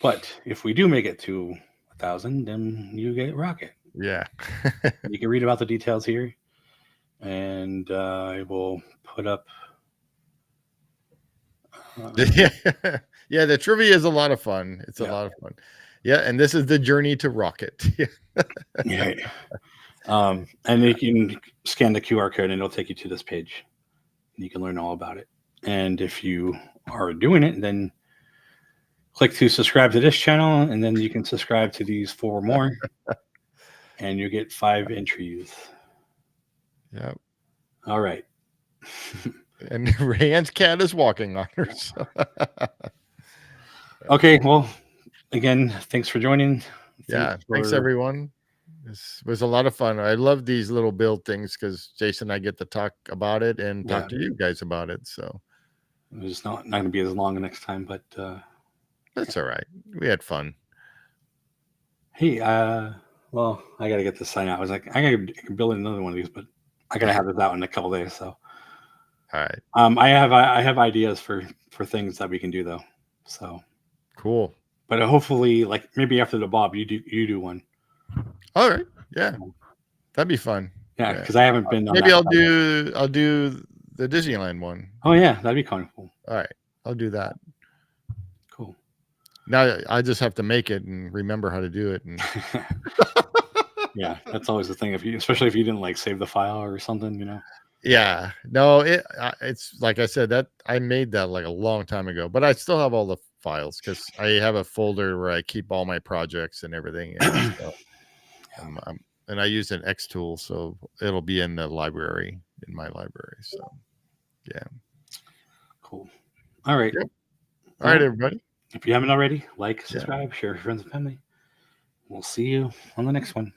But if we do make it to 1,000, then you get rocket. Yeah. You can read about the details here, and I will put up. Yeah, the trivia is a lot of fun. It's a lot of fun. Yeah, and this is the journey to rocket. Yeah. And you can scan the QR code, and it'll take you to this page. And you can learn all about it. And if you are doing it, then click to subscribe to this channel, and then you can subscribe to these 4 more, and you get 5 entries. Yep. All right. And Rayanne's cat is walking on her. So. Okay. Well, again, thanks for joining. Thanks everyone. This was a lot of fun. I love these little build things because Jason and I get to talk about it and talk to you guys about it. So it's not going to be as long next time, but that's all right. We had fun. Hey, well, I got to get this sign out. I was like, I can build another one of these, but I got to have this out in a couple days. So, all right. I have ideas for things that we can do though. So cool. But hopefully, like maybe after the Bob, you do one. All right. Yeah, that'd be fun. Yeah, because I haven't been. Maybe I'll do the Disneyland one. Oh yeah, that'd be kind of cool. All right, I'll do that. Cool. Now I just have to make it and remember how to do it. And yeah, that's always the thing. Especially if you didn't like save the file or something, Yeah, no, it's like I said that I made that like a long time ago, but I still have all the files because I have a folder where I keep all my projects and everything. And, and I use an X tool, so it'll be in the library, in my library. So, yeah. Cool. All right. Yep. All right, everybody. If you haven't already, like, subscribe, share with friends and family. We'll see you on the next one.